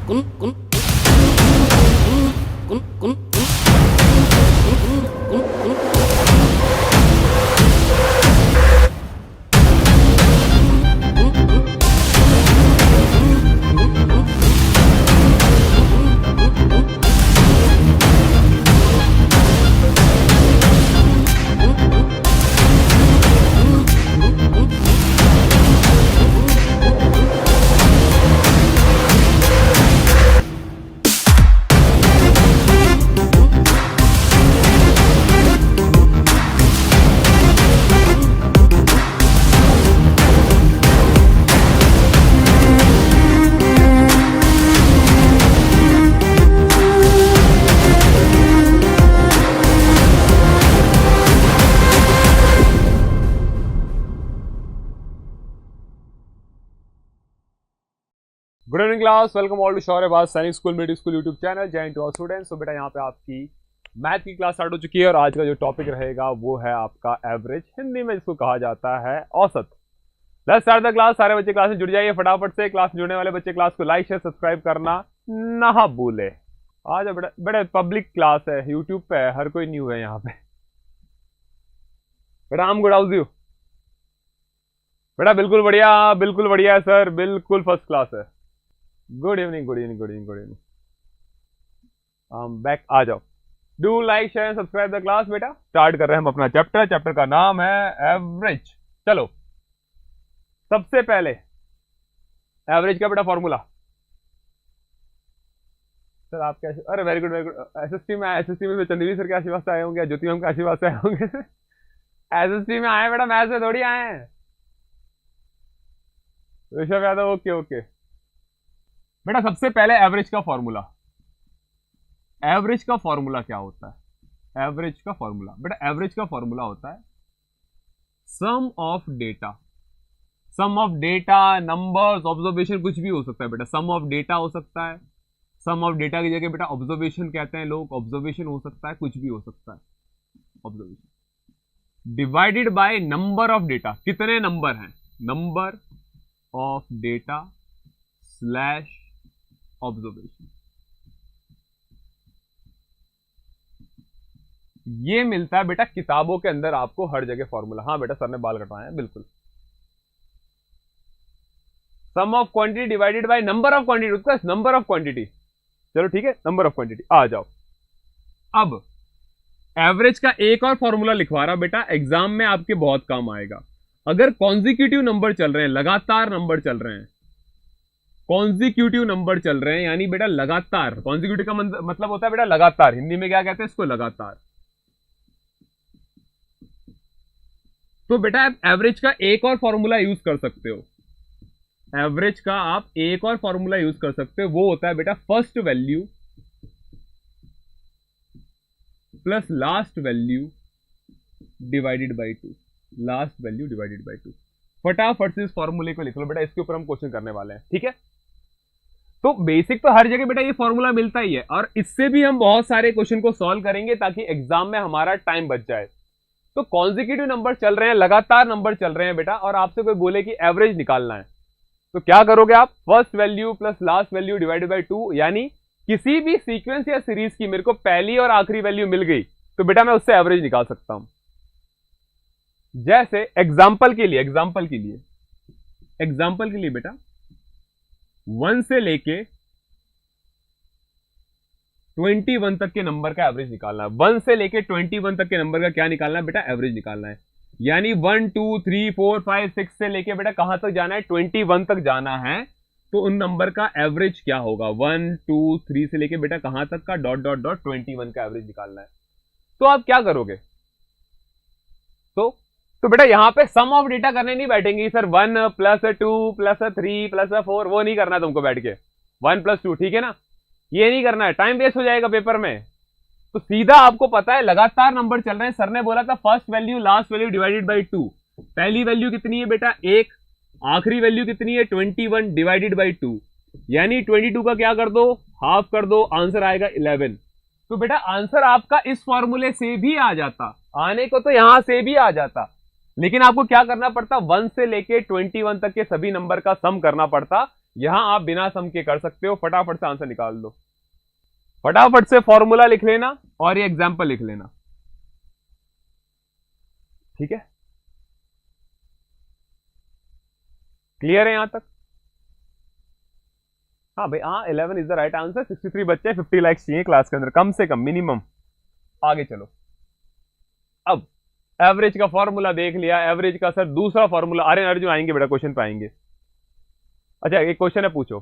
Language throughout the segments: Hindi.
Good evening class, welcome all to Shauryavas Sainik school middle school YouTube channel. जय हिंद टू ऑल स्टूडेंट्स। तो बेटा यहाँ पे आपकी मैथ की क्लास स्टार्ट हो चुकी है और आज का जो टॉपिक रहेगा वो है आपका एवरेज, हिंदी में जिसको कहा जाता है औसत। Let's start the class. सारे बच्चे क्लास में जुड़ जाइए फटाफट से। क्लास में जुड़ने वाले बच्चे क्लास को लाइक शेयर सब्सक्राइब करना ना भूले। आज बेटा बेटा पब्लिक क्लास है, यूट्यूब पे है, हर कोई न्यू है यहाँ पे। बेटा हम गुड हाउस यू बेटा? बिल्कुल बढ़िया है सर, बिल्कुल फर्स्ट क्लास है। Good evening good evening good evening good evening. Back आ जाओ। Do like share subscribe the class. बेटा स्टार्ट कर रहे हैं हम अपना चैप्टर का नाम है एवरेज। चलो सबसे पहले एवरेज का बेटा फॉर्मूला। सर आप कैसे? अरे वेरी गुड एसएसटी में चंदीवी सर के आशीर्वाद से आए होंगे, ज्योति मैम के आशीर्वाद से आए होंगे। एसएसटी में आए बेटा, मैथ से थोड़ी आए हैं। Rishabh Yadav okay okay. बेटा सबसे पहले एवरेज का फॉर्मूला। एवरेज का फॉर्मूला क्या होता है? एवरेज का फॉर्मूला बेटा, एवरेज का फॉर्मूला होता है sum of data. Sum of data, numbers, observation, कुछ भी हो सकता है बेटा। सम ऑफ डेटा हो सकता है, सम ऑफ डेटा की जगह बेटा ऑब्जर्वेशन कहते हैं लोग। ऑब्जर्वेशन हो सकता है, कुछ भी हो सकता है observation. Divided by number of data, कितने नंबर हैं, number of data slash observation. ये मिलता है बेटा किताबों के अंदर आपको हर जगह फॉर्मूला। हाँ बेटा सर ने बाल कटवाए हैं, बिल्कुल। Sum of quantity divided by number of quantity, उसका नंबर ऑफ क्वांटिटी। चलो ठीक है, नंबर ऑफ क्वांटिटी। आ जाओ। अब एवरेज का एक और फॉर्मूला लिखवा रहा बेटा, एग्जाम में आपके बहुत काम आएगा। अगर कॉन्जिक्यूटिव नंबर चल रहे हैं, लगातार नंबर चल रहे हैं, कॉन्जिक्यूटिव नंबर चल रहे हैं यानी बेटा लगातार। कॉन्जिक्यूटिव का मतलब होता है बेटा लगातार। हिंदी में क्या कहते हैं इसको? लगातार। तो बेटा आप एवरेज का एक और फॉर्मूला यूज कर सकते हो। एवरेज का आप एक और फॉर्मूला यूज कर सकते हो, वो होता है बेटा first value plus last value divided by 2। Last value divided by 2। फटाफट से इस फॉर्मूले को लिख लो बेटा, इसके ऊपर हम क्वेश्चन करने वाले हैं, ठीक है? तो बेसिक तो हर जगह बेटा ये फॉर्मूला मिलता ही है और इससे भी हम बहुत सारे क्वेश्चन को सॉल्व करेंगे ताकि एग्जाम में हमारा टाइम बच जाए। तो कॉन्जिक्यूटिव नंबर चल रहे हैं, लगातार नंबर चल रहे हैं बेटा, और आपसे कोई बोले कि एवरेज निकालना है, तो क्या करोगे आप? First value plus last value divided by 2। यानी किसी भी सीक्वेंस या सीरीज की मेरे को पहली और आखिरी वैल्यू मिल गई तो बेटा मैं उससे एवरेज निकाल सकता हूं। जैसे एग्जाम्पल के लिए बेटा 1 से लेके 21 तक के नंबर का एवरेज निकालना है। 1 से लेके 21 तक के नंबर का क्या निकालना है बेटा? एवरेज निकालना है। यानी 1 2 3 4 5 6 से लेके बेटा कहां तक जाना है? 21 तक जाना है। तो उन नंबर का एवरेज क्या होगा? 1 2 3 से लेके बेटा कहां तक का? डॉट डॉट डॉट 21 का एवरेज निकालना है। तो आप क्या करोगे? तो बेटा यहां पे सम ऑफ डेटा करने नहीं बैठेंगे सर। 1 प्लस 2 प्लस 3 प्लस 4, वो नहीं करना है तुमको बैठ के। 1 प्लस 2, ठीक है ना? ये नहीं करना है, टाइम वेस्ट हो जाएगा पेपर में। तो सीधा आपको पता है लगातार नंबर चल रहे हैं। सर ने बोला था first value last value divided by 2। पहली वैल्यू कितनी है बेटा? 1। आखिरी वैल्यू कितनी है? 21 डिवाइडेड बाई 2। यानी 22 का क्या कर दो? हाफ कर दो, आंसर आएगा 11। तो बेटा आंसर आपका इस फॉर्मूले से भी आ जाता, आने को तो यहां से भी आ जाता, लेकिन आपको क्या करना पड़ता? 1 से लेके 21 तक के सभी नंबर का सम करना पड़ता। यहां आप बिना सम के कर सकते हो, फटाफट से आंसर निकाल दो, फटाफट से फॉर्मूला लिख लेना और ये एग्जाम्पल लिख लेना, ठीक है? क्लियर है यहां तक? हाँ भाई, हाँ 11 इज द राइट आंसर। 63 बच्चे, 50 लाइक्स चाहिए क्लास के अंदर, कम से कम, मिनिमम। आगे चलो, अब एवरेज का फॉर्मूला देख लिया, एवरेज का सर दूसरा फॉर्मूला, अरे अर्जुन आएंगे बेटा, क्वेश्चन पे आएंगे। अच्छा एक क्वेश्चन है, पूछो।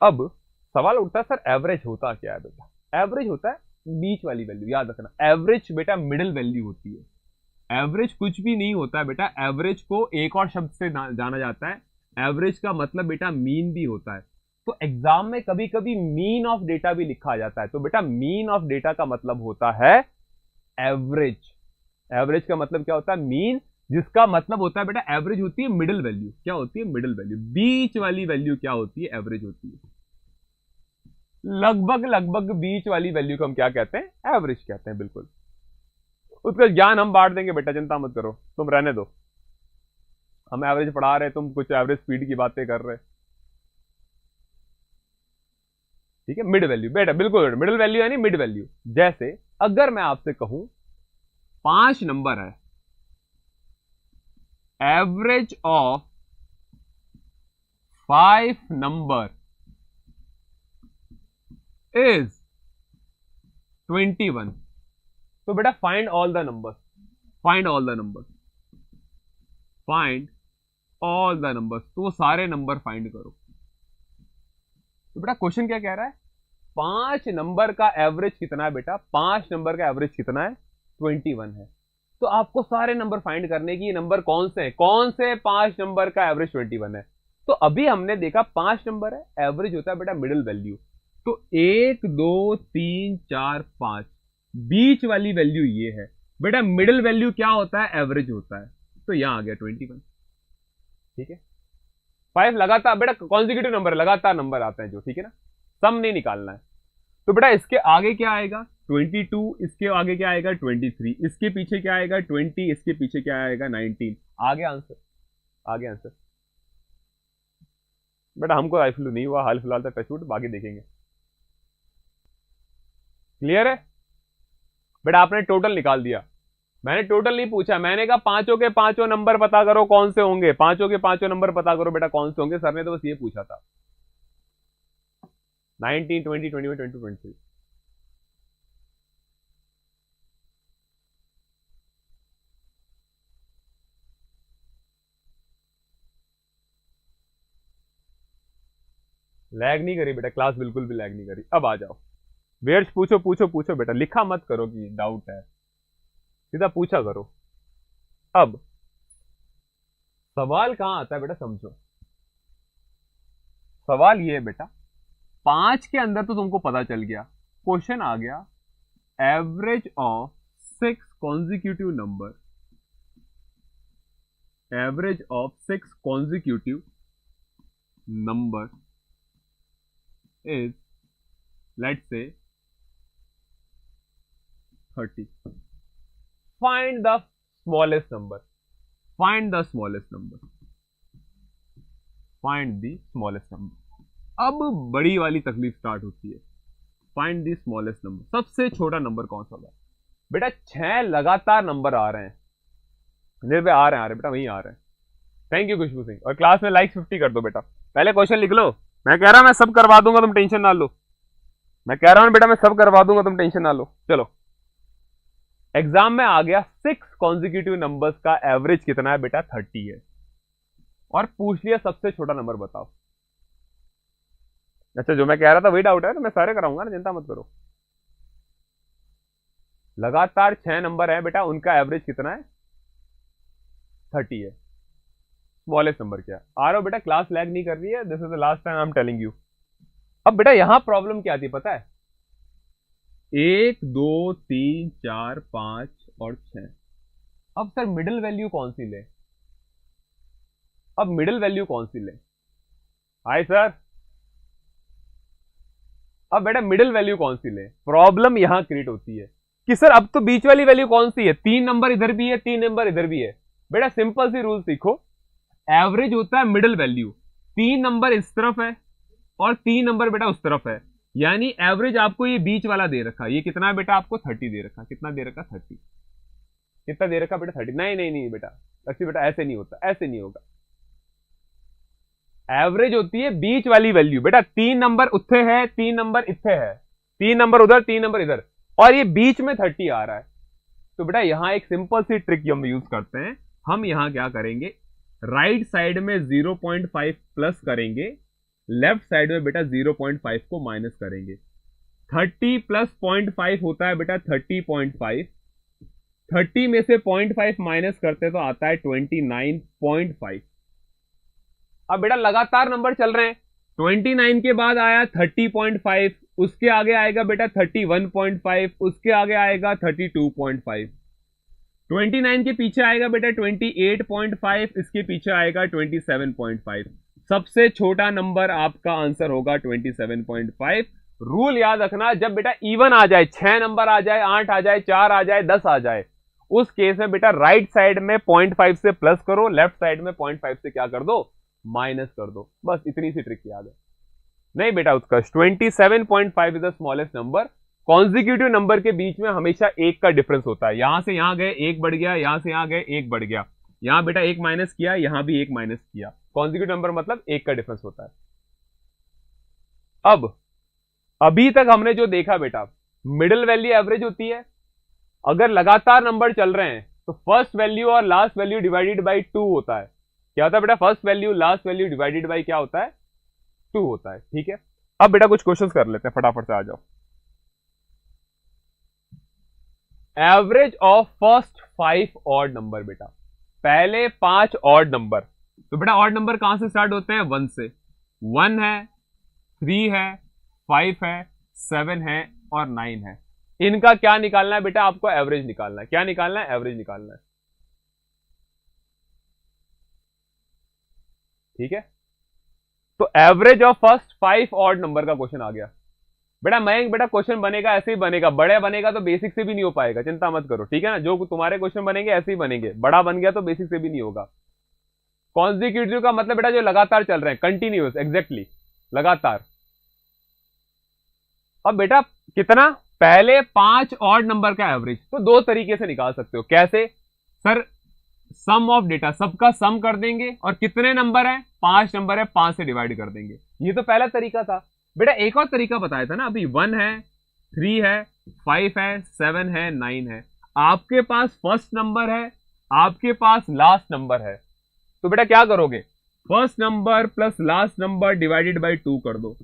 अब सवाल उठता है सर एवरेज होता क्या है बेटा? एवरेज होता है बीच वाली वैल्यू, याद रखना। एवरेज बेटा मिडिल वैल्यू होती है। एवरेज कुछ भी नहीं होता है बेटा, एवरेज को एक और शब्द से जाना जाता है, एवरेज का मतलब बेटा मीन भी होता है। तो एग्जाम में कभी कभी मीन ऑफ डेटा भी लिखा जाता है, तो बेटा मीन ऑफ डेटा का मतलब होता है एवरेज। एवरेज का मतलब क्या होता है? मीन, जिसका मतलब होता है बेटा एवरेज होती है मिडिल वैल्यू। क्या होती है? Middle value. बीच वाली वैल्यू क्या होती है? एवरेज होती है। लगभग लगभग बीच वाली वैल्यू को हम क्या कहते हैं? एवरेज कहते हैं, बिल्कुल। उसका ज्ञान हम बांट देंगे बेटा, चिंता मत करो, तुम रहने दो। हम एवरेज पढ़ा रहे, तुम कुछ एवरेज स्पीड की बातें कर रहे, ठीक है? मिड वैल्यू बेटा, बिल्कुल मिडिल वैल्यू यानी मिड वैल्यू। जैसे अगर मैं आपसे कहूं 5 नंबर है, एवरेज ऑफ 5 नंबर इज 21, तो बेटा find all the number, find all the number, find all the numbers. तो वो सारे नंबर फाइंड करो। तो बेटा क्वेश्चन क्या कह रहा है? 5 नंबर का एवरेज कितना है बेटा? 5 नंबर का एवरेज कितना है? 21 है। तो आपको सारे नंबर फाइंड करने की, ये नंबर कौन से हैं? कौन से 5 नंबर का एवरेज 21 है? तो अभी हमने देखा 5 नंबर है, एवरेज होता है बेटा मिडिल वैल्यू। तो 1 2 3 4 5, बीच वाली वैल्यू ये है बेटा। मिडिल वैल्यू क्या होता है? एवरेज होता है। तो यहां आ गया 21, ठीक है? 5 लगातार बेटा कॉन्जिक्यूटिव नंबर, लगातार नंबर आते हैं जो, ठीक है ना? सम नहीं निकालना है। तो बेटा इसके आगे क्या आएगा? 22, इसके आगे क्या आएगा? 23, इसके पीछे क्या आएगा? 20, इसके पीछे क्या आएगा? 19। आगे आंसर, आगे आंसर। बेटा हमको आई फ्लू नहीं हुआ हाल फिलहाल तक, टचवुड, बाकी देखेंगे। क्लियर है बेटा? आपने टोटल निकाल दिया, मैंने टोटल नहीं पूछा, मैंने कहा पांचों के पांचों नंबर पता करो कौन से होंगे, पांचों के पांचों नंबर पता करो बेटा कौन से होंगे। सर ने तो बस ये पूछा था। 19, 20, 21, 22, 23। लैग नहीं करी बेटा क्लास, बिल्कुल भी लैग नहीं करी। अब आ जाओ वेयर्स, पूछो पूछो पूछो बेटा, लिखा मत करो कि डाउट है, सीधा पूछा करो। अब सवाल कहां आता है बेटा? समझो सवाल ये है बेटा, 5 के अंदर तो तुमको पता चल गया, क्वेश्चन आ गया average of 6 consecutive number, average of 6 consecutive number is, let's say 30. Find the smallest number. Find the smallest number. Find the smallest number. अब बड़ी वाली तकलीफ स्टार्ट होती है। Find the smallest number. सबसे छोटा नंबर कौन सा होगा बेटा? 6 लगातार नंबर आ रहे हैं, निर्भय आ रहे हैं बेटा, वहीं आ रहे हैं। थैंक यू खुशबू सिंह। और क्लास में लाइक 50 कर दो बेटा। पहले क्वेश्चन लिख लो, मैं कह रहा हूं मैं सब करवा दूंगा, तुम टेंशन ना लो। मैं कह रहा हूं बेटा मैं सब करवा दूंगा, तुम टेंशन ना लो। चलो एग्जाम में आ गया 6 कॉन्जिक्यूटिव नंबर्स का एवरेज कितना है बेटा? 30 है। और पूछ लिया सबसे छोटा नंबर बताओ। अच्छा जो मैं कह रहा था वही डाउट है, तो मैं सारे कराऊंगा ना, चिंता मत करो। लगातार 6 नंबर है बेटा, उनका एवरेज कितना है? 30 है। स्मॉलेस्ट नंबर क्या है? आ रहा हो बेटा, क्लास लैग नहीं कर रही है, this is the last time I am telling you. अब बेटा यहां प्रॉब्लम क्या आती है पता है? 1 2 3 4 5 और 6। अब सर मिडिल वैल्यू कौन सी ले? अब मिडिल वैल्यू कौन सी ले? हाय सर, अब बेटा मिडिल वैल्यू कौन सी ले? प्रॉब्लम यहां क्रिएट होती है कि सर अब तो बीच वाली वैल्यू कौन सी है? 3 नंबर इधर भी है, 3 नंबर इधर भी है। बेटा सिंपल सी रूल सीखो, एवरेज होता है मिडिल वैल्यू, 3 नंबर इस तरफ है और 3 नंबर बेटा उस तरफ है, यानी एवरेज आपको ये बीच वाला दे रखा। ये कितना है बेटा? आपको 30 दे रखा। कितना दे रखा? 30। कितना दे रखा बेटा? 30। नहीं नहीं नहीं बेटा, लक्ष्मी बेटा ऐसे नहीं होता, ऐसे नहीं होगा। एवरेज होती है बीच वाली वैल्यू बेटा। 3 नंबर उत्थे है, 3 नंबर इत्थे है, 3 नंबर उधर, 3 नंबर इधर, और ये बीच में 30 आ रहा है। तो बेटा यहां एक सिंपल सी ट्रिक हम यूज करते हैं। हम यहां क्या करेंगे, राइट साइड में 0.5 प्लस करेंगे, लेफ्ट साइड में बेटा 0.5 को माइनस करेंगे। 30 प्लस 0.5 होता है बेटा 30.5। 30 में से 0.5 माइनस करते तो आता है 29.5। अब बेटा लगातार नंबर चल रहे हैं, 29 के बाद आया 30.5, उसके आगे आएगा बेटा 31.5, उसके आगे आएगा 32.5, 29 के पीछे आएगा बेटा 28.5, इसके पीछे आएगा 27.5। सबसे छोटा नंबर आपका आंसर होगा 27.5। रूल याद रखना, जब बेटा इवन आ जाए, 6 नंबर आ जाए, 8 आ जाए, 4 आ जाए, 10 आ जाए, उस केस में बेटा राइट साइड में 0.5 से प्लस करो, लेफ्ट साइड में 0.5 से क्या कर दो? माइनस कर दो। बस इतनी सी ट्रिक याद है। नहीं बेटा उत्कर्ष, 27.5 is the smallest number. Consecutive number के बीच में हमेशा एक का डिफरेंस होता है। यहां से यहां गए एक बढ़ गया, यहां से यहां गए एक बढ़ गया, यहां बेटा एक माइनस किया, यहां भी एक माइनस किया। कॉन्जिक्यूटिव नंबर मतलब एक का डिफरेंस होता है। अब अभी तक हमने जो देखा बेटा, मिडिल वैल्यू एवरेज होती है। अगर लगातार नंबर चल रहे हैं तो फर्स्ट वैल्यू और लास्ट वैल्यू डिवाइडेड बाई 2 होता है। क्या होता है बेटा? First value last value divided by क्या होता है? 2 होता है। ठीक है, अब बेटा कुछ क्वेश्चंस कर लेते हैं, फटाफट से आ जाओ। Average of first 5 odd number बेटा, पहले 5 ऑड नंबर। तो बेटा ऑड नंबर कहां से स्टार्ट होते हैं? 1 से। 1 है, 3 है, 5 है, 7 है और 9 है। इनका क्या निकालना है बेटा? आपको एवरेज निकालना है। क्या निकालना है? एवरेज निकालना है। ठीक है, तो average of first 5 odd number का क्वेश्चन आ गया बेटा। मयंक बेटा क्वेश्चन बनेगा ऐसे ही बनेगा, बड़े बनेगा तो बेसिक से भी नहीं हो पाएगा, चिंता मत करो। ठीक है ना, जो तुम्हारे क्वेश्चन बनेंगे ऐसे ही बनेंगे, बड़ा बन गया तो बेसिक से भी नहीं होगा। कॉन्जिक्यूटिव का मतलब बेटा जो लगातार चल रहे हैं, कंटिन्यूअस, एग्जैक्टली लगातार। अब बेटा कितना? पहले 5 ऑड नंबर का एवरेज तो 2 तरीके से निकाल सकते हो। कैसे सर? सम ऑफ डेटा, सबका सम कर देंगे, और कितने नंबर है? 5 नंबर है, 5 से डिवाइड कर देंगे। ये तो पहला तरीका था बेटा। एक और तरीका बताया था ना अभी, 1 है, 3 है, 5 है, 7 है, 9 है। आपके पास फर्स्ट नंबर है, आपके पास लास्ट नंबर है, तो बेटा क्या करोगे? First number plus last number divided by 2 कर दो।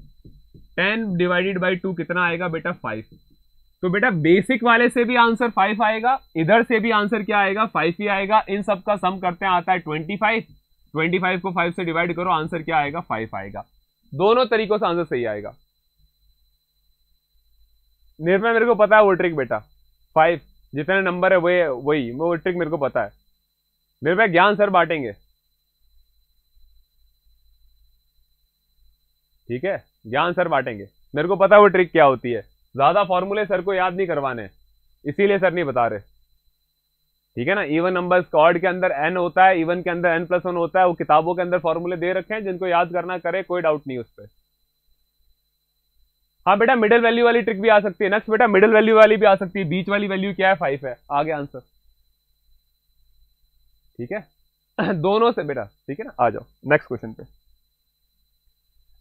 10 डिवाइडेड बाई 2 कितना आएगा बेटा? 5। तो बेटा बेसिक वाले से भी आंसर 5 आएगा, इधर से भी आंसर क्या आएगा? 5 ही आएगा। इन सब का सम करते हैं आता है 25। 25 को 5 से डिवाइड करो, आंसर क्या आएगा? 5 आएगा। दोनों तरीकों से आंसर सही आएगा। निर्भय मेरे को पता है वो ट्रिक बेटा, 5 जितने नंबर है वही वो ट्रिक मेरे को पता है। निर्भय ज्ञान सर बांटेंगे, ठीक है, ज्ञान सर बांटेंगे। मेरे को पता है वो ट्रिक क्या होती है। ज्यादा फॉर्मूले सर को याद नहीं करवाने, इसीलिए सर नहीं बता रहे। ठीक है ना, इवन नंबर ऑड के अंदर n होता है, इवन के अंदर n+1 होता है। वो किताबों के अंदर फॉर्मूले दे रखे हैं, जिनको याद करना करे, कोई डाउट नहीं उस पर। हाँ बेटा मिडिल वैल्यू वाली ट्रिक भी आ सकती है। नेक्स्ट बेटा मिडिल वैल्यू वाली भी आ सकती है। बीच वाली वैल्यू क्या है? 5 है। आगे आंसर। ठीक है दोनों से बेटा, ठीक है ना। आ जाओ नेक्स्ट क्वेश्चन पे।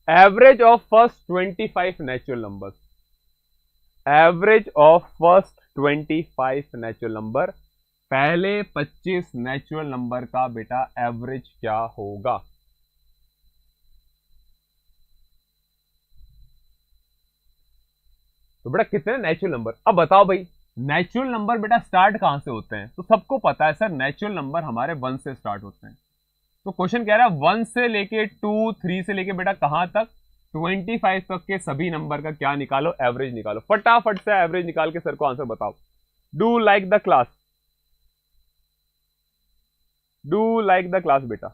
Average of first 25 natural numbers. Average of first 25 natural number, पहले 25 नेचुरल नंबर का बेटा एवरेज क्या होगा? तो बेटा कितने नेचुरल नंबर? अब बताओ भाई, नेचुरल नंबर बेटा स्टार्ट कहां से होते हैं? तो सबको पता है सर, नेचुरल नंबर हमारे 1 से स्टार्ट होते हैं। तो क्वेश्चन कह रहा है 1 से लेके 2, 3 से लेके बेटा कहां तक? 25 तक के सभी नंबर का क्या निकालो? एवरेज निकालो। फटाफट से एवरेज निकाल के सर को आंसर बताओ। Do like the class, do like the class बेटा।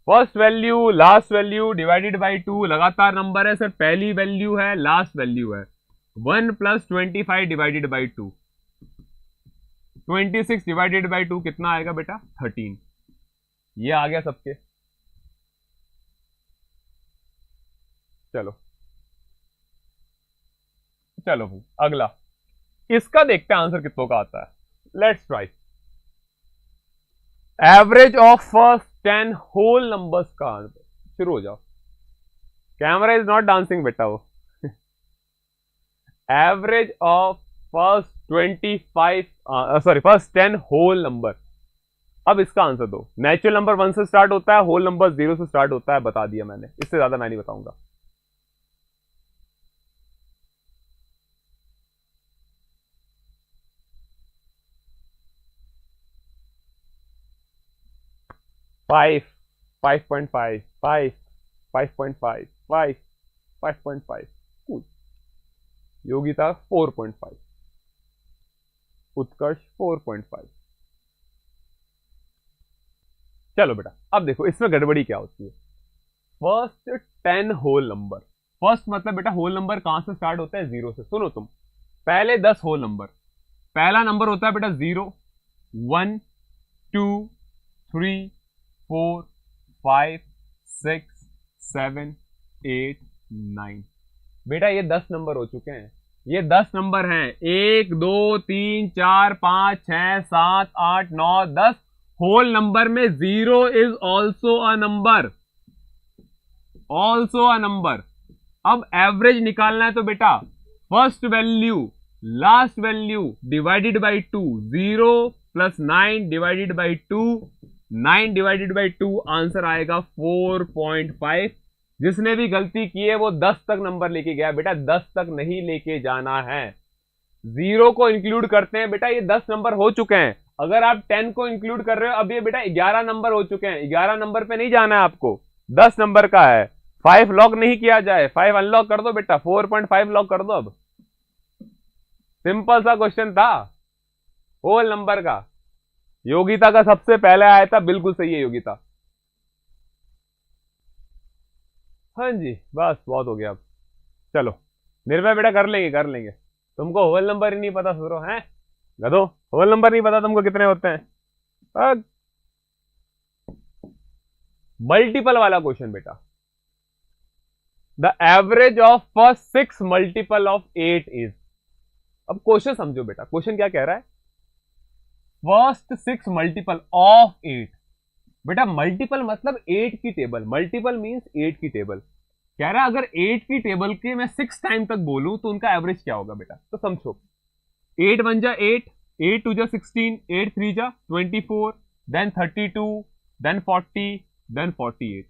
First value last value divided by 2, लगातार नंबर है सर, पहली वैल्यू है, लास्ट वैल्यू है। 1 + 25 डिवाइडेड बाई 2, 26 डिवाइडेड बाई 2 कितना आएगा बेटा? 13। ये आ गया सबके। चलो चलो भाई अगला, इसका देखते हैं आंसर कितनों का आता है। Let's try. Average of first 10 whole numbers का आंसर। शुरू हो जाओ। कैमरा इज नॉट डांसिंग बेटा वो। Average of first 25 sorry first 10 whole number. अब इसका आंसर दो। नेचुरल नंबर 1 से स्टार्ट होता है, होल नंबर 0 से स्टार्ट होता है, बता दिया मैंने, इससे ज्यादा मैं नहीं बताऊंगा। Five, 5.5, 5, 5.5, 5, 5.5, cool. योगिता 4.5, उत्कर्ष 4.5। चलो बेटा अब देखो इसमें गड़बड़ी क्या होती है। फर्स्ट 10 होल नंबर, फर्स्ट मतलब बेटा होल नंबर कहां से स्टार्ट होता है? 0 से। सुनो तुम, पहले 10 होल नंबर, पहला नंबर होता है बेटा 0, 1, 2, 3, 4, 5, 6, 7, 8, 9। बेटा ये 10 नंबर हो चुके हैं, ये 10 नंबर हैं। 1, 2, 3, 4, 5, 6, 7, 8, 9, 10 होल नंबर में 0 is also a number, also a number. अब एवरेज निकालना है तो बेटा first value last value divided by 2, 0 plus 9 divided by 2, 9 divided by 2 answer आएगा 4.5। जिसने भी गलती की है वो 10 तक नंबर लेके गया। बेटा 10 तक नहीं लेके जाना है, 0 को इंक्लूड करते हैं। बेटा ये 10 नंबर हो चुके हैं। अगर आप 10 को इंक्लूड कर रहे हो, अब ये बेटा 11 नंबर हो चुके हैं। 11 नंबर पे नहीं जाना है आपको, 10 नंबर का है। 5 लॉक नहीं किया जाए, 5 अनलॉक कर दो बेटा, 4.5 लॉक कर दो। अब सिंपल सा क्वेश्चन था होल नंबर का। योगिता का सबसे पहले आया था, बिल्कुल सही है योगिता। हाँ जी बस बहुत हो गया। अब चलो निर्भय बेटा कर लेंगे कर लेंगे। तुमको होल नंबर ही नहीं पता सुनो हैं गधो, होल नंबर नहीं पता तुमको कितने होते हैं। मल्टीपल वाला क्वेश्चन बेटा, the average of first 6 multiple of 8 is. अब क्वेश्चन समझो बेटा, क्वेश्चन क्या कह रहा है? First 6 multiple of 8। बेटा मल्टीपल मतलब 8 की टेबल, मल्टीपल मींस 8 की टेबल। कह रहा है अगर 8 की टेबल के मैं 6 टाइम तक बोलूं तो उनका एवरेज क्या होगा बेटा। तो समझो 8 1 जा 8, 8 2 जा 16, 8 3 जा 24, देन 32, देन 40, देन 48।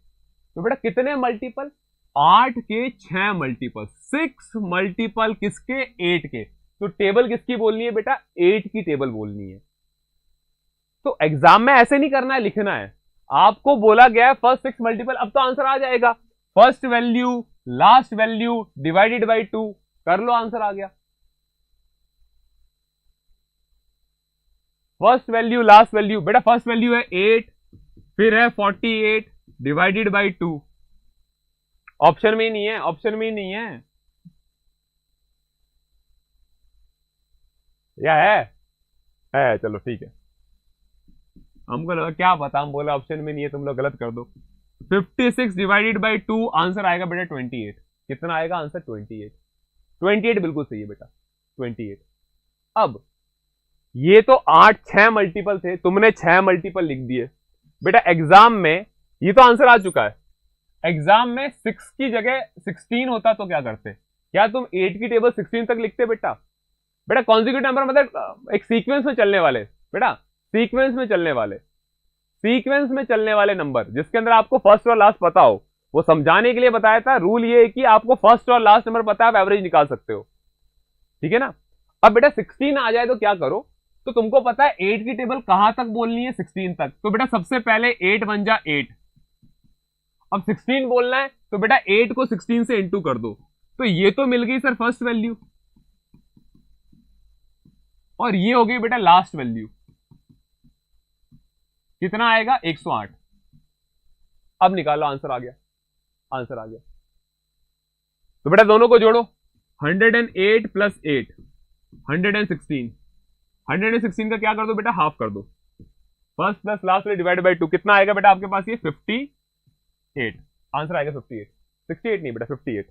तो बेटा कितने मल्टीपल? 8 के 6 मल्टीपल, 6 मल्टीपल किसके? 8 के। तो टेबल किसकी बोलनी है बेटा? 8 की टेबल बोलनी है। तो एग्जाम में ऐसे नहीं करना है, लिखना है। आपको बोला गया है फर्स्ट 6 मल्टीपल, अब तो आंसर आ जाएगा। First value last value divided by 2 कर लो, आंसर आ गया। फर्स्ट वैल्यू लास्ट वैल्यू, बेटा फर्स्ट वैल्यू है 8, फिर है 48 डिवाइडेड बाई 2। ऑप्शन में ही नहीं है, ऑप्शन में ही नहीं है। या है चलो ठीक है। हमको लगा क्या पता, हम बोला ऑप्शन में नहीं है, तुम लोग गलत कर दो। 56 डिवाइडेड बाई 2 आंसर आएगा बेटा 28। कितना आएगा आंसर? 28। 28 बिल्कुल सही है बेटा, 28। अब ये तो 8 6 मल्टीपल थे, तुमने 6 मल्टीपल लिख दिए बेटा। एग्जाम में ये तो आंसर आ चुका है। एग्जाम में 6 की जगह 16 होता तो क्या करते? क्या तुम 8 की टेबल 16 तक लिखते बेटा? बेटा कॉन्जिक्यूटिव नंबर मतलब एक सीक्वेंस में चलने वाले बेटा, सीक्वेंस में चलने वाले, सीक्वेंस में चलने वाले नंबर जिसके अंदर आपको फर्स्ट और लास्ट पता हो, वो समझाने के लिए बताया था। रूल ये है कि आपको फर्स्ट और लास्ट नंबर पता है, आप एवरेज निकाल सकते हो, ठीक है ना। अब बेटा 16 आ जाए तो क्या करो? तो तुमको पता है 8 की टेबल कहां तक बोलनी है? 16 तक। तो बेटा सबसे पहले 8 1 जा 8। अब 16 बोलना है तो बेटा 8 को 16 से इंटू कर दो। तो ये तो मिल गई सर फर्स्ट वैल्यू, और ये हो गई बेटा लास्ट वैल्यू। कितना आएगा? 108। अब निकालो, आंसर आ गया, आंसर आ गया। तो बेटा दोनों को जोड़ो, 108 प्लस 8 116। 116 का क्या कर दो बेटा? हाफ कर दो। First plus last value divided by 2 कितना आएगा बेटा आपके पास? ये 58 आंसर आएगा 58, 68 नहीं बेटा 58।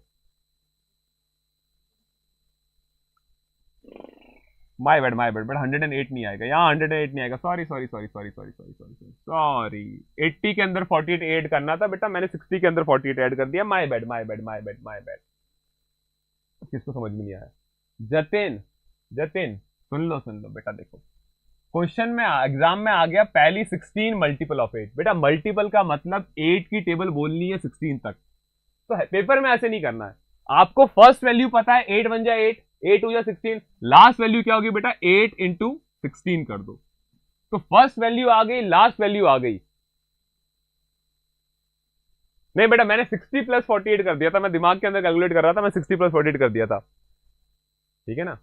माय बैड बेटा 108 नहीं आएगा, यहाँ 108 नहीं आएगा, सॉरी 80 के अंदर 48 ऐड करना था बेटा, मैंने 60 के अंदर 48 ऐड कर दिया, माय बैड। किसको समझ में नहीं आया? जतिन सुन लो बेटा, देखो क्वेश्चन में एग्जाम में आ गया पहली 16 मल्टीपल ऑफ 8। बेटा मल्टीपल का मतलब 8 की टेबल बोलनी है 16 तक, तो पेपर में ऐसे नहीं करना है। आपको फर्स्ट वैल्यू पता है 8 1 जा 8, 8 2 जा 16, लास्ट वैल्यू क्या होगी बेटा? 8 इंटू 16 कर दो, तो फर्स्ट वैल्यू आ गई, लास्ट वैल्यू आ गई। नहीं बेटा मैंने 60 प्लस 48 कर दिया था, मैं दिमाग के अंदर कैलकुलेट कर रहा था, मैं 60 प्लस 48 कर दिया था, ठीक है ना।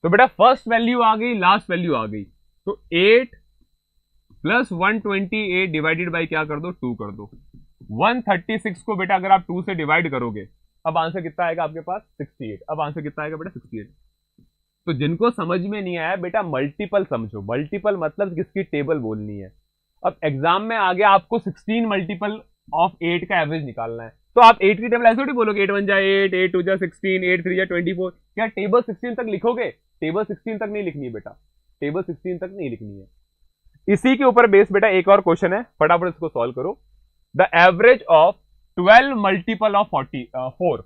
तो बेटा फर्स्ट वैल्यू आ गई, लास्ट वैल्यू आ गई, तो 8 प्लस 128 डिवाइडेड बाई क्या कर दो? 2 कर दो। 136 को बेटा अगर आप 2 से डिवाइड करोगे, अब आंसर कितना आएगा आपके पास? 68। अब आंसर कितना आएगा बेटा? 68। तो जिनको समझ में नहीं आया बेटा मल्टीपल समझो, मल्टीपल मतलब किसकी टेबल बोलनी है। अब एग्जाम में आ गया आपको 16 मल्टीपल ऑफ 8 का एवरेज निकालना है, तो आप 8 की टेबल ऐसे थोड़ी बोलोगे 8 1 जा 8, 8 2 जा 16, 8 3 जा 24। क्या टेबल 16 तक लिखोगे? टेबल 16 तक नहीं लिखनी है बेटा, टेबल 16 तक नहीं लिखनी है। इसी के ऊपर बेस बेटा एक और क्वेश्चन है, फटाफट इसको सॉल्व करो। The average of 12 multiple of 4।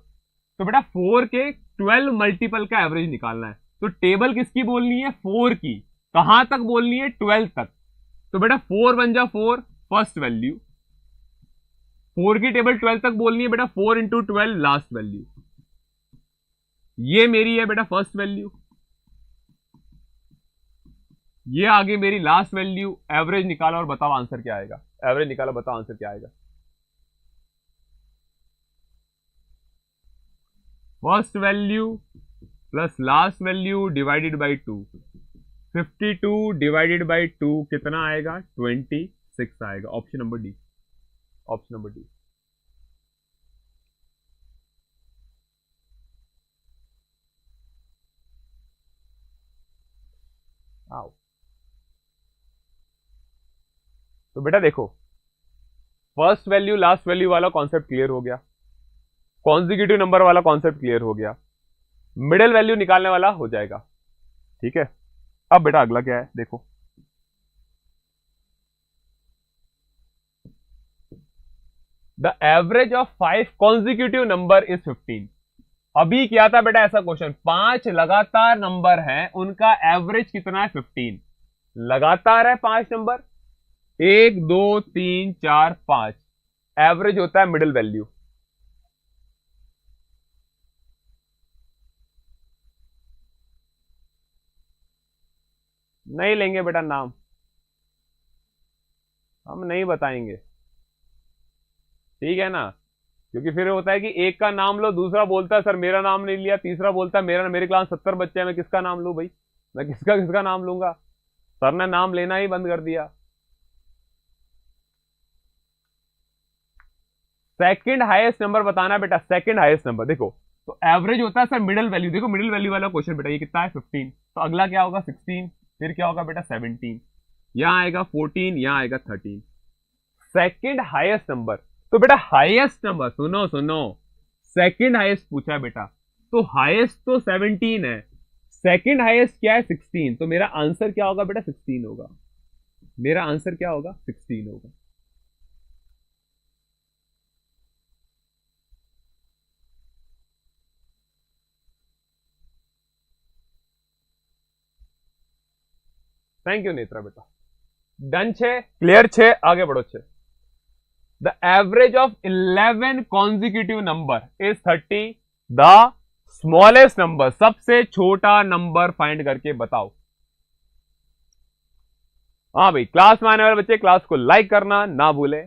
तो बेटा 4 के 12 मल्टीपल का एवरेज निकालना है, तो टेबल किसकी बोलनी है? 4 की। कहां तक बोलनी है? 12 तक। तो बेटा 4 1 जा 4 फर्स्ट वैल्यू, 4 की टेबल 12 तक बोलनी है बेटा, 4 इंटू 12 लास्ट वैल्यू। ये मेरी है बेटा फर्स्ट वैल्यू, ये आगे मेरी लास्ट वैल्यू। एवरेज निकालो और बताओ आंसर क्या आएगा। एवरेज निकालो, बताओ आंसर क्या आएगा। First value plus last value divided by 2, 52 divided by 2 कितना आएगा? 26 आएगा। Option number D, option number D. आओ तो बेटा देखो, फर्स्ट वैल्यू लास्ट वैल्यू वाला कॉन्सेप्ट क्लियर हो गया, कॉन्जिक्यूटिव नंबर वाला कॉन्सेप्ट क्लियर हो गया, मिडिल वैल्यू निकालने वाला हो जाएगा, ठीक है। अब बेटा अगला क्या है देखो, the average of 5 consecutive number is 15। अभी क्या था बेटा ऐसा क्वेश्चन, 5 लगातार नंबर हैं, उनका एवरेज कितना है? 15। लगातार है 5 नंबर, 1 2 3 4 5, एवरेज होता है मिडिल वैल्यू। नहीं लेंगे बेटा नाम, हम नहीं बताएंगे, ठीक है ना, क्योंकि फिर होता है कि एक का नाम लो, दूसरा बोलता है सर मेरा नाम नहीं लिया, तीसरा बोलता है मेरे क्लास 70 बच्चे हैं, मैं किसका नाम लूं भाई, मैं किसका नाम लूंगा। सर ने नाम लेना ही बंद कर दिया। सेकंड हाईएस्ट नंबर बताना बेटा, सेकंड हाईएस्ट नंबर। देखो तो एवरेज होता है सर मिडिल वैल्यू, देखो मिडिल वैल्यू वाला क्वेश्चन बेटा, ये कितना है? 15। तो अगला क्या होगा? 16, फिर क्या होगा बेटा? 17, यहां आएगा 14, यहां आएगा 13। सेकंड हाईएस्ट नंबर, तो बेटा हाईएस्ट नंबर, सुनो सेकंड हाईएस्ट पूछा है बेटा, तो हाईएस्ट तो 17 है, सेकंड हाईएस्ट क्या है? 16। तो मेरा आंसर क्या होगा बेटा? 16 होगा, मेरा आंसर क्या होगा? 16 होगा। थैंक यू नेत्रा बेटा, डन छे, क्लियर छे, आगे बढ़ो छे। The average of 11 consecutive number is 30। The smallest number, सबसे छोटा नंबर फाइंड करके बताओ। हाँ भाई, क्लास में आने वाले बच्चे क्लास को लाइक करना ना भूले।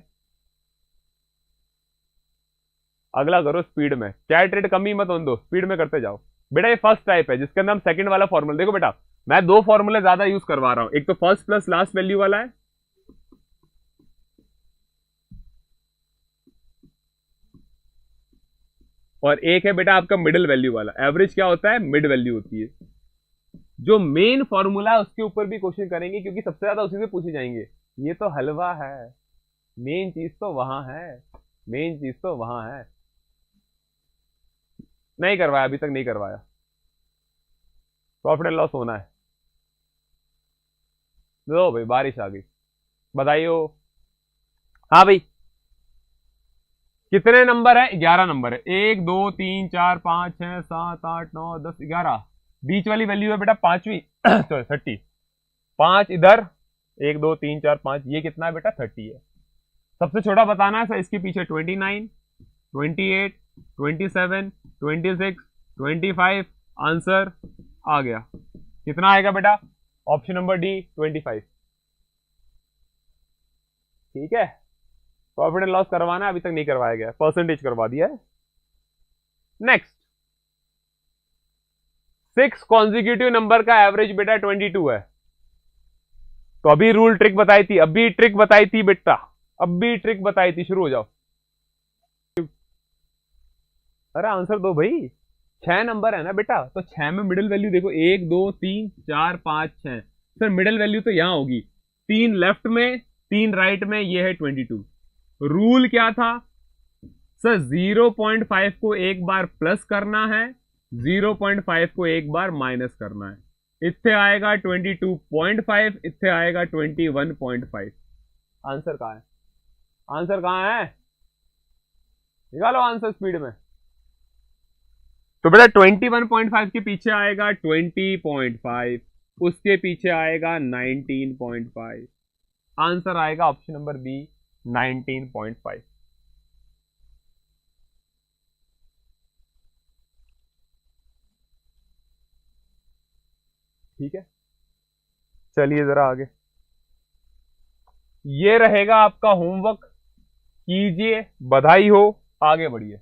अगला करो स्पीड में, चैट रेट कमी मत होने दो, स्पीड में करते जाओ बेटा। ये फर्स्ट टाइप है जिसके अंदर हम सेकंड वाला फॉर्मूला, देखो बेटा मैं 2 फॉर्मूले ज्यादा यूज करवा रहा हूं, एक तो फर्स्ट प्लस लास्ट वैल्यू वाला है, और एक है बेटा आपका मिडिल वैल्यू वाला। एवरेज क्या होता है? मिड वैल्यू होती है। जो मेन फॉर्मूला है उसके ऊपर भी क्वेश्चन करेंगे, क्योंकि सबसे ज्यादा उसी से पूछे जाएंगे। ये तो हलवा है, मेन चीज तो वहां है, मेन चीज तो वहां है। नहीं करवाया, अभी तक नहीं करवाया। प्रॉफिट एंड लॉस होना है। लो भाई, बारिश आ गई, बधाई हो। हाँ भाई, कितने नंबर है? 11 नंबर है। 1 2 3 4 5 6 7 8 9 10 11। बीच वाली वैल्यू है बेटा पांचवी सॉरी 30। 5 इधर, 1 2 3 4 5, ये कितना है बेटा? 30 है। सबसे छोटा बताना है सर, इसके पीछे 29 28 27 26 25। आंसर आ गया। कितना आएगा बेटा? Option number D 25। ठीक है, प्रॉफिट एंड लॉस करवाना है, अभी तक नहीं करवाया गया, परसेंटेज करवा दिया है। नेक्स्ट, 6 कॉन्जिक्यूटिव नंबर का एवरेज बेटा 22 है। तो अभी रूल ट्रिक बताई थी, अभी ट्रिक बताई थी बेटा, अभी ट्रिक बताई थी। शुरू हो जाओ। अरे आंसर दो भाई। 6 नंबर है ना बेटा, तो 6 में मिडिल वैल्यू देखो, 1 2 3 4 5 6। सर मिडिल वैल्यू तो यहां होगी, 3 लेफ्ट में 3 राइट में, ये है 22। रूल क्या था सर? 0.5 को एक बार प्लस करना है, 0.5 को एक बार माइनस करना है। इतने आएगा 22.5, इतने आएगा 21.5। आंसर कहां है? आंसर कहां है? निकालो आंसर स्पीड में। तो बेटा 21.5 के पीछे आएगा 20.5, उसके पीछे आएगा 19.5। आंसर आएगा ऑप्शन नंबर बी 19.5। ठीक है, चलिए जरा आगे। ये रहेगा आपका होमवर्क, कीजिए, बधाई हो, आगे बढ़िए।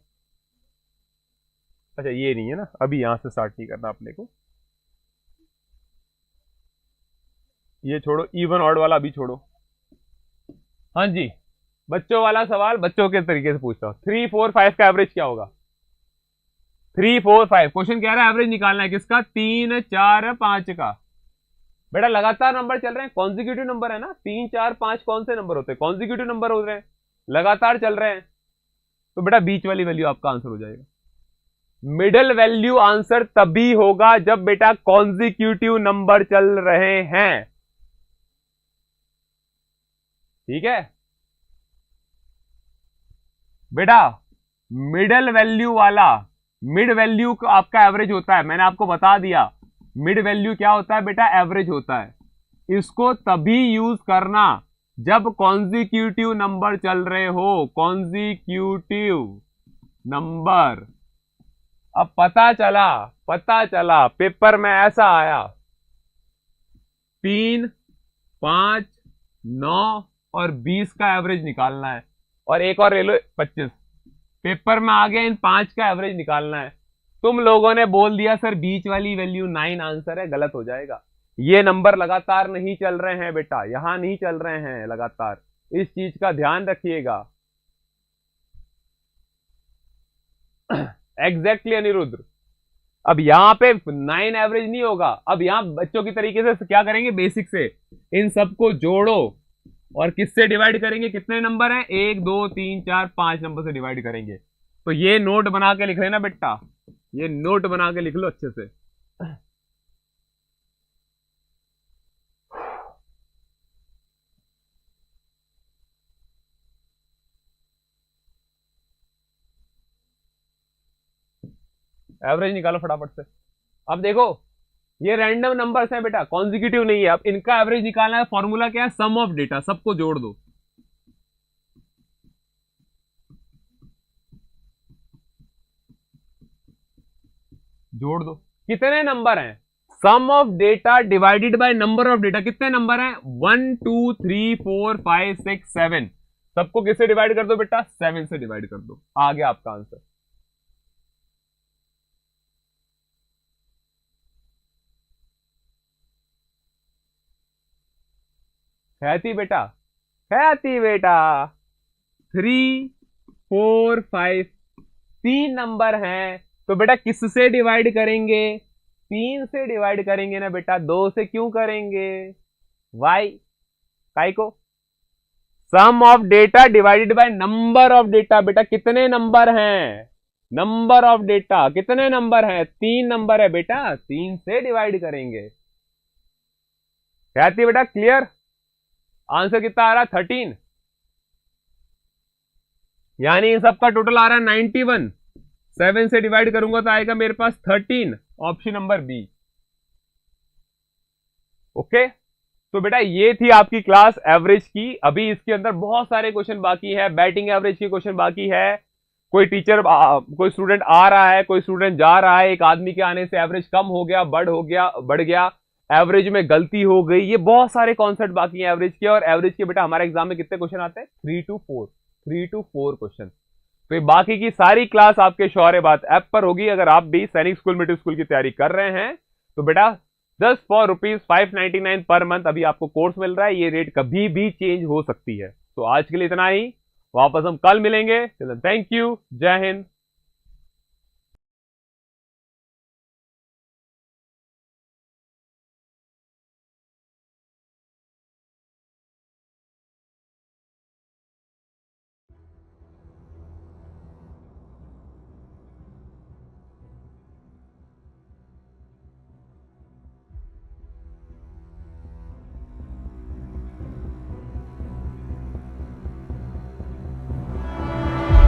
अच्छा ये नहीं है ना, अभी यहां से स्टार्ट नहीं करना अपने को, ये छोड़ो, इवन ऑड वाला अभी छोड़ो। हाँ जी, बच्चों वाला सवाल बच्चों के तरीके से पूछता हूं। 3 4 5 का एवरेज क्या होगा? 3 4 5 क्वेश्चन कह रहा है एवरेज निकालना है किसका? 3 4 5 का। बेटा लगातार नंबर चल रहे हैं, कॉन्जिक्यूटिव नंबर है ना। 3 4 5 कौन से नंबर होते हैं? कॉन्जिक्यूटिव नंबर हो रहे हैं, लगातार चल रहे हैं। तो बेटा बीच वाली वैल्यू आपका आंसर हो जाएगा। मिडल वैल्यू आंसर तभी होगा जब बेटा कॉन्जिक्यूटिव नंबर चल रहे हैं। ठीक है बेटा, मिडल वैल्यू वाला, मिड वैल्यू आपका एवरेज होता है, मैंने आपको बता दिया। मिड वैल्यू क्या होता है बेटा? एवरेज होता है। इसको तभी यूज करना जब कॉन्जिक्यूटिव नंबर चल रहे हो, कॉन्जिक्यूटिव नंबर। अब पता चला पेपर में ऐसा आया, 3 5 9 और 20 का एवरेज निकालना है, और एक और ले लो 25। पेपर में आ गया इन 5 का एवरेज निकालना है। तुम लोगों ने बोल दिया सर बीच वाली वैल्यू 9 आंसर है, गलत हो जाएगा। ये नंबर लगातार नहीं चल रहे हैं बेटा, यहां नहीं चल रहे हैं लगातार, इस चीज का ध्यान रखिएगा। एग्जैक्टली अनिरुद्ध, अब यहां पे 9 एवरेज नहीं होगा। अब यहां बच्चों की तरीके से क्या करेंगे? बेसिक से इन सबको जोड़ो और किससे डिवाइड करेंगे? कितने नंबर है? 1 2 3 4 5 नंबर से डिवाइड करेंगे। तो ये नोट बना के लिख लेना बेटा, ये नोट बना के लिख लो अच्छे से। एवरेज निकालो फटाफट से। अब देखो ये रैंडम नंबर्स हैं बेटा, कॉन्जिक्यूटिव नहीं है। अब इनका एवरेज निकालना है, फॉर्मूला क्या है? सम ऑफ डेटा, सबको जोड़ दो। जोड़ दो, कितने नंबर हैं? Sum of data divided by number of data. कितने नंबर हैं? 1 2 3 4 5 6 7। सबको किससे डिवाइड कर दो बेटा? 7 से डिवाइड कर दो। आ गया आपका आंसर। ख्याति बेटा, ख्याति बेटा, 3 4 5 3 नंबर हैं, तो बेटा किससे डिवाइड करेंगे? 3 से डिवाइड करेंगे ना बेटा, 2 से क्यों करेंगे? वाई काई को? Sum of data divided by number of data. बेटा कितने नंबर हैं? नंबर ऑफ डेटा कितने नंबर हैं? 3 नंबर है बेटा, 3 से डिवाइड करेंगे। कहती बेटा क्लियर? आंसर कितना आ रहा है? 13, यानी इन सबका टोटल आ रहा है 91। 7 से डिवाइड करूंगा तो आएगा मेरे पास 13, ऑप्शन नंबर बी। ओके, तो बेटा ये थी आपकी क्लास एवरेज की। अभी इसके अंदर बहुत सारे क्वेश्चन बाकी है, बैटिंग एवरेज की क्वेश्चन बाकी है। कोई टीचर कोई स्टूडेंट आ रहा है, कोई स्टूडेंट जा रहा है, एक आदमी के आने से एवरेज कम हो गया, बढ़ गया, एवरेज में गलती हो गई, ये बहुत सारे कॉन्सेप्ट बाकी हैं एवरेज के। और एवरेज के बेटा हमारे एग्जाम में कितने क्वेश्चन आते हैं? 3 to 4 क्वेश्चन। तो बाकी की सारी क्लास आपके शौर्य बात ऐप पर होगी। अगर आप भी सैनिक स्कूल मिडिल स्कूल की तैयारी कर रहे हैं तो बेटा जस्ट फॉर ₹599 पर मंथ अभी आपको कोर्स मिल रहा है। ये रेट कभी भी चेंज हो सकती है। तो आज के लिए इतना ही, वापस हम कल मिलेंगे। थैंक यू, जय Hind.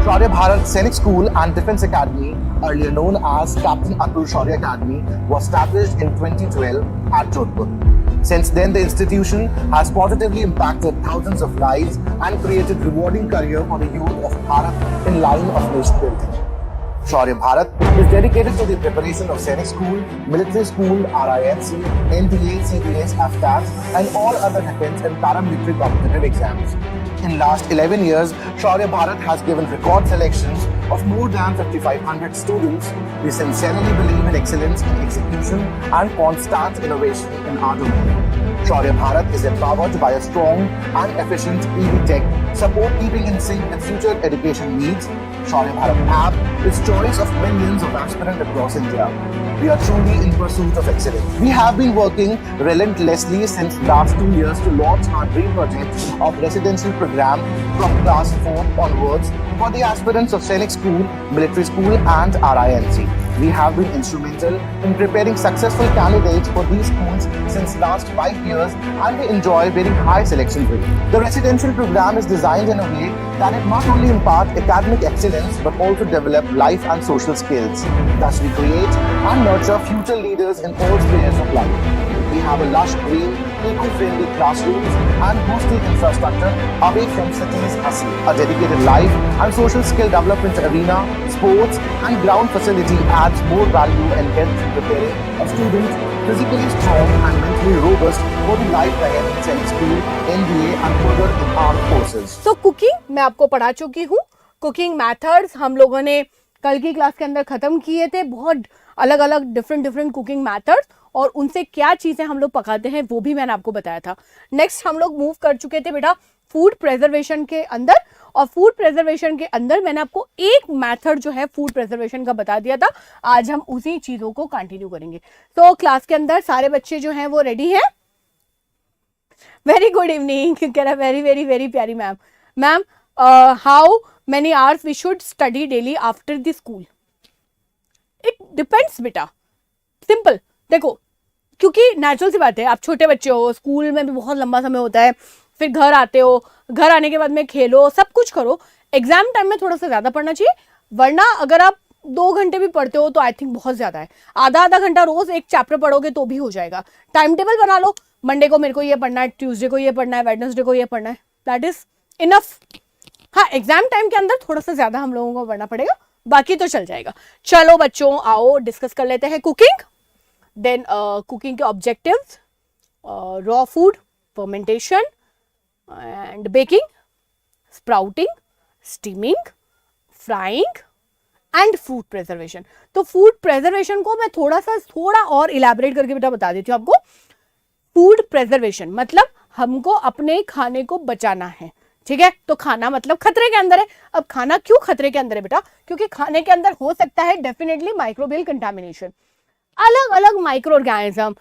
Shaurya Bharat Sainik School and Defence Academy, earlier known as Captain Atul Shaurya Academy, was established in 2012 at Jodhpur. Since then, the institution has positively impacted thousands of lives and created rewarding career for the youth of Bharat in line of nation building. Shaurya Bharat is dedicated to the preparation of Sainik School, Military School, RIMC, NDA, CDS, AFCAS, and all other defence and paramilitary competitive exams. In last 11 years, Shaurya Bharat has given record selections of more than 5,500 students. We sincerely believe in excellence in execution and constant innovation in our domain. Shaurya Bharat is empowered by a strong and efficient EV tech support, keeping in sync with future education needs. Shaurya Bharat app is choice of millions of aspirants across India. We are truly in pursuit of excellence. We have been working relentlessly since last 2 years to launch our dream project of residential program from class 4 onwards for the aspirants of Sainik School, Military School and RIMC. We have been instrumental in preparing successful candidates for these schools since last 5 years and we enjoy very high selection rate. The residential program is designed in a way that it not only impart academic excellence but also develop life and social skills. Thus we create and nurture future leaders in all spheres of life. We have a lush green, eco-friendly classrooms and boosted infrastructure away from cities hustle. A dedicated life and social skill development arena, sports and ground facility adds more value and helps in preparing a student physically strong and mentally robust for the life ahead in Sainik School, NDA and further in armed forces. So cooking मैं आपको पढ़ा चुकी हूँ। कुकिंग मेथड्स हम लोगों ने कल की क्लास के अंदर खत्म किए थे। बहुत अलग अलग डिफरेंट कुकिंग मेथड्स और उनसे क्या चीजें हम लोग पकाते हैं वो भी मैंने आपको बताया था। नेक्स्ट हम लोग मूव कर चुके थे बेटा फूड प्रिजर्वेशन के अंदर, और फूड प्रिजर्वेशन के अंदर मैंने आपको एक मेथड जो है फूड प्रिजर्वेशन का बता दिया था। आज हम उसी चीजों को कंटिन्यू करेंगे। तो क्लास के अंदर सारे बच्चे जो हैं वो रेडी हैं? वेरी गुड इवनिंग कह रहा वेरी वेरी वेरी प्यारी ma'am. Ma'am how many hours we should study daily after the school? It depends बेटा, सिंपल। देखो क्योंकि नेचुरल सी बात है, आप छोटे बच्चे हो, स्कूल में भी बहुत लंबा समय होता है, फिर घर आते हो, घर आने के बाद में खेलो, सब कुछ करो। एग्जाम टाइम में थोड़ा सा ज्यादा पढ़ना चाहिए, वरना अगर आप 2 घंटे भी पढ़ते हो तो आई थिंक बहुत ज्यादा है। आधा घंटा रोज एक चैप्टर पढ़ोगे तो भी हो जाएगा। टाइम टेबल बना लो, मंडे को मेरे को ये पढ़ना है, ट्यूसडे को ये पढ़ना है, वेडनेसडे को ये पढ़ना है, दैट इज इनफ। हाँ, एग्जाम टाइम के अंदर थोड़ा सा ज्यादा हम लोगों को पढ़ना पड़ेगा, बाकी तो चल जाएगा। चलो बच्चों आओ डिस्कस कर लेते हैं कुकिंग। देन कुकिंग के objectives, raw food, fermentation and baking, sprouting, steaming, frying and food preservation. तो फूड प्रिजर्वेशन को मैं थोड़ा और इलैबोरेट करके बेटा बता देती हूँ आपको। फूड प्रिजर्वेशन मतलब हमको अपने खाने को बचाना है, ठीक है, तो खाना मतलब खतरे के अंदर है। अब खाना क्यों खतरे के अंदर है बेटा? क्योंकि खाने के अंदर हो सकता है डेफिनेटली माइक्रोबियल कंटामिनेशन। अलग अलग माइक्रो ऑर्गेनिज्म,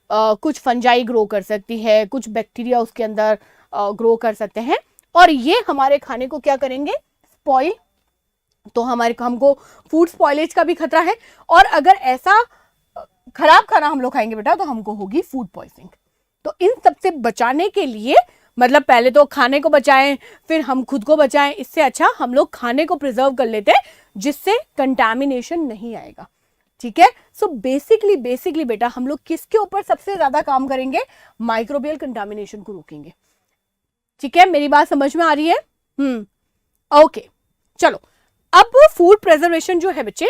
कुछ फंजाई ग्रो कर सकती है, कुछ बैक्टीरिया उसके अंदर ग्रो कर सकते हैं, और ये हमारे खाने को क्या करेंगे? स्पॉइल। तो हमको फूड स्पॉइलेज का भी खतरा है, और अगर ऐसा खराब खाना हम लोग खाएंगे बेटा तो हमको होगी फूड पॉइजनिंग। तो इन सब से बचाने के लिए, मतलब पहले तो खाने को बचाएं, फिर हम खुद को बचाएं, इससे अच्छा हम लोग खाने को प्रिजर्व कर लेते हैं जिससे कंटामिनेशन नहीं आएगा। ठीक है, सो बेसिकली बेटा हम लोग किसके ऊपर सबसे ज्यादा काम करेंगे? माइक्रोबियल कंटामिनेशन को रोकेंगे। ठीक है, मेरी बात समझ में आ रही है? ओके, चलो अब फूड प्रिजर्वेशन जो है बच्चे,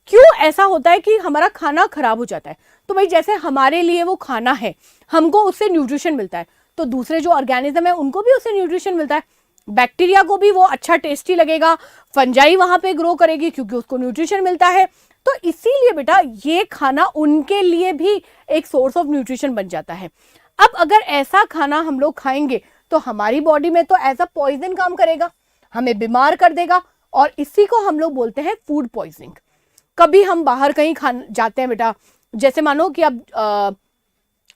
क्यों ऐसा होता है कि हमारा खाना खराब हो जाता है? तो भाई जैसे हमारे लिए वो खाना है, हमको उससे न्यूट्रिशन मिलता है, तो दूसरे जो ऑर्गेनिज्म है उनको भी उससे न्यूट्रिशन मिलता है। बैक्टीरिया को भी वो अच्छा टेस्टी लगेगा, फंजाई वहां पे ग्रो करेगी क्योंकि उसको न्यूट्रिशन मिलता है। तो इसीलिए बेटा ये खाना उनके लिए भी एक सोर्स ऑफ न्यूट्रिशन बन जाता है। अब अगर ऐसा खाना हम लोग खाएंगे तो हमारी बॉडी में तो एज अ पॉइजन काम करेगा, हमें बीमार कर देगा, और इसी को हम लोग बोलते हैं फूड पॉइजनिंग। कभी हम बाहर कहीं जाते हैं बेटा, जैसे मानो कि अब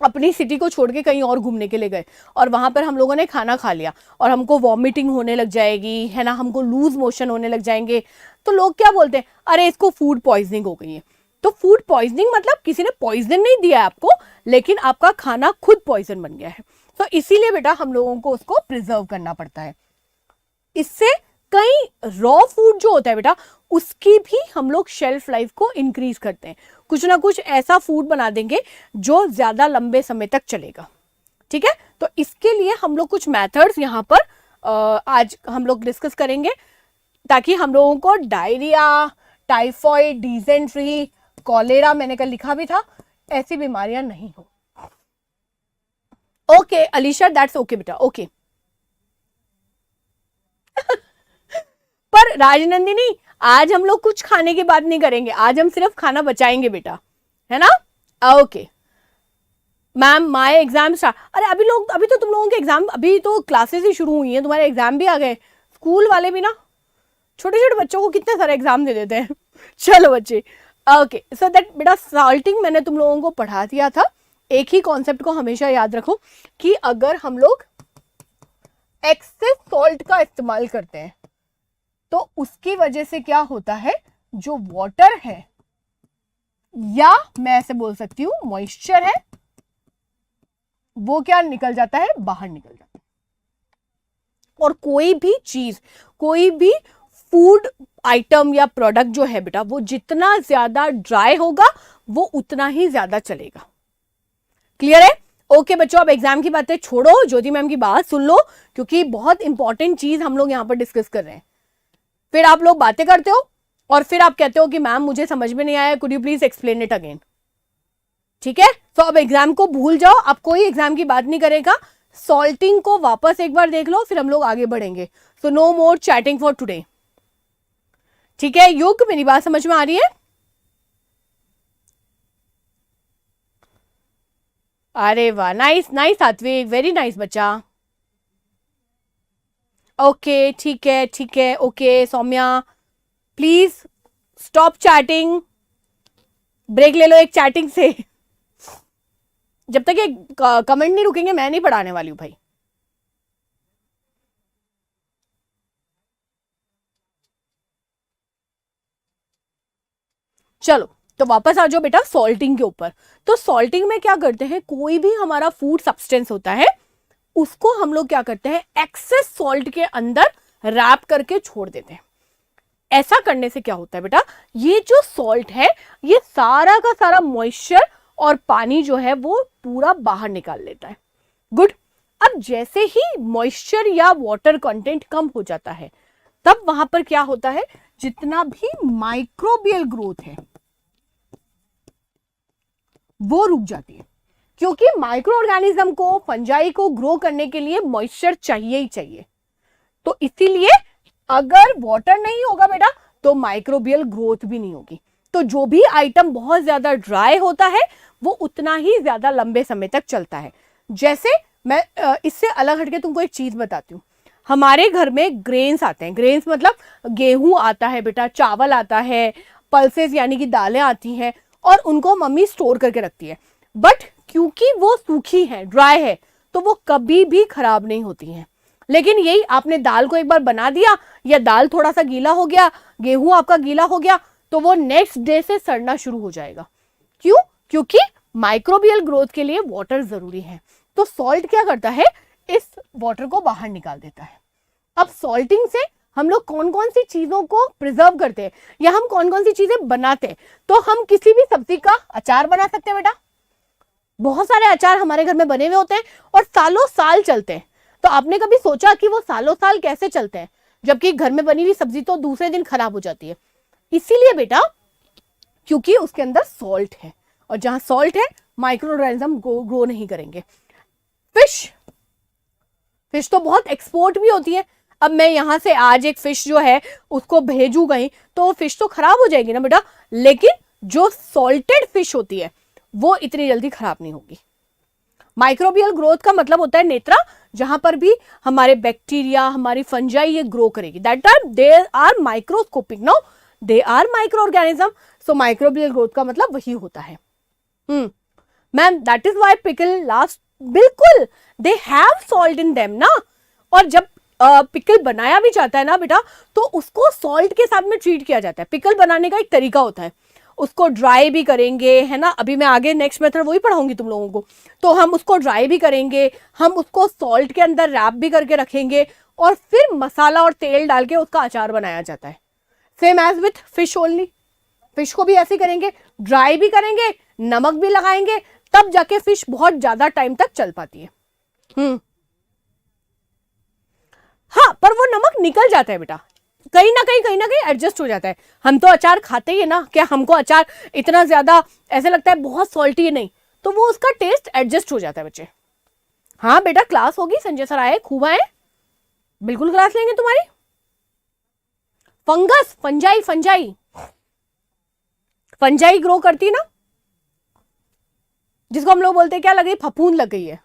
अपनी सिटी को छोड़ के कहीं और घूमने के लिए गए और वहां पर हम लोगों ने खाना खा लिया और हमको वॉमिटिंग होने लग जाएगी, है ना, हमको लूज मोशन होने लग जाएंगे, तो लोग क्या बोलते हैं? अरे इसको फूड पॉइजनिंग हो गई है। तो फूड पॉइजनिंग मतलब किसी ने पॉइजन नहीं दिया है आपको, लेकिन आपका खाना खुद पॉइजन बन गया है। तो इसीलिए बेटा हम लोगों को उसको प्रिजर्व करना पड़ता है। इससे कई रॉ फूड जो होता है बेटा उसकी भी हम लोग शेल्फ लाइफ को इंक्रीज करते हैं, कुछ ना कुछ ऐसा फूड बना देंगे जो ज्यादा लंबे समय तक चलेगा। ठीक है, तो इसके लिए हम लोग कुछ मेथड्स यहाँ पर आज हम लोग डिस्कस करेंगे, ताकि हम लोगों को डायरिया, टाइफॉइड, डिसेंट्री, कॉलेरा, मैंने कल लिखा भी था, ऐसी बीमारियां नहीं हो। ओके अलीशा, दैट्स ओके बेटा, ओके। पर राजनंदिनी आज हम लोग कुछ खाने की बात नहीं करेंगे, आज हम सिर्फ खाना बचाएंगे बेटा, है ना? Okay ma'am, my exam start. अरे अभी तो तुम लोगों के एग्जाम, अभी तो क्लासेस ही शुरू हुई हैं, तुम्हारे एग्जाम भी आ गए। स्कूल वाले भी ना छोटे छोटे बच्चों को कितने सारे एग्जाम दे देते हैं। चलो बच्चे, ओके, सो दैट बेटा सॉल्टिंग मैंने तुम लोगों को पढ़ा दिया था। एक ही कॉन्सेप्ट को हमेशा याद रखो कि अगर हम लोग एक्सेस सॉल्ट का इस्तेमाल करते हैं तो उसकी वजह से क्या होता है, जो वाटर है या मैं ऐसे बोल सकती हूं मॉइस्चर है, वो क्या निकल जाता है? बाहर निकल जाता है। और कोई भी चीज, कोई भी फूड आइटम या प्रोडक्ट जो है बेटा, वो जितना ज्यादा ड्राई होगा वो उतना ही ज्यादा चलेगा। क्लियर है? ओके बच्चों, अब एग्जाम की बातें छोड़ो, ज्योति मैम की बात सुन लो, क्योंकि बहुत इंपॉर्टेंट चीज हम लोग यहां पर डिस्कस कर रहे हैं। फिर आप लोग बातें करते हो और फिर आप कहते हो कि मैम मुझे समझ में नहीं आया, could you please explain it again. ठीक है, तो अब एग्जाम को भूल जाओ, अब कोई एग्जाम की बात नहीं करेगा। सॉल्टिंग को वापस एक बार देख लो, फिर हम लोग आगे बढ़ेंगे। So no more chatting for today. ठीक है युग, मेरी बात समझ में आ रही है? अरे वाह, nice nice Satvik, very nice बच्चा। ओके ठीक है ठीक है, okay Saumya please stop chatting, break ले लो एक चैटिंग से। जब तक ये कमेंट नहीं रुकेंगे मैं नहीं पढ़ाने वाली हूं भाई। चलो तो वापस आ जाओ बेटा सॉल्टिंग के ऊपर। तो सॉल्टिंग में क्या करते हैं, कोई भी हमारा फूड सब्सटेंस होता है उसको हम लोग क्या करते हैं, एक्सेस सॉल्ट के अंदर रैप करके छोड़ देते हैं। ऐसा करने से क्या होता है बेटा, ये जो सॉल्ट है ये सारा का सारा मॉइस्चर और पानी जो है वो पूरा बाहर निकाल लेता है। गुड। अब जैसे ही मॉइस्चर या वाटर कंटेंट कम हो जाता है तब वहां पर क्या होता है, जितना भी माइक्रोबियल ग्रोथ है वो रुक जाती है, क्योंकि माइक्रो ऑर्गेनिज्म को, फंजाई को ग्रो करने के लिए मॉइस्चर चाहिए ही चाहिए। तो इसीलिए अगर वाटर नहीं होगा बेटा तो माइक्रोबियल ग्रोथ भी नहीं होगी। तो जो भी आइटम बहुत ज्यादा ड्राई होता है वो उतना ही ज्यादा लंबे समय तक चलता है। जैसे मैं इससे अलग हटके तुमको एक चीज बताती हूँ। हमारे घर में ग्रेन्स आते हैं, ग्रेन्स मतलब गेहूं आता है बेटा, चावल आता है, पल्सेस यानी कि दालें आती हैं, और उनको मम्मी स्टोर करके रखती है। बट क्योंकि वो सूखी है, ड्राई है, तो वो कभी भी खराब नहीं होती हैं। लेकिन यही आपने दाल को एक बार बना दिया, या दाल थोड़ा सा गीला हो गया, गेहूं आपका गीला हो गया, तो वो नेक्स्ट डे से सड़ना शुरू हो जाएगा। क्यों? क्योंकि माइक्रोबियल ग्रोथ के लिए वाटर जरूरी है। तो सॉल्ट क्या करता है, इस वाटर को बाहर निकाल देता है। अब सॉल्टिंग से हम लोग कौन कौन सी चीजों को प्रिजर्व करते हैं, या हम कौन कौन सी चीजें बनाते हैं, तो हम किसी भी सब्जी का अचार बना सकते हैं बेटा। बहुत सारे अचार हमारे घर में बने हुए होते हैं और सालों साल चलते हैं। तो आपने कभी सोचा कि वो सालों साल कैसे चलते हैं, जबकि घर में बनी हुई सब्जी तो दूसरे दिन खराब हो जाती है? इसीलिए बेटा, क्योंकि उसके अंदर सॉल्ट है, और जहां सॉल्ट है माइक्रो ऑर्गेनिज्म ग्रो नहीं करेंगे। फिश तो बहुत एक्सपोर्ट भी होती है। अब मैं यहां से आज एक फिश जो है उसको भेजू गई, तो वो फिश तो खराब हो जाएगी ना बेटा, लेकिन जो सॉल्टेड फिश होती है वो इतनी जल्दी खराब नहीं होगी। माइक्रोबियल ग्रोथ का मतलब होता है नेत्रा, जहां पर भी हमारे बैक्टीरिया, हमारी फंजाई ये ग्रो करेगी, that are there are microscopic, no they are micro organism. So microbial growth का मतलब वही होता है। Ma'am that is why pickle last, बिल्कुल they have salt in them ना। और जब पिकल बनाया भी जाता है ना बेटा, तो उसको सॉल्ट के साथ में ट्रीट किया जाता है। पिकल बनाने का एक तरीका होता है, उसको ड्राई भी करेंगे, है ना, अभी मैं आगे नेक्स्ट मेथड वही पढ़ाऊंगी तुम लोगों को। तो हम उसको ड्राई भी करेंगे, हम उसको सॉल्ट के अंदर रैप भी करके रखेंगे, और फिर मसाला और तेल डाल के उसका अचार बनाया जाता है। Same as with fish only, fish को भी ऐसे करेंगे, ड्राई भी करेंगे, नमक भी लगाएंगे, तब जाके फिश बहुत ज्यादा टाइम तक चल पाती है। हाँ, पर वो नमक निकल जाता है बेटा, कहीं ना कहीं एडजस्ट हो जाता है। हम तो अचार खाते ही है ना, क्या हमको अचार इतना ज्यादा ऐसे लगता है बहुत सॉल्टी है? नहीं, तो वो उसका टेस्ट एडजस्ट हो जाता है बच्चे। हाँ बेटा, क्लास होगी, संजय सर आए, खूब आए, बिल्कुल क्लास लेंगे तुम्हारी। फंगस, फंजाई ग्रो करती है ना, जिसको हम लोग बोलते हैं क्या लग गई, फफूंद लग गई है।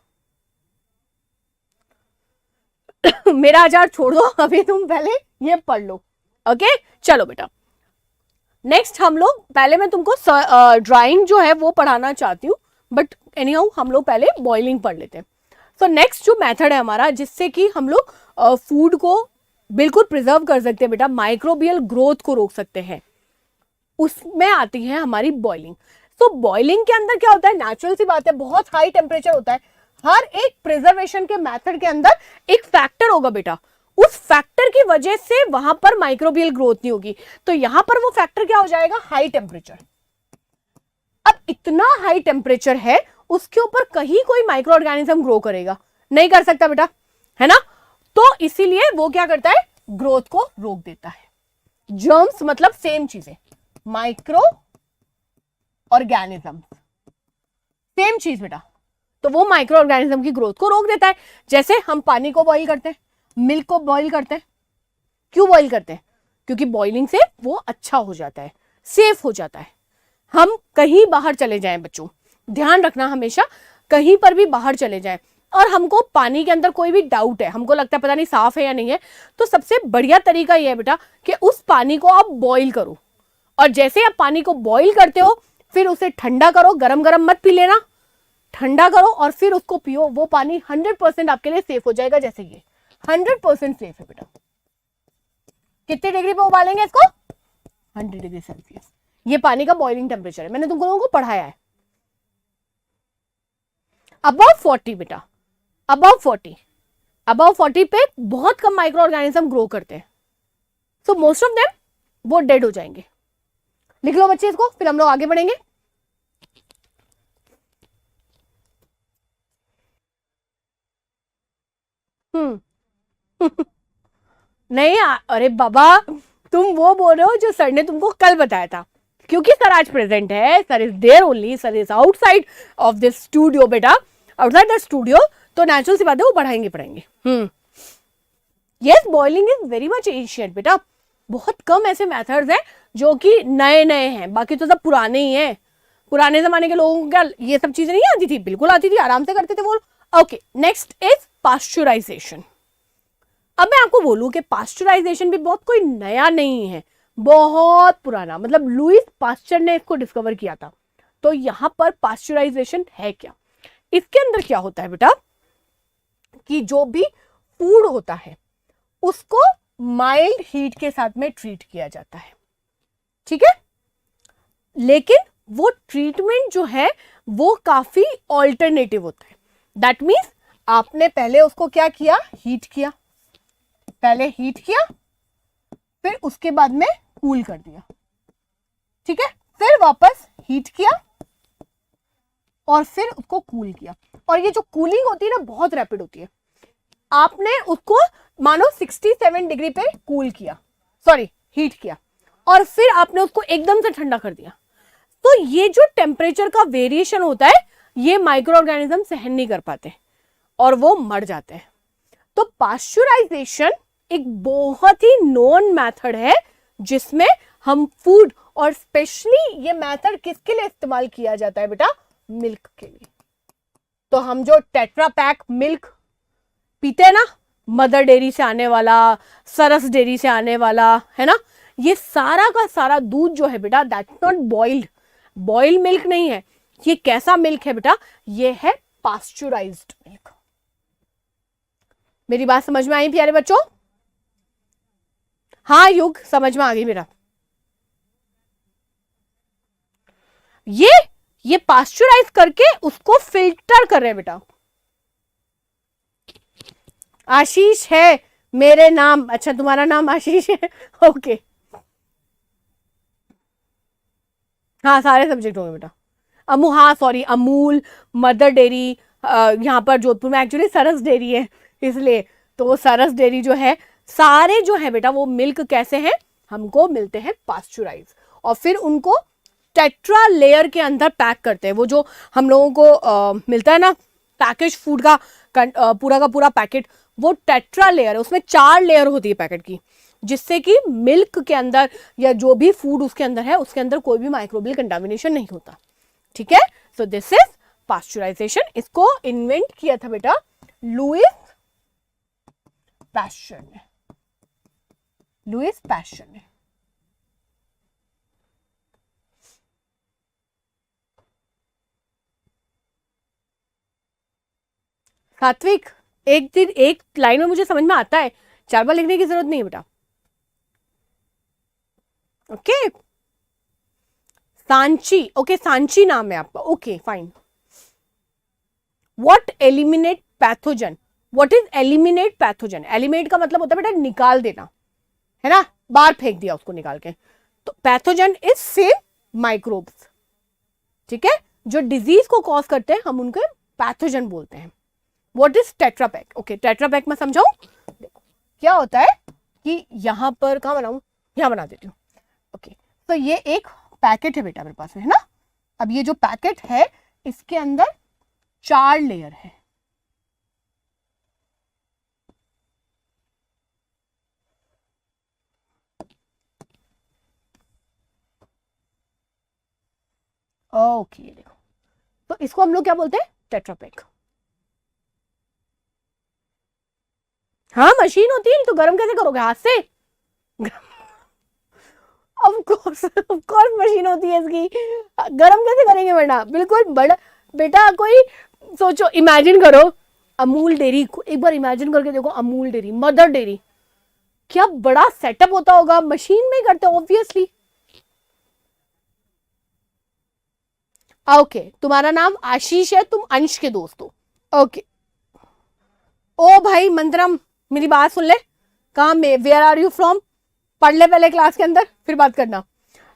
मेरा अचार छोड़ दो, अभी तुम पहले ये पढ़ लो। ओके, चलो बेटा, नेक्स्ट हम लोग, पहले मैं तुमको ड्राइंग जो है वो पढ़ाना चाहती हूँ, बट एनीहाउ हम लोग पहले बॉइलिंग पढ़ लेते हैं। सो नेक्स्ट जो मेथड है हमारा, जिससे कि हम लोग फूड को बिल्कुल प्रिजर्व कर सकते हैं बेटा, माइक्रोबियल ग्रोथ को रोक सकते हैं, उसमें आती है हमारी बॉइलिंग। तो बॉइलिंग के अंदर क्या होता है, नेचुरल सी बात है, बहुत हाई टेम्परेचर होता है। हर एक प्रिजर्वेशन के मेथड के अंदर एक फैक्टर होगा बेटा, उस फैक्टर की वजह से वहां पर माइक्रोबियल ग्रोथ नहीं होगी। तो यहां पर वो फैक्टर क्या हो जाएगा, हाई टेम्परेचर। अब इतना हाई टेम्परेचर है, उसके ऊपर कहीं कोई माइक्रो ऑर्गेनिज्म ग्रो करेगा? नहीं कर सकता बेटा, है ना। तो इसीलिए वो क्या करता है, ग्रोथ को रोक देता है। जर्म्स मतलब सेम चीजें, माइक्रो ऑर्गेनिज्म सेम चीज बेटा, तो वो माइक्रो ऑर्गेनिज्म की ग्रोथ को रोक देता है। जैसे हम पानी को बॉईल करते हैं, मिल्क को बॉईल करते हैं, क्यों बॉईल करते हैं? क्योंकि बॉइलिंग से वो अच्छा हो जाता है, सेफ हो जाता है। हम कहीं बाहर चले जाएं बच्चों, ध्यान रखना हमेशा, कहीं पर भी बाहर चले जाएं और हमको पानी के अंदर कोई भी डाउट है, हमको लगता है पता नहीं साफ है या नहीं है, तो सबसे बढ़िया तरीका यह है बेटा कि उस पानी को आप बॉईल करो, और जैसे आप पानी को बॉईल करते हो फिर उसे ठंडा करो, गरम गरम मत पी लेना, ठंडा करो और फिर उसको पियो। वो पानी 100% आपके लिए सेफ हो जाएगा। जैसे ये 100% सेफ है बेटा। कितने डिग्री पे उबालेंगे इसको? 100 डिग्री सेल्सियस। ये पानी का बॉइलिंग टेम्परेचर है, मैंने तुम लोगों को पढ़ाया है। अबव 40 बेटा, अबव 40 पे बहुत कम माइक्रो ऑर्गेनिज्म ग्रो करते हैं, सो मोस्ट ऑफ देम वो डेड हो जाएंगे। लिख लो बच्चे इसको, फिर हम लोग आगे बढ़ेंगे। नहीं अरे बाबा, तुम वो बोल रहे हो जो सर ने तुमको कल बताया था, क्योंकि सर आज प्रेजेंट है, sir is there only, sir is outside of this studio बेटा, आउटसाइड द स्टूडियो, तो नेचुरल सी बात है वो पढ़ाएंगे। Yes, boiling is very much ancient बेटा। बहुत कम ऐसे मेथड्स हैं जो कि नए हैं, बाकी तो सब पुराने ही हैं। पुराने जमाने के लोगों को क्या ये सब चीजें नहीं आती थी? बिल्कुल आती थी, आराम से करते थे वो। Okay, next is pasteurisation. अब मैं आपको बोलूं कि पास्चराइजेशन भी बहुत कोई नया नहीं है, बहुत पुराना, मतलब लुईस पास्चर ने इसको डिस्कवर किया था। तो यहां पर पास्चराइजेशन है क्या, इसके अंदर क्या होता है बेटा कि जो भी फूड होता है उसको माइल्ड हीट के साथ में ट्रीट किया जाता है, ठीक है, लेकिन वो ट्रीटमेंट जो है वो काफी ऑल्टरनेटिव होता है। दैट मीन्स आपने पहले उसको क्या किया, हीट किया, पहले हीट किया, फिर उसके बाद में कूल कर दिया, ठीक है, फिर वापस हीट किया और फिर उसको कूल किया। और ये जो कूलिंग होती है ना बहुत रैपिड होती है। आपने उसको मानो 67 डिग्री पे कूल किया, सॉरी हीट किया, और फिर आपने उसको एकदम से ठंडा कर दिया। तो ये जो टेम्परेचर का वेरिएशन होता है ये माइक्रो ऑर्गेनिज्म सहन नहीं कर पाते और वो मर जाते हैं। तो पास्चराइजेशन एक बहुत ही नोन मेथड है जिसमें हम फूड, और स्पेशली ये मेथड किसके लिए इस्तेमाल किया जाता है बेटा, मिल्क के लिए। तो हम जो टेट्रा पैक मिल्क पीते हैं ना, मदर डेयरी से आने वाला, सरस डेयरी से आने वाला, है ना, ये सारा का सारा दूध जो है बेटा दैट्स नॉट बॉइल्ड मिल्क नहीं है। ये कैसा मिल्क है बेटा, ये है पास्चराइज्ड मिल्क। मेरी बात समझ में आई प्यारे बच्चों? हाँ युग, समझ में आ गई मेरा। ये पास्चराइज करके उसको फिल्टर कर रहे हैं बेटा। आशीष है मेरे नाम, अच्छा तुम्हारा नाम आशीष है, ओके। हाँ सारे सब्जेक्ट होंगे बेटा। हाँ सॉरी, अमूल, मदर डेयरी, यहाँ पर जोधपुर में एक्चुअली सरस डेयरी है इसलिए, तो वो सरस डेयरी जो है सारे जो है बेटा वो मिल्क कैसे हैं, हमको मिलते हैं पास्चराइज, और फिर उनको टेट्रा लेयर के अंदर पैक करते हैं। वो जो हम लोगों को मिलता है ना पैकेज फूड का पूरा का पूरा पैकेट, वो टेट्रा लेयर है, उसमें 4 लेयर होती है पैकेट की, जिससे कि मिल्क के अंदर या जो भी फूड उसके अंदर है उसके अंदर कोई भी माइक्रोबियल कंटामिनेशन नहीं होता, ठीक है। So this is pasteurisation. इसको इन्वेंट किया था बेटा लुईस पैस्चर ने, लुईस पैस्चर ने। सात्विक, एक दिन एक लाइन में मुझे समझ में आता है, 4 बार लिखने की जरूरत नहीं है बेटा, ओके। सांची, ओके सांची नाम है आपका, okay fine. What eliminate pathogen, what is eliminate pathogen? Eliminate का मतलब होता है बेटा निकाल देना, है ना, बाहर फेंक दिया उसको निकाल के। तो पैथोजन इज सेम माइक्रोब्स, ठीक है, जो डिजीज को कॉज करते हैं हम उनको पैथोजन बोलते हैं। What is Tetra Pak? Okay Tetra Pak मैं समझाऊं, देखो क्या होता है कि यहां पर कहां बनाऊं, यहां बना देती हूँ, ओके। तो ये एक पैकेट है बेटा मेरे पास में, है ना। अब ये जो पैकेट है इसके अंदर 4 लेयर है, ओके देखो, तो इसको हम लोग क्या बोलते हैं, टेट्रापैक। हाँ मशीन होती है, तो गर्म कैसे करोगे, हाथ से? ऑफ कोर्स मशीन होती है इसकी, गर्म कैसे करेंगे वरना, बिल्कुल बड़ा बेटा। कोई सोचो, इमेजिन करो अमूल डेयरी, एक बार इमेजिन करके देखो अमूल डेयरी, मदर डेयरी, क्या बड़ा सेटअप होता होगा, मशीन में ही करते ऑब्वियसली। ओके तुम्हारा नाम आशीष है, तुम अंश के दोस्त हो, ओके। ओ भाई मंत्रम, मेरी बात सुन ले, कहाँ में, वेयर आर यू फ्रॉम, पढ़ ले पहले क्लास के अंदर फिर बात करना।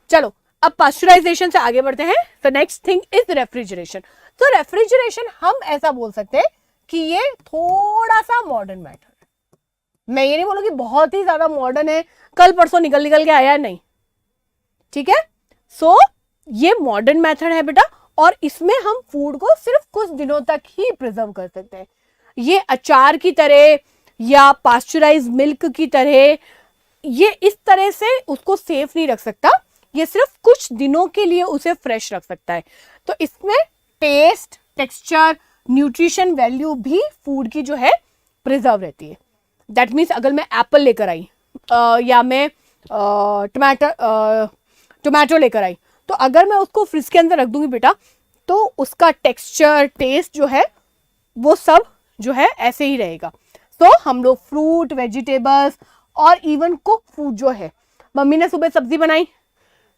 चलो अब पास्चराइजेशन से आगे बढ़ते हैं। तो नेक्स्ट थिंग इज रेफ्रिजरेशन। तो रेफ्रिजरेशन हम ऐसा बोल सकते हैं कि ये थोड़ा सा मॉडर्न मैटर है। मैं ये नहीं बोलूंगी बहुत ही ज्यादा मॉडर्न है, कल परसों निकल के आया नहीं, ठीक है। सो ये मॉडर्न मेथड है बेटा, और इसमें हम फूड को सिर्फ कुछ दिनों तक ही प्रिजर्व कर सकते हैं। ये अचार की तरह या पास्चराइज मिल्क की तरह ये इस तरह से उसको सेफ नहीं रख सकता, ये सिर्फ कुछ दिनों के लिए उसे फ्रेश रख सकता है। तो इसमें टेस्ट, टेक्सचर, न्यूट्रिशन वैल्यू भी फूड की जो है प्रिजर्व रहती है। दैट मीन्स अगर मैं एप्पल लेकर आई या मैं टोमेटो लेकर आई, तो अगर मैं उसको फ्रिज के अंदर रख दूंगी बेटा, तो उसका टेक्सचर, टेस्ट जो है वो सब जो है ऐसे ही रहेगा। तो हम लोग फ्रूट, वेजिटेबल्स और इवन कुक फूड जो है, मम्मी ने सुबह सब्जी बनाई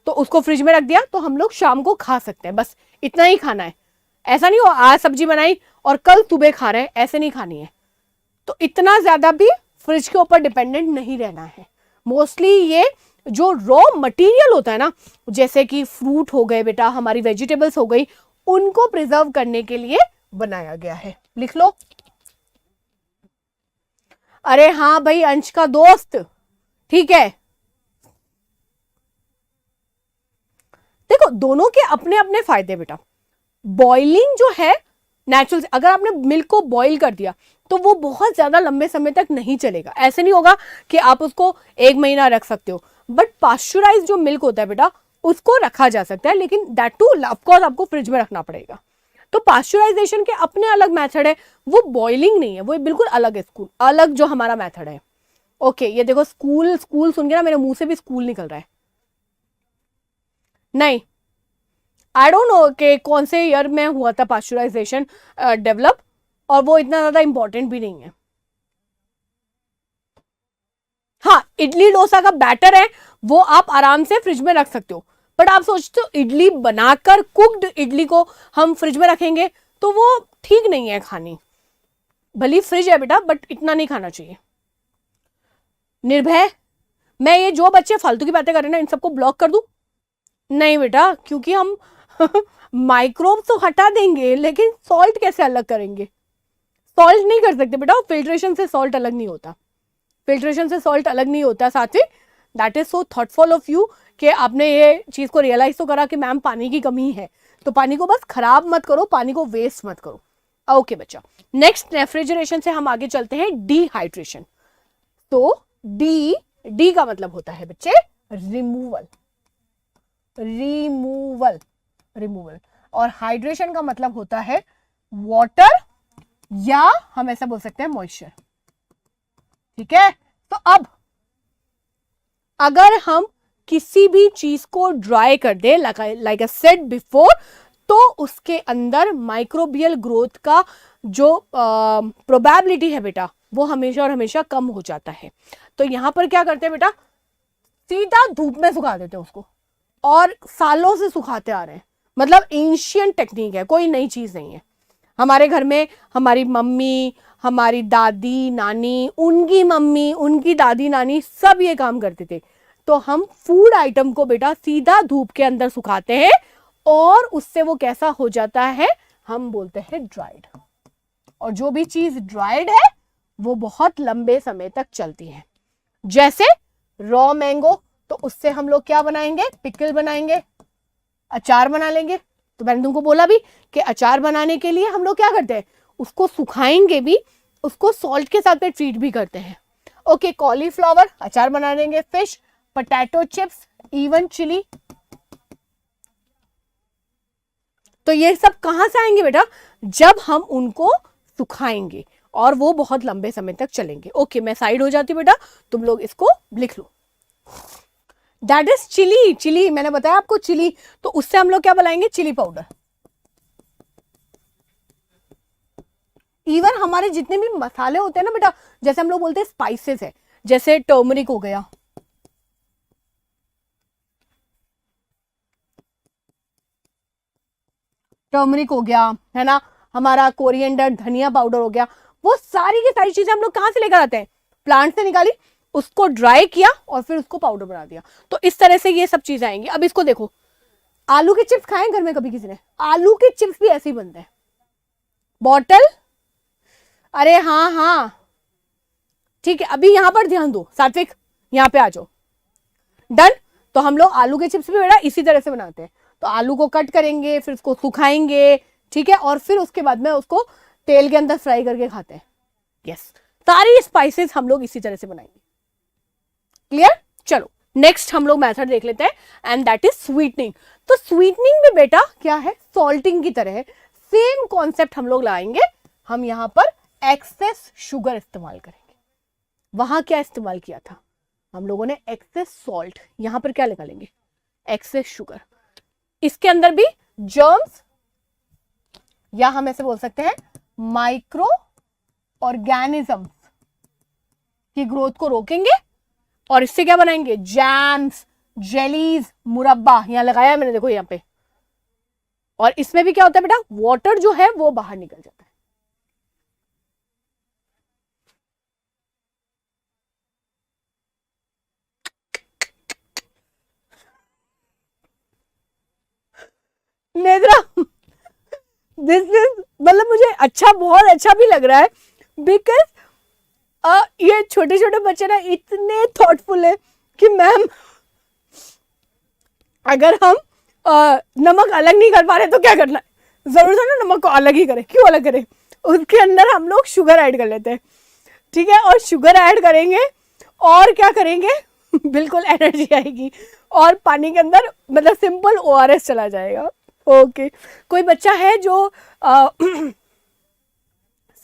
तो उसको फ्रिज में रख दिया, तो हम लोग शाम को खा सकते हैं, बस इतना ही खाना है। ऐसा नहीं हो आज सब्जी बनाई और कल सुबह खा रहे हैं, ऐसे नहीं खानी है। तो इतना ज्यादा भी फ्रिज के ऊपर डिपेंडेंट नहीं रहना है। मोस्टली ये जो रॉ मटेरियल होता है ना, जैसे कि फ्रूट हो गए बेटा, हमारी वेजिटेबल्स हो गई, उनको प्रिजर्व करने के लिए बनाया गया है। लिख लो। अरे हाँ भाई, अंश का दोस्त, ठीक है। देखो दोनों के अपने अपने फायदे बेटा। बॉइलिंग जो है नेचुरल, अगर आपने मिल्क को बॉईल कर दिया तो वो बहुत ज्यादा लंबे समय तक नहीं चलेगा। ऐसे नहीं होगा कि आप उसको 1 महीना रख सकते हो, बट पास्चुराइज जो मिल्क होता है बेटा उसको रखा जा सकता है, लेकिन दैट टू ऑफकोर्स आपको फ्रिज में रखना पड़ेगा। तो पास्चुराइजेशन के अपने अलग मेथड है, वो बॉइलिंग नहीं है, वो बिल्कुल अलग है, अलग जो हमारा मेथड है। ओके, ये देखो स्कूल स्कूल सुन के ना मेरे मुंह से भी स्कूल निकल रहा है। नहीं, आई डोंट नो कि कौन से ईयर में हुआ था पास्चुराइजेशन डेवलप, और वो इतना ज्यादा इंपॉर्टेंट भी नहीं है। हाँ, इडली डोसा का बैटर है वो आप आराम से फ्रिज में रख सकते हो, बट आप सोचते हो इडली बनाकर कुक्ड इडली को हम फ्रिज में रखेंगे तो वो ठीक नहीं है खानी। भली फ्रिज है बेटा, बट इतना नहीं खाना चाहिए। निर्भय, मैं ये जो बच्चे फालतू की बातें कर रहे हैं ना, इन सबको ब्लॉक कर दूं? नहीं बेटा, क्योंकि हम माइक्रोब तो हटा देंगे, लेकिन सॉल्ट कैसे अलग करेंगे? सॉल्ट नहीं कर सकते बेटा, फिल्ट्रेशन से सॉल्ट अलग नहीं होता, फिल्ट्रेशन से सॉल्ट अलग नहीं होता। साथी, that is so thoughtful of you कि आपने ये चीज को रियलाइज तो करा कि मैम पानी की कमी है, तो पानी को बस खराब मत करो, पानी को वेस्ट मत करो। ओके बच्चा, नेक्स्ट रेफ्रिजरेशन से हम आगे चलते हैं डिहाइड्रेशन। तो डी का मतलब होता है बच्चे रिमूवल, रिमूवल, रिमूवल, और हाइड्रेशन का मतलब होता है वाटर, या हम ऐसा बोल सकते हैं मॉइस्चर। ठीक है, तो अब अगर हम किसी भी चीज को ड्राई कर दे, लाइक आई सेड बिफोर, तो उसके अंदर माइक्रोबियल ग्रोथ का जो प्रोबेबिलिटी है बेटा, वो हमेशा और हमेशा कम हो जाता है। तो यहां पर क्या करते हैं बेटा, सीधा धूप में सुखा देते हैं उसको, और सालों से सुखाते आ रहे हैं। मतलब एंशियंट टेक्निक है, कोई नई चीज नहीं है। हमारे घर में हमारी मम्मी, हमारी दादी नानी, उनकी मम्मी, उनकी दादी नानी सब ये काम करते थे। तो हम फूड आइटम को बेटा सीधा धूप के अंदर सुखाते हैं, और उससे वो कैसा हो जाता है, हम बोलते हैं ड्राइड। और जो भी चीज ड्राइड है वो बहुत लंबे समय तक चलती है। जैसे रॉ मैंगो, तो उससे हम लोग क्या बनाएंगे, पिकल बनाएंगे, अचार बना लेंगे। तो मैंने तुमको बोला भी कि अचार बनाने के लिए हम लोग क्या करते हैं, उसको सुखाएंगे भी, उसको सॉल्ट के साथ में ट्रीट भी करते हैं। ओके, कॉलीफ्लावर अचार बना लेंगे, fish, potato chips, even chilli. तो ये सब कहां से आएंगे बेटा, जब हम उनको सुखाएंगे, और वो बहुत लंबे समय तक चलेंगे। ओके, मैं साइड हो जाती हूँ बेटा, तुम लोग इसको लिख लो। That is chilli. चिली मैंने बताया आपको, चिली, तो उससे हम लोग क्या बनाएंगे, चिली पाउडर। इवन हमारे जितने भी मसाले होते हैं ना बेटा, जैसे हम लोग बोलते हैं स्पाइसेस है, जैसे टर्मरिक हो गया, टर्मरिक हो गया, है ना, हमारा कोरिएंडर, धनिया पाउडर हो गया, वो सारी की सारी चीजें हम लोग कहां से लेकर आते हैं, प्लांट से निकाली, उसको ड्राई किया और फिर उसको पाउडर बना दिया। तो इस तरह से ये सब चीजें आएंगी। अब इसको देखो, आलू के चिप्स खाए घर में कभी किसी ने? आलू के चिप्स भी ऐसे ही बनते हैं। बॉटल, अरे हाँ हाँ ठीक है, अभी यहां पर ध्यान दो सात्विक, यहां पे आ जाओ। डन। तो हम लोग आलू के चिप्स भी बेटा इसी तरह से बनाते हैं। तो आलू को कट करेंगे, फिर उसको सुखाएंगे, ठीक है, और फिर उसके बाद में उसको तेल के अंदर फ्राई करके खाते हैं। यस, सारी स्पाइसेस हम लोग इसी तरह से बनाएंगे। क्लियर? चलो नेक्स्ट हम लोग मेथड देख लेते हैं, एंड दैट इज स्वीटनिंग। तो स्वीटनिंग में बेटा क्या है, सॉल्टिंग की तरह है, सेम कॉन्सेप्ट हम लोग लाएंगे। हम यहां पर एक्सेस शुगर इस्तेमाल करेंगे। वहां क्या इस्तेमाल किया था? हम लोगों ने एक्सेस सॉल्ट, यहां पर क्या निकालेंगे? Excess sugar. इसके अंदर भी जर्म्स या हम ऐसे बोल सकते हैं माइक्रो ऑर्गेनिजम्स की ग्रोथ को रोकेंगे और इससे क्या बनाएंगे? जैम्स, जेलीज, मुरब्बा। यहां लगाया मैंने, देखो यहां पे। और इसमें भी क्या होता है बेटा? वाटर जो है वो बाहर निकल जाता है। नेत्रा, दिस इज, मतलब मुझे अच्छा, बहुत अच्छा भी लग रहा है, बिकॉज ये छोटे छोटे बच्चे ना इतने थॉटफुल है कि मैम अगर हम नमक अलग नहीं कर पा रहे तो क्या करना है? जरूर है ना नमक को अलग ही करें। क्यों अलग करें? उसके अंदर हम लोग शुगर ऐड कर लेते हैं, ठीक है? और शुगर ऐड करेंगे और क्या करेंगे? बिल्कुल एनर्जी आएगी और पानी के अंदर मतलब सिंपल ORS चला जाएगा। ओके, कोई बच्चा है जो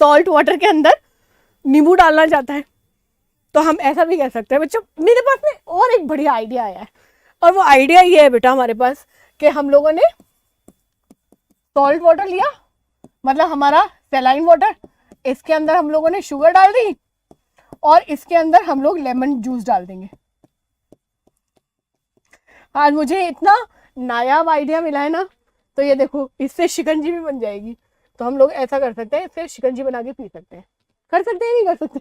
सॉल्ट वाटर के अंदर नींबू डालना चाहता है तो हम ऐसा भी कह सकते हैं। बच्चों, मेरे पास में और एक बढ़िया आइडिया आया है, और वो आइडिया ये है बेटा हमारे पास कि हम लोगों ने सॉल्ट वाटर लिया, मतलब हमारा सैलाइन वाटर, इसके अंदर हम लोगों ने शुगर डाल दी और इसके अंदर हम लोग लेमन जूस डाल देंगे। आज मुझे इतना नायाब आइडिया मिला है ना, तो ये देखो, इससे शिकंजी भी बन जाएगी। तो हम लोग ऐसा कर सकते हैं, इससे शिकंजी बना के पी सकते हैं। कर सकते हैं, नहीं कर सकते?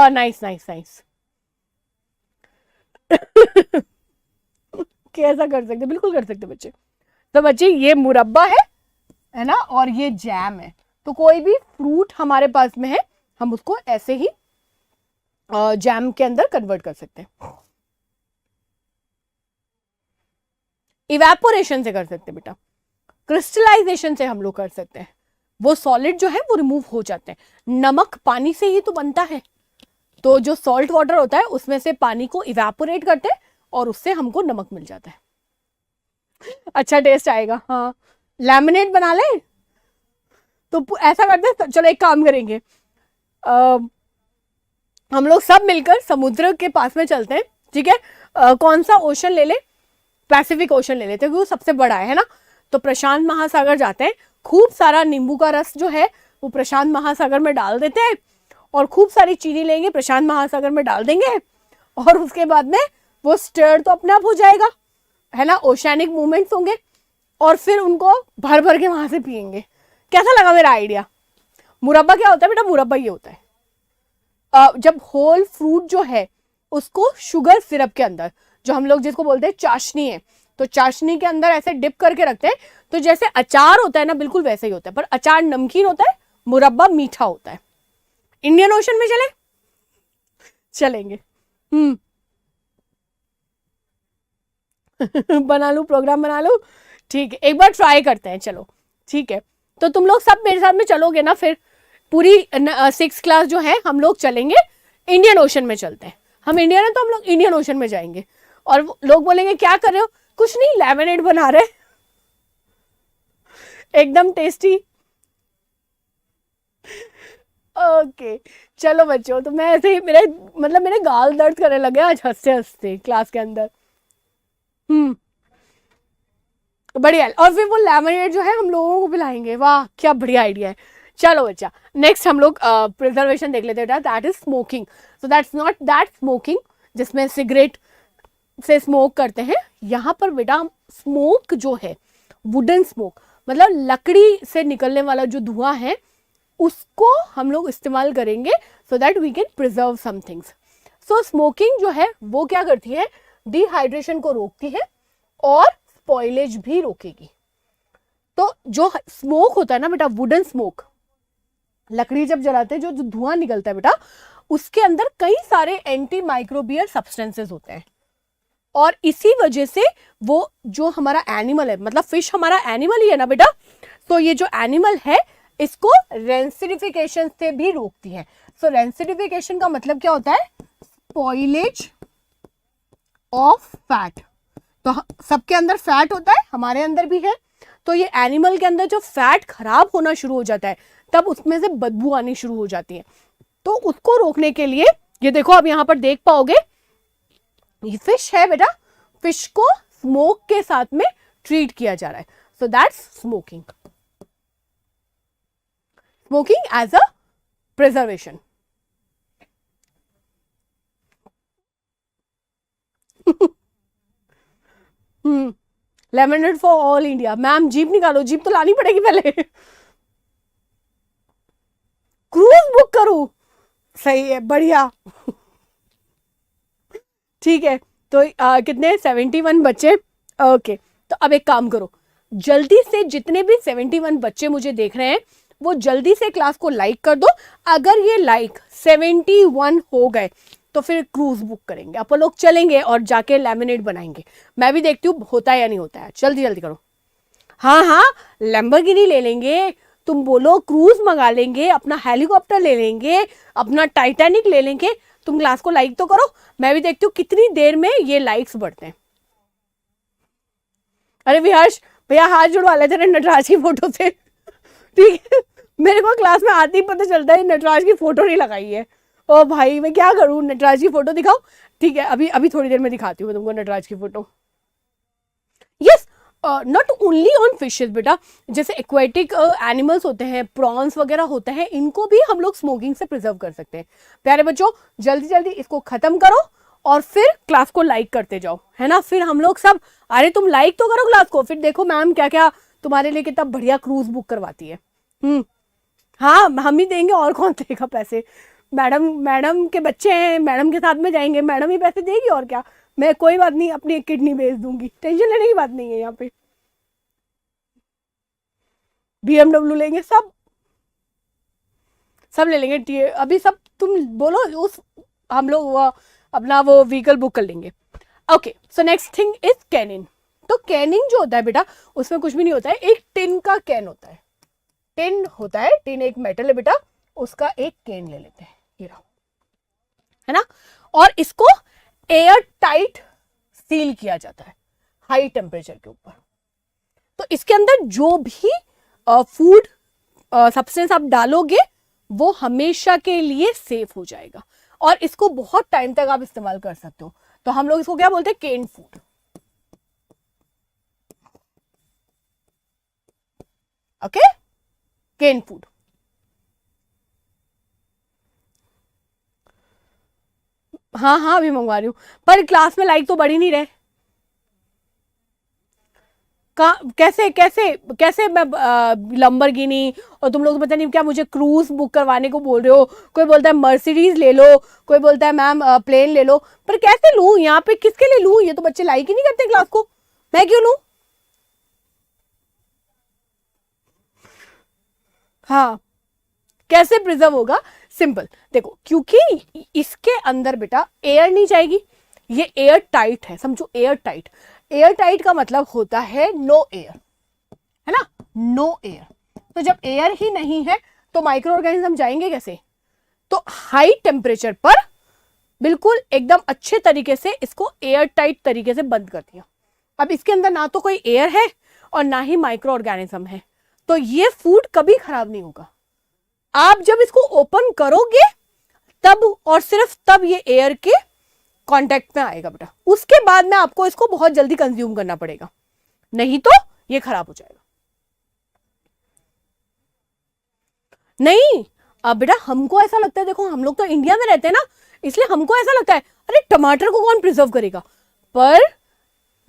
Nice nice nice. कैसा कर सकते? बिल्कुल कर सकते बच्चे। तो बच्चे, ये मुरब्बा है ना, और ये जैम है। तो कोई भी फ्रूट हमारे पास में है, हम उसको ऐसे ही जैम के अंदर कन्वर्ट कर सकते हैं। इवेपोरेशन से कर सकते हैं बेटा, क्रिस्टलाइजेशन से हम लोग कर सकते हैं। वो सॉलिड जो है वो रिमूव हो जाते हैं। नमक पानी से ही तो बनता है, तो जो सॉल्ट वाटर होता है उसमें से पानी को इवेपोरेट करते हैं और उससे हमको नमक मिल जाता है। अच्छा टेस्ट आएगा। हाँ, लैमिनेट बना ले तो ऐसा करते हैं, चलो एक काम करेंगे, हम लोग सब मिलकर समुद्र के पास में चलते हैं, ठीक है? कौन सा ओशन ले ले? पैसिफिक ओशन ले लेते हैं, क्योंकि वो सबसे बड़ा है ना। तो प्रशांत महासागर जाते हैं, खूब सारा नींबू का रस जो है वो प्रशांत महासागर में डाल देते हैं और खूब सारी चीनी लेंगे, प्रशांत महासागर में डाल देंगे और उसके बाद में वो स्टर तो अपने आप हो जाएगा, है ना? ओशैनिक मूवमेंट्स होंगे और फिर उनको भर भर के वहां से पियेंगे। कैसा लगा मेरा आइडिया? मुरब्बा क्या होता है बेटा? मुरब्बा ये होता है जब होल फ्रूट जो है उसको शुगर सिरप के अंदर, जो हम लोग जिसको बोलते हैं चाशनी है, तो चाशनी के अंदर ऐसे डिप करके रखते हैं। तो जैसे अचार होता है ना, बिल्कुल वैसे ही होता है, पर अचार नमकीन होता है, मुरब्बा मीठा होता है। इंडियन ओशन में चले? चलेंगे। बना लूं, प्रोग्राम बना लूं, ठीक है? एक बार ट्राई करते हैं, चलो ठीक है। तो तुम लोग सब मेरे साथ में चलोगे ना? फिर पूरी 6th क्लास जो है हम लोग चलेंगे, इंडियन ओशन में चलते हैं। हम इंडियन है तो हम लोग इंडियन ओशन में जाएंगे और लोग बोलेंगे क्या कर रहे हो? कुछ नहीं, लेमनेड बना रहे, एकदम टेस्टी। ओके चलो बच्चों, तो मैं ऐसे ही, मेरे गाल दर्द करने लगे आज हंसते हंसते क्लास के अंदर। बढ़िया। और फिर वो लेमनेड जो है हम लोगों को पिलाएंगे। वाह, क्या बढ़िया आइडिया है। चलो बच्चा, नेक्स्ट हम लोग प्रिजर्वेशन देख लेते हैं। That is smoking. So that's not that smoking जिसमें सिगरेट से स्मोक करते हैं। यहाँ पर बेटा स्मोक जो है, वुडन स्मोक, मतलब लकड़ी से निकलने वाला जो धुआं है उसको हम लोग इस्तेमाल करेंगे so that we can preserve some things. So smoking जो है वो क्या करती है? डिहाइड्रेशन को रोकती है और स्पॉइलेज भी रोकेगी। तो जो स्मोक होता है ना बेटा, वुडन स्मोक, लकड़ी जब जलाते हैं जो धुआं निकलता है बेटा, उसके अंदर कई सारे एंटी माइक्रोबियल सब्सटेंसेस होते हैं और इसी वजह से वो जो हमारा एनिमल है, मतलब फिश हमारा एनिमल ही है ना बेटा, तो ये जो एनिमल है इसको रेंसिडिफिकेशन से भी रोकती है। सो रेंसिडिफिकेशन का मतलब क्या होता है? Spoilage of fat. तो सबके अंदर फैट होता है, हमारे अंदर भी है। तो ये एनिमल के अंदर जो फैट खराब होना शुरू हो जाता है, तब उसमें से बदबू आनी शुरू हो जाती है। तो उसको रोकने के लिए ये देखो, आप यहां पर देख पाओगे ये फिश है बेटा, फिश को स्मोक के साथ में ट्रीट किया जा रहा है। So that's smoking, smoking as a preservation. Lemonade for all India. Ma'am jeep निकालो, जीप तो लानी पड़ेगी पहले। क्रूज बुक करूं, सही है, बढ़िया। ठीक है, तो कितने 71 बच्चे। ओके, तो अब एक काम करो, जल्दी से जितने भी 71 बच्चे मुझे देख रहे हैं वो जल्दी से क्लास को लाइक कर दो। अगर ये लाइक 71 हो गए तो फिर क्रूज बुक करेंगे, अपन लोग चलेंगे और जाके लैमिनेट बनाएंगे। मैं भी देखती हूँ होता है या नहीं होता है। जल्दी जल्दी करो। हाँ हाँ, लैम्बोर्गिनी ले लेंगे, तुम बोलो क्रूज मंगा लेंगे, अपना हेलीकॉप्टर ले लेंगे, अपना टाइटैनिक ले लेंगे। तुम क्लास को लाइक तो करो, मैं भी देखती हूँ कितनी देर में ये लाइक्स बढ़ते हैं। अरे विहर्ष भैया हाथ जुड़वा लेते हैं नटराज की फोटो से। ठीक है, मेरे को क्लास में आते ही पता चलता है नटराज की फोटो नहीं लगाई है। ओ भाई मैं क्या करूं, नटराज की फोटो दिखाओ। ठीक है, अभी अभी थोड़ी देर में दिखाती हूँ तुमको नटराज की photo. Yes, not only on fishes बेटा, जैसे एक्वेटिक एनिमल्स होते हैं, प्रॉन्स वगैरह होते हैं, इनको भी हम लोग स्मोकिंग से प्रिजर्व कर सकते हैं। प्यारे बच्चों जल्दी जल्दी इसको खत्म करो और फिर क्लास को लाइक करते जाओ, है ना। फिर हम लोग सब, अरे तुम लाइक तो करो क्लास को, फिर देखो मैम क्या क्या तुम्हारे लिए कितना बढ़िया क्रूज बुक करवाती है। हाँ हम ही देंगे, और कौन देगा पैसे। मैडम के बच्चे हैं, मैडम के साथ में जाएंगे, मैडम ही पैसे देगी और क्या। मैं कोई बात नहीं, अपनी एक किडनी बेच दूंगी, टेंशन लेने की बात नहीं है। यहाँ पे BMW लेंगे, सब ले लेंगे अभी सब। तुम बोलो उस, हम लोग अपना वो व्हीकल बुक कर लेंगे। Okay, so next thing is canning. तो कैनिंग जो होता है बेटा, उसमें कुछ भी नहीं होता है, एक टिन का कैन होता है। टिन होता है, टिन एक मेटल है बेटा, उसका एक कैन ले लेते हैं, ये रहा, है ना। और इसको एयर टाइट सील किया जाता है हाई टेम्परेचर के ऊपर। तो इसके अंदर जो भी फूड सब्सटेंस आप डालोगे वो हमेशा के लिए सेफ हो जाएगा और इसको बहुत टाइम तक आप इस्तेमाल कर सकते हो। तो हम लोग इसको क्या बोलते हैं, केन फूड। ओके, केन फूड। हाँ हाँ अभी मंगवा रही हूं, पर क्लास में लाइक तो बढ़ ही नहीं रहे। कैसे कैसे कैसे मैं लंबरगिनी और तुम लोग पता नहीं क्या मुझे क्रूज बुक करवाने को बोल रहे हो। कोई बोलता है मर्सिडीज ले लो, कोई बोलता है मैम प्लेन ले लो, पर कैसे लूं, यहाँ पे किसके लिए लूं। ये तो बच्चे लाइक ही नहीं करते क्लास को, मैं क्यों लूं। हाँ, कैसे प्रिजर्व होगा, सिंपल देखो, क्योंकि इसके अंदर बेटा एयर नहीं जाएगी, ये एयर टाइट है, समझो एयर टाइट। एयर टाइट का मतलब होता है नो एयर, है ना, नो एयर। तो जब एयर ही नहीं है तो माइक्रो ऑर्गेनिज्म जाएंगे कैसे। तो हाई टेम्परेचर पर बिल्कुल एकदम अच्छे तरीके से इसको एयर टाइट तरीके से बंद कर दिया। अब इसके अंदर ना तो कोई एयर है और ना ही माइक्रो ऑर्गेनिज्म है, तो ये फूड कभी खराब नहीं होगा। आप जब इसको ओपन करोगे तब और सिर्फ तब ये एयर के कांटेक्ट में आएगा बेटा, उसके बाद में आपको इसको बहुत जल्दी कंज्यूम करना पड़ेगा, नहीं तो ये खराब हो जाएगा। नहीं अब बेटा हमको ऐसा लगता है, देखो हम लोग तो इंडिया में रहते हैं ना, इसलिए हमको ऐसा लगता है अरे टमाटर को कौन प्रिजर्व करेगा। पर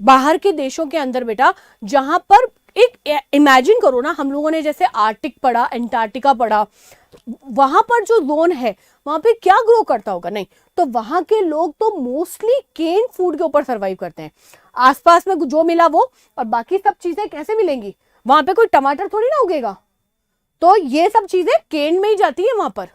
बाहर के देशों के अंदर बेटा, जहां पर एक इमेजिन करो ना, हम लोगों ने जैसे आर्टिक पढ़ा, एंटार्क्टिका पढ़ा, वहां पर जो जोन है वहां पे क्या ग्रो करता होगा, नहीं तो वहां के लोग तो मोस्टली केन फूड के ऊपर सरवाइव करते हैं। आसपास में जो मिला वो, और बाकी सब चीजें कैसे मिलेंगी, वहां पे कोई टमाटर थोड़ी ना उगेगा, तो ये सब चीजें केन में ही जाती है। वहां पर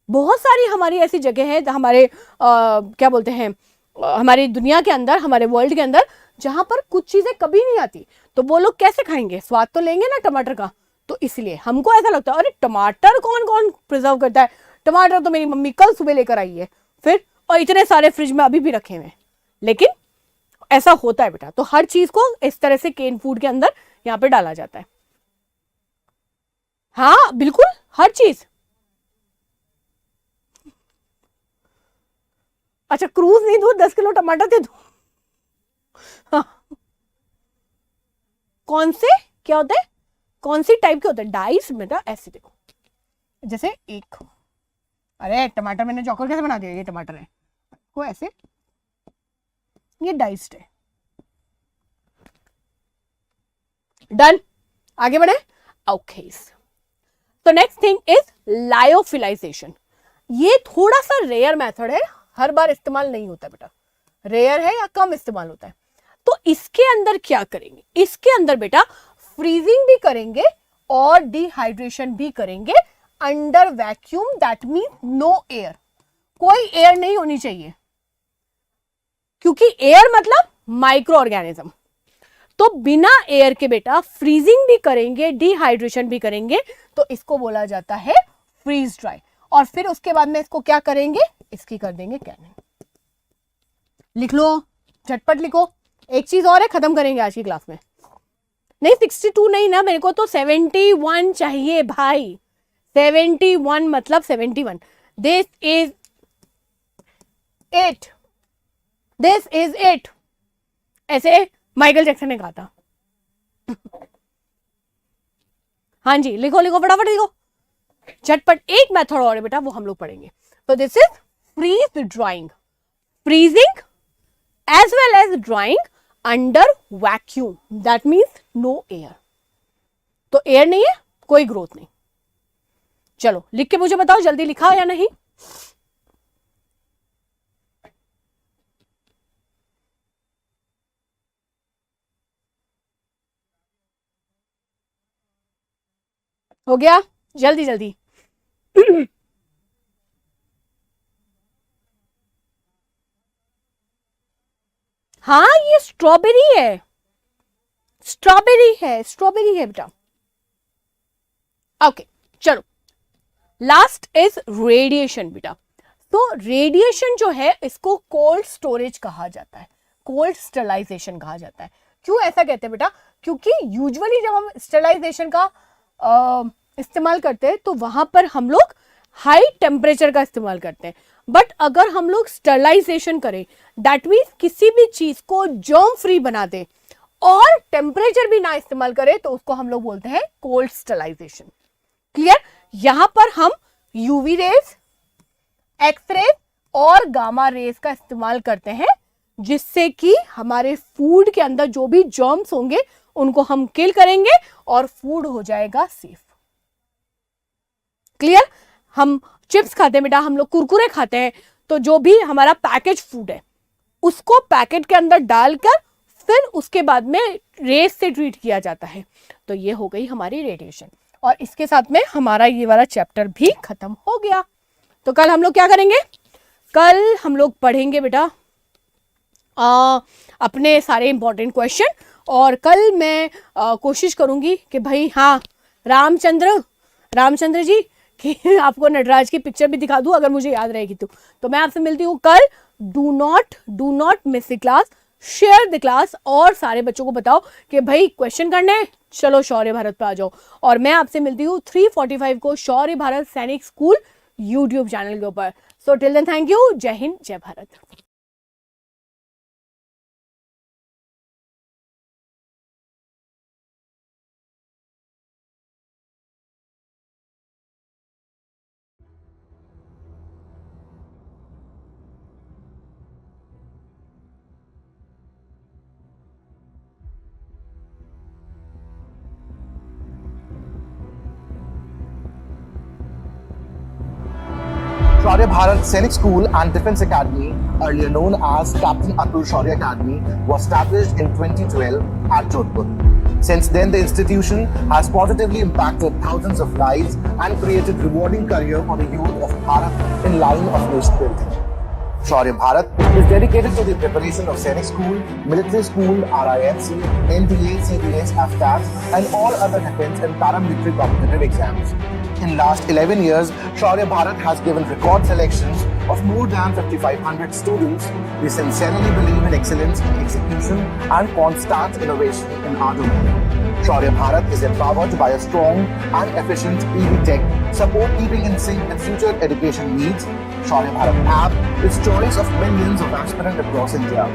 बहुत सारी हमारी ऐसी जगह है, हमारे क्या बोलते हैं, हमारी दुनिया के अंदर, हमारे वर्ल्ड के अंदर, जहां पर कुछ चीजें कभी नहीं आती, तो वो लोग कैसे खाएंगे, स्वाद तो लेंगे ना टमाटर का। तो इसलिए हमको ऐसा लगता है अरे टमाटर कौन कौन प्रिजर्व करता है, टमाटर तो मेरी मम्मी कल सुबह लेकर आई है, फिर और इतने सारे फ्रिज में अभी भी रखे हुए हैं। लेकिन ऐसा होता है बेटा, तो हर चीज को इस तरह से केन फूड के अंदर यहाँ पे डाला जाता है। हाँ बिल्कुल, हर चीज। अच्छा क्रूज नहीं दूं, 10 किलो टमाटर दे दूं? हाँ। कौन से क्या होते हैं, कौन सी टाइप के होते हैं? डाइस बेटा, ऐसे देखो, जैसे एक, अरे टमाटर मैंने चॉकर कैसे बना दिया, ये टमाटर है को ऐसे, ये डाइस्ड है। डन, आगे बढ़े। ओके, तो नेक्स्ट थिंग इज लायोफिलाइजेशन। ये थोड़ा सा रेयर मेथड है, हर बार इस्तेमाल नहीं होता बेटा, रेयर है या कम इस्तेमाल होता है। तो इसके अंदर क्या करेंगे, इसके अंदर बेटा फ्रीजिंग भी करेंगे और डिहाइड्रेशन भी करेंगे under vacuum, that mean no air, कोई एयर नहीं होनी चाहिए, क्योंकि एयर मतलब माइक्रो ऑर्गेनिज्म। तो बिना एयर के बेटा फ्रीजिंग भी करेंगे, डिहाइड्रेशन भी करेंगे, तो इसको बोला जाता है फ्रीज ड्राई। और फिर उसके बाद में इसको क्या करेंगे, इसकी कर देंगे कैनिंग। लिख लो, झटपट लिखो। एक चीज और है, खत्म करेंगे आज की क्लास में। नहीं 62 नहीं ना, मेरे को तो 71 चाहिए भाई, 71 मतलब 71। दिस इज 8, दिस इज 8, ऐसे माइकल जैक्सन ने कहा था। हाँ जी, लिखो लिखो फटाफट लिखो, झटपट। एक मेथड और है बेटा, वो हम लोग पढ़ेंगे। तो this is freeze drying, freezing as well as drying under vacuum, that means no air. तो एयर नहीं है, कोई ग्रोथ नहीं। चलो लिख के मुझे बताओ, जल्दी लिखा या नहीं? हो गया, जल्दी जल्दी। हाँ ये स्ट्रॉबेरी है, स्ट्रॉबेरी है, स्ट्रॉबेरी है बेटा। ओके चलो, लास्ट इज रेडिएशन बेटा। तो रेडिएशन जो है इसको कोल्ड स्टोरेज कहा जाता है, कोल्ड स्टरलाइजेशन कहा जाता है। क्यों ऐसा कहते हैं बेटा? क्योंकि यूजुअली जब हम स्टरलाइजेशन का इस्तेमाल करते हैं तो वहां पर हम लोग हाई टेम्परेचर का इस्तेमाल करते हैं। बट अगर हम लोग स्टरलाइजेशन करें, दैट मीन्स किसी भी चीज को जर्म फ्री बना दे और टेम्परेचर भी ना इस्तेमाल करें, तो उसको हम लोग बोलते हैं कोल्ड स्टरलाइजेशन। क्लियर? यहां पर हम यूवी रेज, एक्स रेज और गामा रेज का इस्तेमाल करते हैं, जिससे कि हमारे फूड के अंदर जो भी जर्म्स होंगे उनको हम किल करेंगे और फूड हो जाएगा सेफ। क्लियर? हम चिप्स खाते हैं बेटा, हम लोग कुरकुरे खाते हैं, तो जो भी हमारा पैकेज फूड है उसको पैकेट के अंदर डालकर फिर उसके बाद में रेस से ट्रीट किया जाता है। तो ये हो गई हमारी रेडिएशन, और इसके साथ में हमारा ये वाला चैप्टर भी खत्म हो गया। तो कल हम लोग क्या करेंगे? कल हम लोग पढ़ेंगे बेटा अपने सारे इंपॉर्टेंट क्वेश्चन, और कल मैं कोशिश करूंगी कि भाई हाँ रामचंद्र जी कि आपको नटराज की पिक्चर भी दिखा दूं, अगर मुझे याद रहेगी तो मैं आपसे मिलती हूँ कल। Do not miss the class, share the class, और सारे बच्चों को बताओ कि भाई क्वेश्चन करने चलो शौर्य भारत पे आ जाओ। और मैं आपसे मिलती हूँ 3:45 को शौर्य Bharat Sainik school YouTube channel के ऊपर। So till then thank you, जय हिंद जय Bharat. Shaurya Bharat Sainik School and Defence Academy, earlier known as Captain Atul Shaurya Academy, was established in 2012 at Jodhpur. Since then, the institution has positively impacted thousands of lives and created rewarding career for the youth of Bharat in line of nation building. Shaurya Bharat is dedicated to the preparation of Sainik School, Military School, RIFC, NDA, CDS, AFTAS, and all other defence and paramilitary competitive exams. In last 11 years, Shaurya Bharat has given record selections of more than 5,500 students, we sincerely believe in excellence in execution and constant innovation in our domain. Shaurya Bharat is empowered by a strong and efficient EV tech support keeping in sync with future education needs. Shaurya Bharat app is choice of millions of aspirants across India.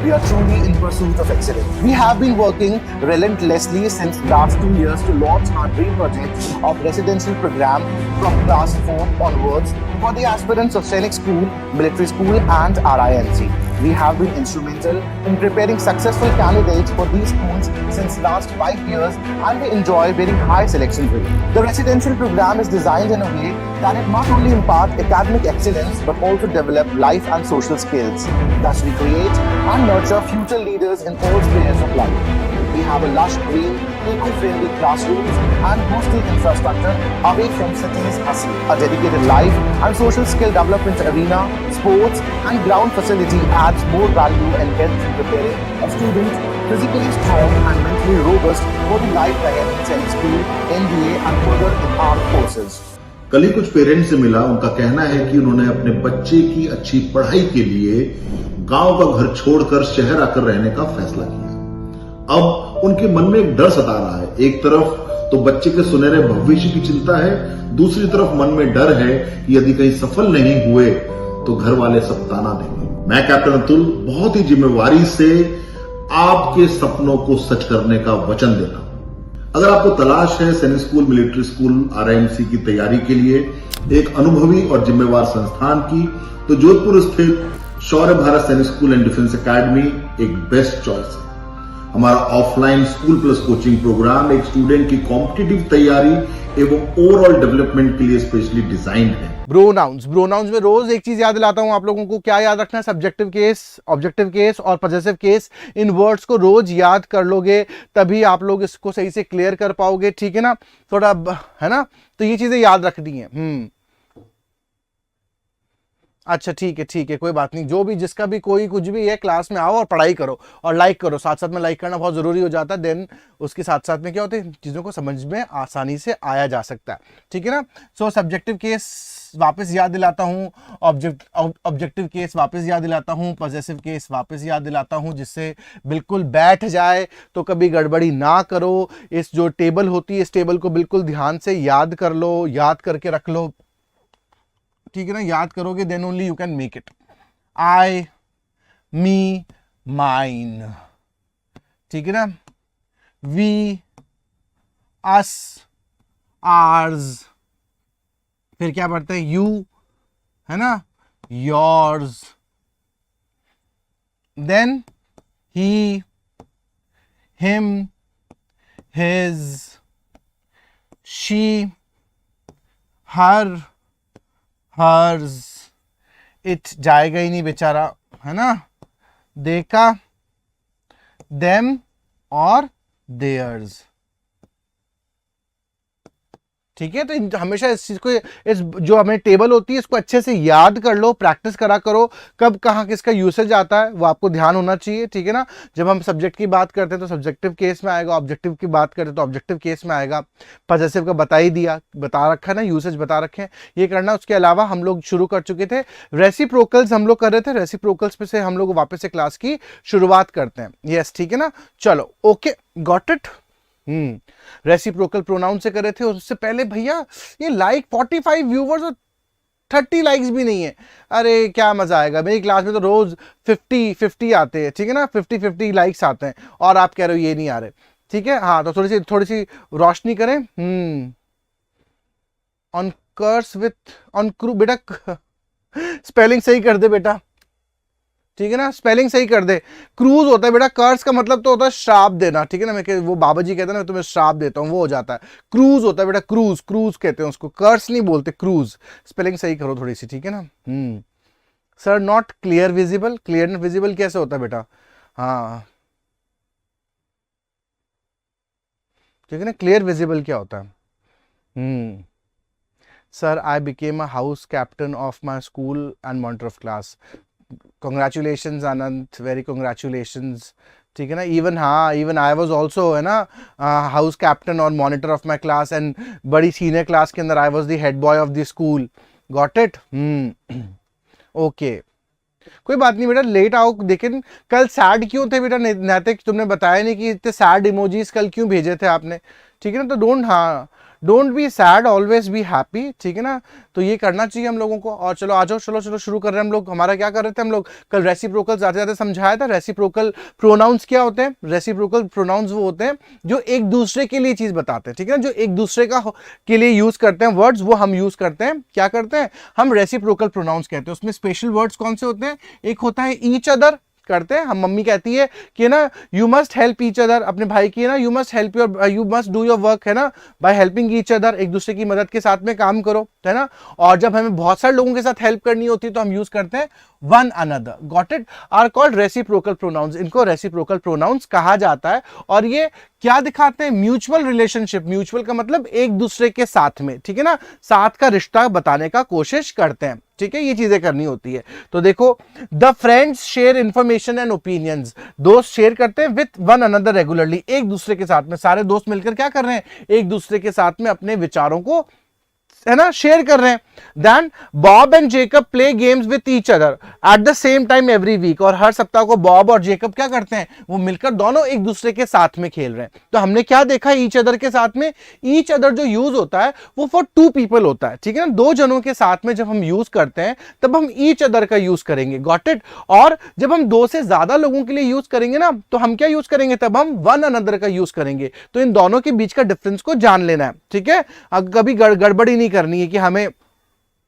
We are truly in pursuit of excellence. We have been working relentlessly since last 2 years to launch our dream project of residential program from class 4 onwards for the aspirants of Sainik School, Military School and RINC. We have been instrumental in preparing successful candidates for these schools since last 5 years and we enjoy very high selection rate. The residential program is designed in a way that it not only impart academic excellence but also develop life and social skills. Thus we create and nurture future leaders in all spheres of life. We have a lush green, eco-friendly classrooms and hostel infrastructure away from cities hustle. A dedicated life and social skill development arena, sports and ground facility adds more value and helps in preparing a student physically strong and mentally robust for the life ahead in Sainik School, NDA and further in armed forces. कल ही कुछ पेरेंट्स से मिला, उनका कहना है कि उन्होंने अपने बच्चे की अच्छी पढ़ाई के लिए गांव का घर छोड़कर शहर आकर रहने का फैसला किया। अब उनके मन में एक डर सता रहा है। एक तरफ तो बच्चे के सुनहरे भविष्य की चिंता है, दूसरी तरफ मन में डर है कि यदि कहीं सफल नहीं हुए तो घर वाले सब ताना देंगे। मैं कैप्टन अतुल बहुत ही जिम्मेवारी से आपके सपनों को सच करने का वचन देता हूं। अगर आपको तलाश है सैनिक स्कूल, मिलिट्री स्कूल, RIMC की तैयारी के लिए एक अनुभवी और जिम्मेवार संस्थान की, तो जोधपुर स्थित Shaurya Bharat Sainik school and defence academy एक बेस्ट चॉइस है। हमारा offline school plus coaching programme एक स्टूडेंट की कॉम्पिटिटिव तैयारी एवं ओवरऑल डेवलपमेंट के लिए स्पेशली डिजाइंड है। प्रोनाउंस में रोज एक चीज याद दिलाता हूं आप लोगों को, क्या याद रखना है? सब्जेक्टिव केस, ऑब्जेक्टिव केस और पजेसिव केस। इन वर्ड्स को रोज याद कर लोगे तभी आप लोग इसको सही से क्लियर कर पाओगे, ठीक है ना? थोड़ा है ना, तो ये चीजें याद रखनी है। अच्छा ठीक है, कोई बात नहीं। जो भी जिसका भी कोई कुछ भी है, क्लास में आओ और पढ़ाई करो और लाइक करो। साथ साथ में लाइक करना बहुत जरूरी हो जाता है। देन उसके साथ साथ में क्या होता है, चीजों को समझ में आसानी से आया जा सकता है, ठीक है ना? सो सब्जेक्टिव केस वापस याद दिलाता हूँ, ऑब्जेक्टिव केस वापस याद दिलाता हूँ, पॉजेसिव केस वापस याद दिलाता हूँ, जिससे बिल्कुल बैठ जाए तो कभी गड़बड़ी ना करो। इस जो टेबल होती है, इस टेबल को बिल्कुल ध्यान से याद कर लो, याद करके रख लो, ठीक है ना? याद करोगे then only you can make it. I, me, mine, ठीक है ना? वी, अस, आर्स, फिर क्या पढ़ते हैं? यू, है ना? Yours, then he, him, his, she, her, hers, it जाएगा ही नहीं बेचारा, है ना? देखा, देम और देयर्स, ठीक है? तो हमेशा इस चीज को, इस जो हमें टेबल होती है इसको अच्छे से याद कर लो, प्रैक्टिस करा करो। कब कहाँ किसका यूसेज आता है वो आपको ध्यान होना चाहिए, ठीक है ना? जब हम सब्जेक्ट की बात करते हैं तो सब्जेक्टिव केस में आएगा, ऑब्जेक्टिव की बात करते हैं तो ऑब्जेक्टिव केस में आएगा। पॉजेसिव का बता रखा है ना, यूसेज बता रखे हैं, ये करना। उसके अलावा हम लोग शुरू कर चुके थे रेसिप्रोकल्स, हम लोग कर रहे थे। रेसिप्रोकल्स पे से हम लोग वापस से क्लास की शुरुआत करते हैं। यस, ठीक है ना? चलो, okay, got it. Reciprocal pronoun से कर रहे थे। उससे पहले भैया ये लाइक 45 व्यूवर्स और 30 लाइक्स भी नहीं है। अरे क्या मजा आएगा, मेरी क्लास में तो रोज 50 आते हैं, ठीक है ना? 50 लाइक्स आते हैं और आप कह रहे हो ये नहीं आ रहे, ठीक है? हाँ, तो थोड़ी सी रोशनी करें। On curse with on crew, बेटा स्पेलिंग सही कर दे बेटा, ठीक है ना? स्पेलिंग सही कर दे। क्रूज होता है बेटा, कर्स का मतलब तो होता है श्राप देना, ठीक है ना? मैं वो बाबा जी कहते हैं ना, मैं तुम्हें श्राप देता हूँ, वो हो जाता है। क्रूज होता है बेटा, क्रूज कहते हैं उसको, कर्स नहीं बोलते, क्रूज। स्पेलिंग सही करो थोड़ी सी, ठीक है ना? Sir not clear visible, clear visible कैसे होता है बेटा? हाँ, ठीक है ना? क्लियर विजिबल क्या होता है? Sir I became a house captain of my school and monitor of class. Congratulations Anand, very congratulations, ठीक है ना? इवन आई वाज आल्सो, है ना, हाउस कैप्टन और monitor of my class, and बड़ी सीनियर क्लास के अंदर I was the head boy of the school. Got it? Okay कोई बात नहीं बेटा, लेट आओ, लेकिन कल सैड क्यों थे बेटा नैतिक, तुमने बताया नहीं कि इतने सैड इमोजीज कल क्यों भेजे थे आपने, ठीक है ना। तो don't be sad, always be happy, ठीक है ना। तो ये करना चाहिए हम लोगों को। और चलो आ जाओ, चलो चलो शुरू कर रहे हैं हम लोग। हमारा क्या कर रहे थे हम लोग कल, रेसिप्रोकल आते जाते समझाया था। रेसिप्रोकल प्रोनाउंस क्या होते हैं? रेसिप्रोकल प्रोनाउंस वो होते हैं जो एक दूसरे के लिए चीज बताते हैं, ठीक है ना, जो एक दूसरे के लिए यूज करते हैं वर्ड्स, वो हम यूज करते हैं, क्या करते हैं हम, रेसिप्रोकल प्रोनाउंस कहते हैं। उसमें स्पेशल वर्ड्स कौन से होते हैं? एक होता है ईच अदर करते हैं हम, मम्मी कहती है कि ना you must help each other, अपने भाई की ना you must do your work, है ना, बाय हेल्पिंग ईच अदर, एक दूसरे की मदद के साथ में काम करो, है ना। और जब हमें बहुत सारे लोगों के साथ हेल्प करनी होती है तो हम यूज करते हैं one another, got it, are called reciprocal pronouns. इनको रेसिप्रोकल प्रोनाउंस कहा जाता है। और ये क्या दिखाते हैं? Mutual relationship. म्यूचुअल का मतलब एक दूसरे के साथ में, ठीक है ना, साथ का रिश्ता बताने का कोशिश करते हैं, ठीक है, ये चीजें करनी होती है। तो देखो, the friends share information and opinions, दोस्त शेयर करते हैं विथ वन अनदर रेगुलरली, एक दूसरे के साथ में, सारे दोस्त मिलकर क्या कर रहे हैं? एक दूसरे के साथ में अपने विचारों को, है ना, शेयर कर रहे हैं। Then Bob and Jacob play games with each other at the same time every week, और हर सप्ताह को बॉब और जेकब क्या करते हैं? वो मिलकर दोनों एक दूसरे के साथ में खेल रहे हैं। तो हमने क्या देखा ईच अदर के साथ में? ईच अदर जो यूज होता है वो फॉर टू पीपल होता है, ठीक है ना, दो जनों के साथ में जब हम यूज करते हैं तब हम ईच अदर का यूज करेंगे, गॉट इट। और जब हम दो से ज्यादा लोगों के लिए यूज करेंगे ना, तो हम क्या यूज करेंगे? तब हम वन अनदर का यूज करेंगे। तो इन दोनों के बीच का डिफरेंस को जान लेना है, ठीक है। कभी गड़बड़ी नहीं करनी है कि हमें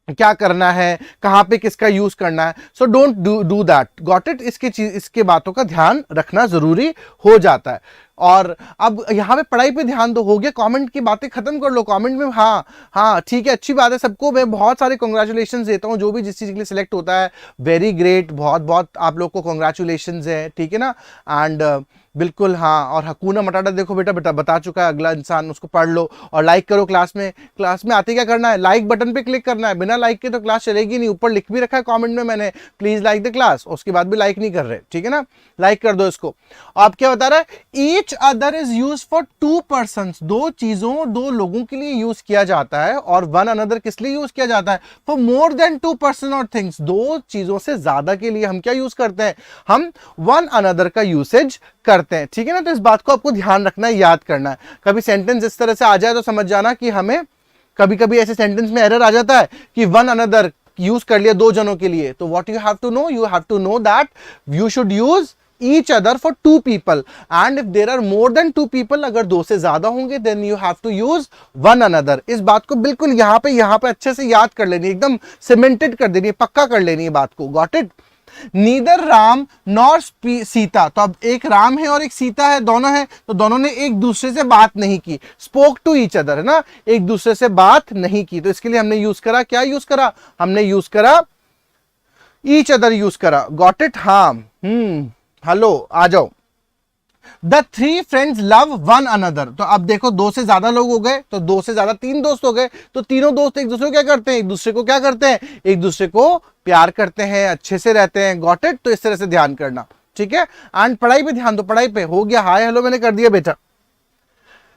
क्या करना है, कहां पे किसका यूज करना है। So don't do that, got it. इसके बातों का ध्यान रखना जरूरी हो जाता है। और अब यहाँ पे पढ़ाई पे ध्यान दो, हो गया, कमेंट की बातें खत्म कर लो। कमेंट में हाँ हाँ ठीक है, अच्छी बात है, सबको मैं बहुत सारे कॉन्ग्रेचुलेशन देता हूँ, जो भी जिस चीज़ के लिए सिलेक्ट होता है, वेरी ग्रेट, बहुत बहुत आप लोग को कॉन्ग्रेचुलेशन है, ठीक है ना। एंड बिल्कुल हाँ। और हकूना मटाटा देखो बेटा बता चुका है अगला इंसान, उसको पढ़ लो और लाइक करो। क्लास में आते क्या करना है? लाइक बटन पे क्लिक करना है, बिना लाइक के तो क्लास चलेगी नहीं। ऊपर लिख भी रखा है कमेंट में मैंने, प्लीज लाइक द क्लास, उसके बाद भी लाइक नहीं कर रहे, ठीक है ना, लाइक कर दो इसको। आप क्या बता रहा है? Each other is use for two person, दो चीजों, दो लोगों के लिए यूज किया जाता है। और वन अनदर किस लिए यूज किया जाता है? For more than two person और थिंग्स, दो चीजों से ज्यादा के लिए हम क्या यूज करते हैं? हम वन अनदर का यूसेज करते हैं, ठीक है ना। तो इस बात को आपको ध्यान रखना है, याद करना है। कभी सेंटेंस इस तरह से आ जाए तो समझ जाना कि हमें कभी कभी ऐसे सेंटेंस में एरर आ जाता है कि वन अनदर यूज कर लिया दो जनों के लिए। तो what you have to know that you should use each other for two people, and if there are more than two people, अगर दो से ज्यादा होंगे, then you have to use one another। इस बात को बिल्कुल यहाँ पे अच्छे से याद कर लेनी, एकदम सीमेंटेड कर देनी है, पक्का कर लेनी है बात को, got it. Neither Ram nor Sita, तो अब एक राम है और एक सीता है, दोनों है, तो दोनों ने एक दूसरे से बात नहीं की। स्पोक टू ईच अदर, है ना, एक दूसरे से बात नहीं की। तो इसके लिए हमने यूज करा, क्या यूज करा? हमने यूज करा ईच अदर यूज करा, गॉट इट। हाँ हेलो आ जाओ। The three friends love one another, तो अब देखो दो से ज्यादा लोग हो गए, तो दो से ज्यादा तीन दोस्त हो गए, तो तीनों दोस्त एक दूसरे को क्या करते हैं? एक दूसरे को क्या करते हैं? एक दूसरे को प्यार करते हैं, अच्छे से रहते हैं, गॉट इट। तो इस तरह से ध्यान करना, ठीक है। एंड पढ़ाई पे ध्यान दो, पढ़ाई पे हो गया, हाय हेलो मैंने कर दिया बेटा।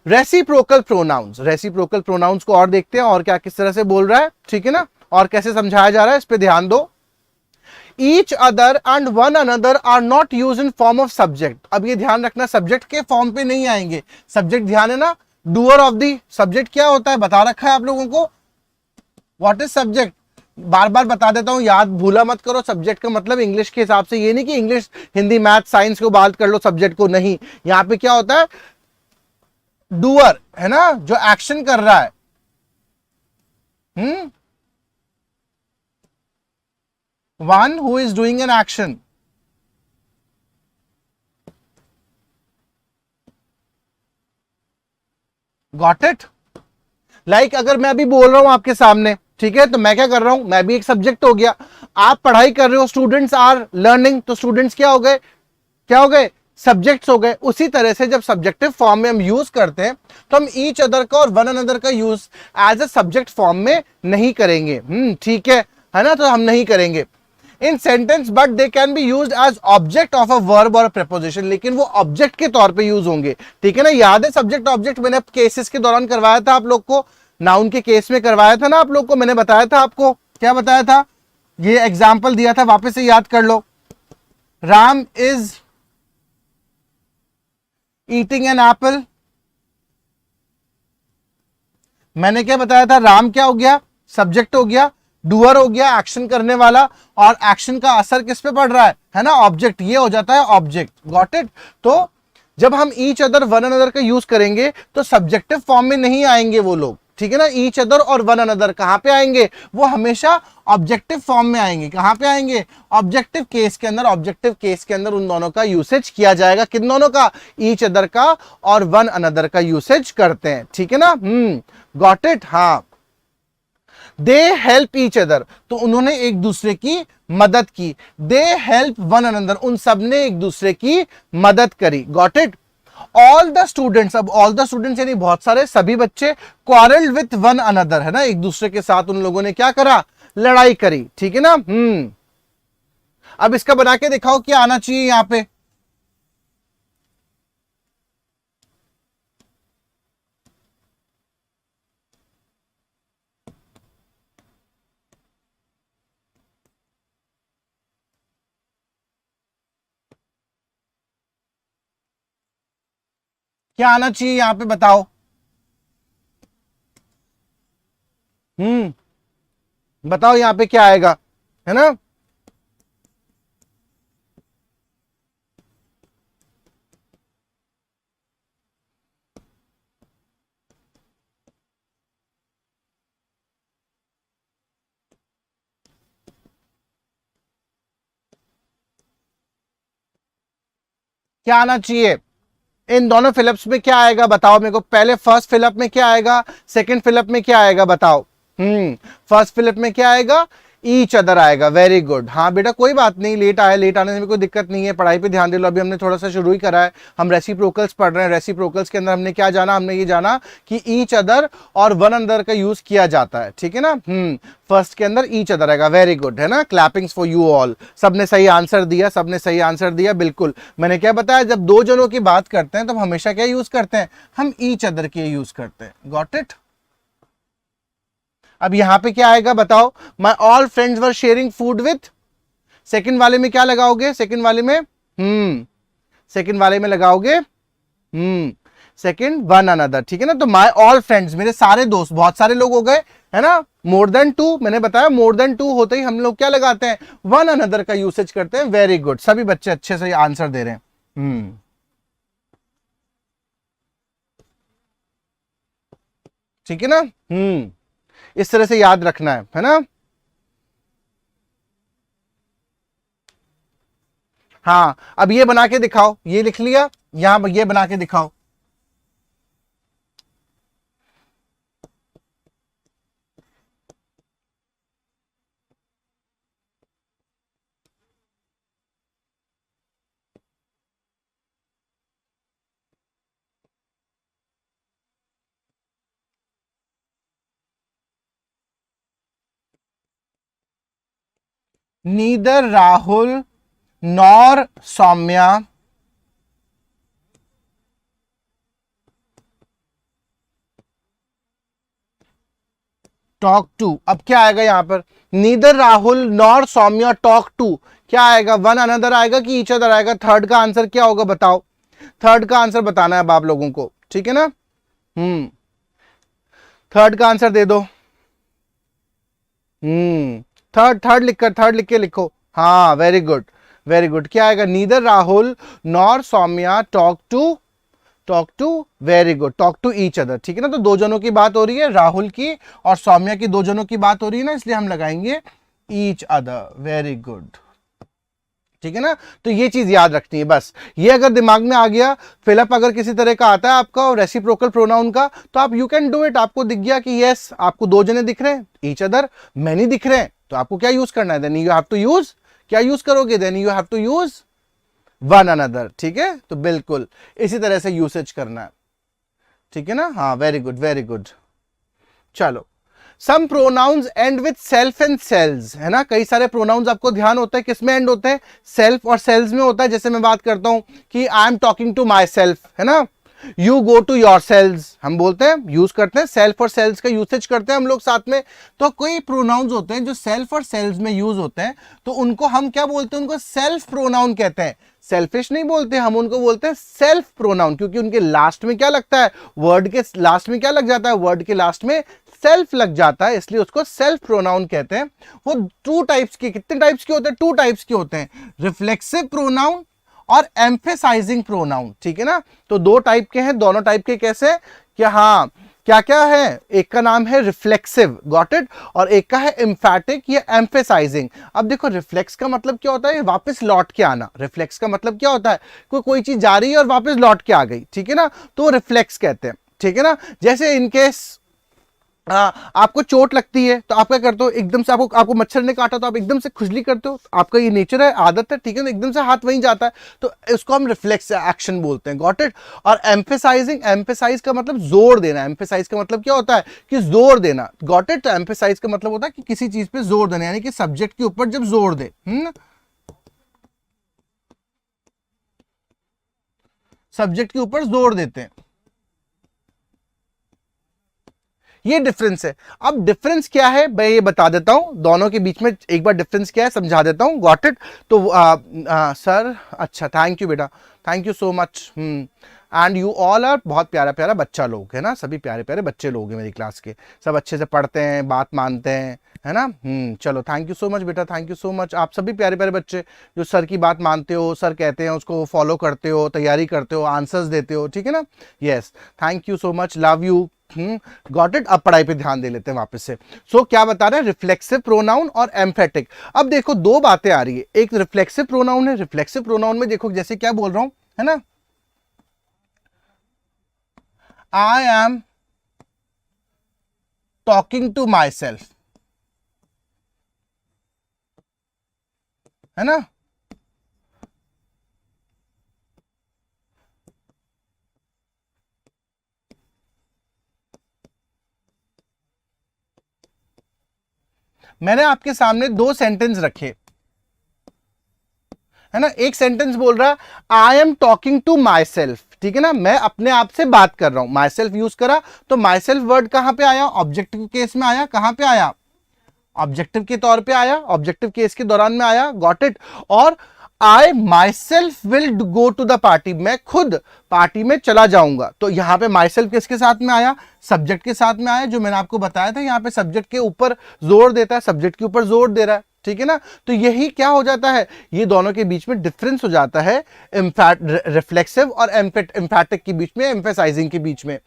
रेसिप्रोकल प्रोनाउंस, रेसिप्रोकल प्रोनाउंस को और देखते हैं और क्या किस तरह से बोल रहा है, ठीक है ना, और कैसे समझाया जा रहा है, इस पे ध्यान दो। Each other and one another are not used in form of subject। अब ये ध्यान रखना, सब्जेक्ट के फॉर्म पे नहीं आएंगे। सब्जेक्ट ध्यान है ना, डूअर ऑफ दी, सब्जेक्ट क्या होता है बता रखा है आप लोगों को। What is subject? बार बार बता देता हूं, याद भूला मत करो। सब्जेक्ट का मतलब इंग्लिश के हिसाब से ये नहीं कि इंग्लिश हिंदी मैथ साइंस को बात कर लो सब्जेक्ट को, नहीं। यहां पे क्या होता है? डूअर, है ना, जो एक्शन कर रहा है। One who is doing an action। Got it? Like अगर मैं अभी बोल रहा हूं आपके सामने, ठीक है, तो मैं क्या कर रहा हूं? मैं भी एक सब्जेक्ट हो गया। आप पढ़ाई कर रहे हो, स्टूडेंट्स आर लर्निंग, तो स्टूडेंट्स क्या हो गए? क्या हो गए? सब्जेक्ट्स हो गए। उसी तरह से जब सब्जेक्टिव फॉर्म में हम यूज करते हैं तो हम ईच अदर का और वन अनदर का use as a subject form में नहीं करेंगे, ठीक है ना, तो हम नहीं करेंगे in sentence, but they can be used as object of a verb और प्रेपोजिशन, लेकिन वो ऑब्जेक्ट के तौर पे यूज होंगे, ठीक है ना। याद है सब्जेक्ट ऑब्जेक्ट मैंने केसेस के दौरान करवाया था आप लोग को, नाउन के केस में करवाया था ना आप लोग को, मैंने बताया था आपको, क्या बताया था? ये एग्जाम्पल दिया था, वापस से याद कर लो। Ram is eating an apple. मैंने क्या बताया था, राम क्या हो गया, सब्जेक्ट हो गया, डूअर हो गया, एक्शन करने वाला, और एक्शन का असर किस पे पड़ रहा है ना, ऑब्जेक्ट, ये हो जाता है ऑब्जेक्ट। Got it. तो जब हम ईच अदर वन अनदर का यूज करेंगे तो सब्जेक्टिव फॉर्म में नहीं आएंगे वो लोग, ठीक है ना। ईच अदर और वन अनदर कहां पे आएंगे, वो हमेशा ऑब्जेक्टिव फॉर्म में आएंगे। कहां पे आएंगे, ऑब्जेक्टिव केस के अंदर। ऑब्जेक्टिव केस के अंदर उन दोनों का यूसेज किया जाएगा, किन दोनों का, ईच अदर का और वन अनदर का यूसेज करते हैं, ठीक है ना। Got it. हाँ, दे हेल्प ईच अदर, तो उन्होंने एक दूसरे की मदद की। दे हेल्प वन अनदर, उन सब ने एक दूसरे की मदद करी। Got it. All the students, अब ऑल द स्टूडेंट्स यानी बहुत सारे, सभी बच्चे, क्वारल्ड विथ वन अनदर, है ना, एक दूसरे के साथ उन लोगों ने क्या करा, लड़ाई करी, ठीक है ना। अब इसका बना के दिखाओ क्या आना चाहिए यहां पे। क्या आना चाहिए यहां पे, बताओ। बताओ यहां पे क्या आएगा, है ना। क्या आना चाहिए इन दोनों फिलिप्स में, क्या आएगा बताओ मेरे को। पहले फर्स्ट फिलिप में क्या आएगा, सेकंड फिलिप में क्या आएगा, बताओ। फर्स्ट फिलिप में क्या आएगा, ईच अदर आएगा। Very good. हाँ बेटा कोई बात नहीं, लेट आया, लेट आने में कोई दिक्कत नहीं है, पढ़ाई पे ध्यान दे लो। अभी हमने थोड़ा सा शुरू ही करा है, हम रेसिप्रोकल्स पढ़ रहे हैं। रेसिप्रोकल्स के अंदर हमने क्या जाना, हमने ये जाना कि ईच अदर और वन अनदर का यूज किया जाता है, ठीक है ना। फर्स्ट के अंदर ईच अदर आएगा। वेरी गुड, है ना। क्लैपिंग्स फॉर यू ऑल, सबने सही आंसर दिया, सबने सही आंसर दिया, बिल्कुल। मैंने क्या बताया, जब दो जनों की बात करते हैं तो हम हमेशा क्या यूज करते हैं, हम ईच अदर के यूज करते हैं। Got it. अब यहां पे क्या आएगा बताओ, my all friends were sharing food with, second वाले में क्या लगाओगे, सेकंड वाले में सेकंड वाले में लगाओगे सेकंड वन अनदर, ठीक है ना। तो माई ऑल फ्रेंड्स, मेरे सारे दोस्त, बहुत सारे लोग हो गए, है ना। मोर देन टू, मैंने बताया मोर देन टू होते ही हम लोग क्या लगाते हैं, वन अनदर का यूसेज करते हैं। वेरी गुड, सभी बच्चे अच्छे से आंसर दे रहे हैं। ठीक है ना। इस तरह से याद रखना है ना। हाँ, अब ये बना के दिखाओ, ये लिख लिया, यहां ये बना के दिखाओ। Neither Rahul nor Saumya talk to. अब क्या आएगा यहां पर, neither Rahul nor Saumya talk to, क्या आएगा, वन अनदर आएगा कि ईच अदर आएगा। थर्ड का आंसर क्या होगा बताओ, थर्ड का आंसर बताना है अब आप लोगों को, ठीक है ना। थर्ड का आंसर दे दो। थर्ड लिख के लिखो। हाँ वेरी गुड, वेरी गुड। क्या आएगा, neither Rahul nor Saumya talk to, very good, talk to each other, ठीक है ना। तो दो जनों की बात हो रही है, राहुल की और सौम्या की, दो जनों की बात हो रही है ना, इसलिए हम लगाएंगे ईच अदर। वेरी गुड, ठीक है ना। तो ये चीज याद रखनी है बस। ये अगर दिमाग में आ गया, फिलअप अगर किसी तरह का आता है आपका और रेसिप्रोकल प्रोनाउन का, तो आप यू कैन डू इट। आपको दिख गया कि यस, आपको दो जने दिख रहे हैं, ईच अदर, मैनी दिख रहे हैं, तो आपको क्या यूज करना है, then you have to use, क्या यूज करोगे, then you have to use one another, ठीक है। तो बिल्कुल इसी तरह से यूसेज करना है, ठीक है ना। हाँ वेरी गुड, वेरी गुड। चलो, some pronouns and with self and selves, है ना। कई सारे प्रोनाउंस आपको ध्यान होता है किसमें एंड होते हैं, सेल्फ और सेल्स में होता है। जैसे मैं बात करता हूं कि I am talking to my self, है ना, you go to yourselves, हम बोलते हैं, यूज करते हैं, सेल्फ और सेल्स का यूसेज करते हैं हम लोग साथ में। तो कोई प्रोनाउंस होते हैं जो सेल्फ और सेल्स में यूज होते हैं, तो उनको हम क्या बोलते हैं, उनको सेल्फ प्रोनाउन कहते हैं। सेल्फिश नहीं बोलते हम, उनको बोलते हैं सेल्फ प्रोनाउन, क्योंकि उनके लास्ट में क्या लगता है, वर्ड के लास्ट में क्या लग जाता है, वर्ड के लास्ट में सेल्फ लग जाता है, इसलिए उसको सेल्फ प्रोनाउन कहते हैं। वो टू टाइप्स के, कितने टाइप्स के होते हैं, टू टाइप्स के होते हैं, रिफ्लेक्सिव प्रोनाउन और एम्फेसाइजिंग प्रोनाउन, ठीक है ना। तो दो टाइप के हैं, दोनों टाइप के कैसे, क्या, हाँ, क्या क्या है, एक का नाम है रिफ्लेक्सिव, गॉट इट, और एक का है एम्फैटिक या एम्फेसाइजिंग। अब देखो रिफ्लेक्स का मतलब क्या होता है, वापस लौट के आना। रिफ्लेक्स का मतलब क्या होता है, कोई चीज जा रही है और वापस लौट के आ गई, ठीक है ना, तो रिफ्लेक्स कहते हैं, ठीक है ना। जैसे इनकेस आपको चोट लगती है तो आप क्या करते हो, एकदम से आपको मच्छर ने काटा तो आप एकदम से खुजली करते हो, आपका ये नेचर है, आदत है, ठीक है ना, एकदम से हाथ वहीं जाता है, तो इसको हम रिफ्लेक्स एक्शन बोलते हैं, गॉट इट। और एम्फेसाइजिंग, एम्फेसाइज का मतलब जोर देना, एम्फेसाइज का मतलब क्या होता है कि जोर देना, गॉट इट। तो एम्फेसाइज का मतलब होता है कि किसी चीज पे जोर देना, यानी कि सब्जेक्ट के ऊपर जब जोर दे, सब्जेक्ट के ऊपर जोर देते हैं, ये डिफरेंस है। अब डिफरेंस क्या है मैं ये बता देता हूं, दोनों के बीच में एक बार डिफरेंस क्या है समझा देता हूं, गॉट इट। तो सर, अच्छा, थैंक यू बेटा, thank you so much, and you all are, बहुत प्यारा प्यारा बच्चा लोग है ना, सभी प्यारे प्यारे बच्चे लोग हैं मेरी क्लास के, सब अच्छे से पढ़ते हैं, बात मानते हैं, है ना। चलो, थैंक यू सो मच बेटा, थैंक यू सो मच। आप सभी प्यारे प्यारे बच्चे जो सर की बात मानते हो, सर कहते हैं उसको फॉलो करते हो, तैयारी करते हो, आंसर्स देते हो, ठीक है ना, yes, thank you so much, love you, got it. अब पढ़ाई पे ध्यान दे लेते हैं वापस से। सो क्या बता रहे हैं, रिफ्लेक्सिव प्रोनाउन और एम्फेटिक। अब देखो दो बातें आ रही है, एक रिफ्लेक्सिव प्रोनाउन है, रिफ्लेक्सिव प्रोनाउन में देखो जैसे क्या बोल रहा हूं, है ना, I am talking to my self, है ना, मैंने आपके सामने दो सेंटेंस रखे, है ना। एक सेंटेंस बोल रहा I am talking to my self, ठीक है ना, मैं अपने आप से बात कर रहा हूं, माई सेल्फ यूज करा, तो माई सेल्फ वर्ड कहां पे आया, ऑब्जेक्टिव केस में आया, कहां पे आया, ऑब्जेक्टिव के तौर पे आया, ऑब्जेक्टिव केस के दौरान में आया, गॉट इट। और I my self will go to the party, मैं खुद पार्टी में चला जाऊंगा, तो यहां पे माई सेल्फ किसके साथ में आया, सब्जेक्ट के साथ में आया, जो मैंने आपको बताया था, यहां पे सब्जेक्ट के ऊपर जोर देता है, सब्जेक्ट के ऊपर जोर दे रहा है, ठीक है ना। तो यही क्या हो जाता है, ये दोनों के बीच में डिफरेंस हो जाता है, रिफ्लेक्सिव और एम्फैटिक के बीच में, एम्फेसाइजिंग के बीच में।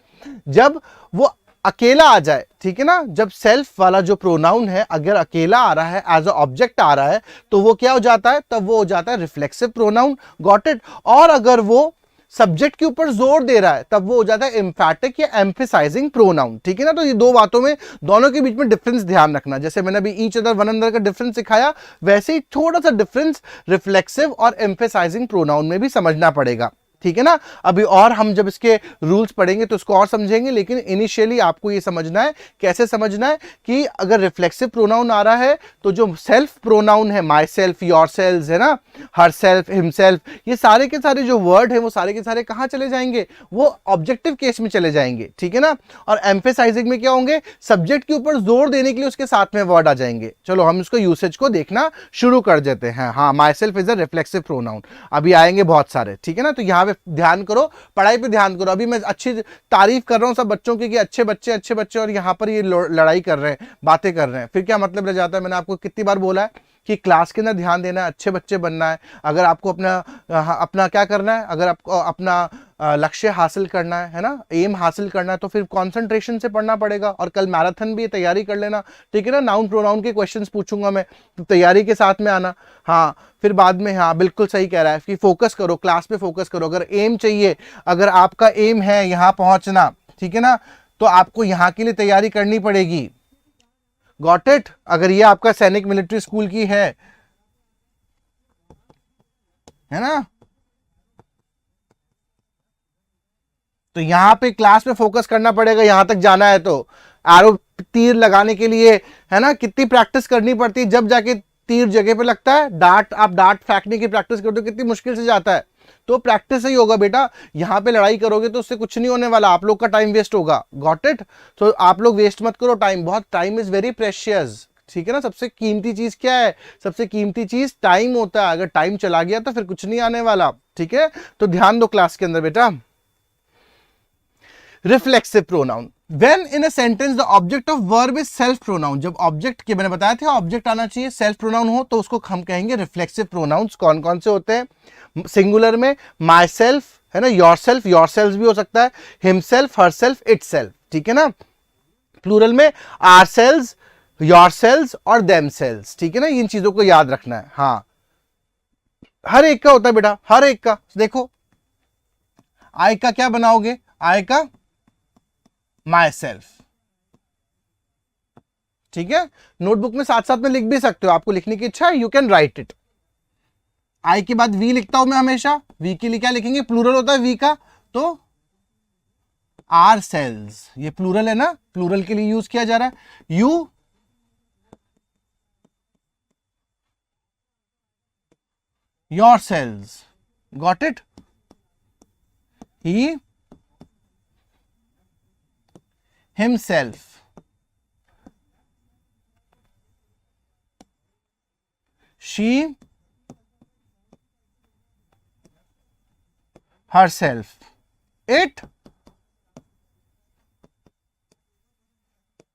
जब वो अकेला आ जाए, ठीक है ना, जब सेल्फ वाला जो प्रोनाउन है अगर अकेला आ रहा है, एज अ ऑब्जेक्ट आ रहा है, तो वो क्या हो जाता है, तब वो हो जाता है रिफ्लेक्सिव प्रोनाउन, गॉट इट। और अगर वो सब्जेक्ट के ऊपर जोर दे रहा है, तब वो हो जाता है एम्फैटिक या एम्फेसाइजिंग प्रोनाउन, ठीक है ना। तो ये दो बातों में, दोनों के बीच में डिफरेंस ध्यान रखना, जैसे मैंने अभी ईच अदर वन अनदर का डिफरेंस सिखाया, वैसे ही थोड़ा सा डिफरेंस रिफ्लेक्सिव और एम्फेसाइजिंग प्रोनाउन में भी समझना पड़ेगा, ठीक है ना। अभी और हम जब इसके रूल्स पढ़ेंगे तो इसको और समझेंगे, लेकिन इनिशियली आपको ये समझना है, कैसे समझना है कि अगर रिफ्लेक्सिव प्रोनाउन आ रहा है तो जो सेल्फ प्रोनाउन है, माई सेल्फ, योर सेल्फ, है ना, हर सेल्फ, हिमसेल्फ, ये सारे के सारे जो वर्ड है वो सारे के सारे कहां चले जाएंगे, वो ऑब्जेक्टिव केस में चले जाएंगे, ठीक है ना। और एम्फेसाइजिंग में क्या होंगे, सब्जेक्ट के ऊपर जोर देने के लिए उसके साथ में वर्ड आ जाएंगे। चलो हम इसको यूसेज को देखना शुरू कर देते हैं। हाँ, my self is a reflexive pronoun, अभी आएंगे बहुत सारे, ठीक है ना। तो यहाँ ध्यान करो, पढ़ाई पे ध्यान करो। अभी मैं अच्छी तारीफ कर रहा हूं सब बच्चों की कि अच्छे बच्चे, और यहां पर ये लड़ाई कर रहे हैं, बातें कर रहे हैं, फिर क्या मतलब रह जाता है। मैंने आपको कितनी बार बोला है कि क्लास के अंदर ध्यान देना है, अच्छे बच्चे बनना है। अगर आपको अपना क्या करना है, अगर आपको अपना लक्ष्य हासिल करना है ना, एम हासिल करना है, तो फिर कंसंट्रेशन से पढ़ना पड़ेगा। और कल मैराथन भी तैयारी कर लेना, ठीक है ना। नाउन प्रोनाउन के क्वेश्चंस पूछूंगा मैं, तो तैयारी के साथ में आना। हाँ, फिर बाद में, हाँ बिल्कुल सही कह रहा है कि फोकस करो, क्लास पे फोकस करो। अगर एम चाहिए, अगर आपका एम है यहां पहुंचना, ठीक है ना, तो आपको यहां के लिए तैयारी करनी पड़ेगी, गॉट इट। अगर ये आपका सैनिक मिलिट्री स्कूल की है ना, तो यहां पे क्लास में फोकस करना पड़ेगा, यहां तक जाना है तो। एरो तीर लगाने के लिए, है ना, कितनी प्रैक्टिस करनी पड़ती है, जब जाके तीर जगह पे लगता है। आप डार्ट फेंकने की प्रैक्टिस करते हो, कितनी मुश्किल से जाता है। तो प्रैक्टिस ही होगा बेटा। यहाँ पे लड़ाई करोगे तो उससे कुछ नहीं होने वाला, आप लोग का टाइम वेस्ट होगा। Got it? तो आप लोग वेस्ट मत करो टाइम, बहुत टाइम इज वेरी प्रेशियस, ठीक है ना। सबसे कीमती चीज क्या है? सबसे कीमती चीज टाइम होता है। अगर टाइम चला गया तो फिर कुछ नहीं आने वाला, ठीक है। तो ध्यान दो क्लास के अंदर बेटा। Reflexive pronoun, when in a sentence the object of verb is self pronoun, जब ऑब्जेक्ट के मैंने बताया था ऑब्जेक्ट आना चाहिए सेल्फ प्रोनाउन हो तो उसको हम कहेंगे रिफ्लेक्सिव प्रोनाउंस। कौन कौन से होते हैं? सिंगुलर में माई सेल्फ है ना, योर सेल्फ भी हो सकता है, हिमसेल्फ, हरसेल्फ, इटसेल्फ, ठीक है ना। प्लूरल में आर सेल्स, योर सेल्स और देम सेल्स, ठीक है ना। इन चीजों को याद रखना है। हाँ, हर एक का होता है बेटा, हर एक का। देखो आई का क्या बनाओगे? आई का माई सेल्फ, ठीक है। नोटबुक में साथ साथ में लिख भी सकते हो, आपको लिखने की इच्छा है यू कैन राइट इट। आई के बाद वी लिखता हूं मैं हमेशा, वी के लिए क्या लिखेंगे? प्लूरल होता है वी का, तो आर सेल्स, ये प्लूरल है ना, प्लूरल के लिए यूज किया जा रहा है। You yourselves, got it. He himself, she herself, it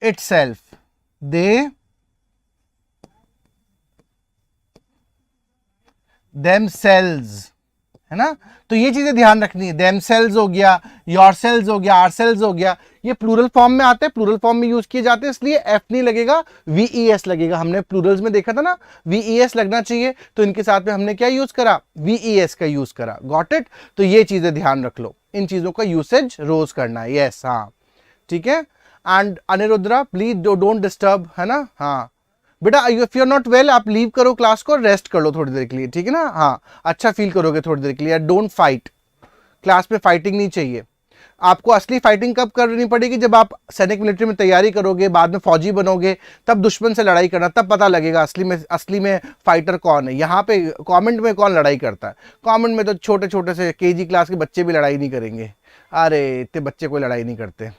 itself, they themselves, है ना। तो ये चीजें ध्यान रखनी है। themselves हो गया, yourselves हो गया, ourselves हो गया, ये प्लूरल फॉर्म में आते हैं, प्लूरल फॉर्म में यूज किए जाते हैं, इसलिए एफ नहीं लगेगा, वीईएस लगेगा। हमने प्लूरल्स में देखा था ना, वीईएस लगना चाहिए, तो इनके साथ में हमने क्या यूज करा? वीईएस का यूज करा। Got it? तो ये चीजें ध्यान रख लो, इन चीजों का यूसेज रोज करना है। यस, हाँ, ठीक है। And Anirudra please don't disturb, है ना। हाँ बेटा, if you are not well आप लीव करो क्लास को, रेस्ट कर लो थोड़ी देर के लिए, ठीक है ना। हाँ, अच्छा फील करोगे थोड़ी देर के लिए। डोंट फाइट, क्लास में फाइटिंग नहीं चाहिए। आपको असली फाइटिंग कब करनी पड़ेगी? जब आप सैनिक मिलिट्री में तैयारी करोगे, बाद में फौजी बनोगे, तब दुश्मन से लड़ाई करना, तब पता लगेगा असली में फाइटर कौन है। यहाँ पे कमेंट में कौन लड़ाई करता है? कमेंट में तो छोटे छोटे से केजी क्लास के बच्चे भी लड़ाई नहीं करेंगे। अरे इतने बच्चे कोई लड़ाई नहीं करते।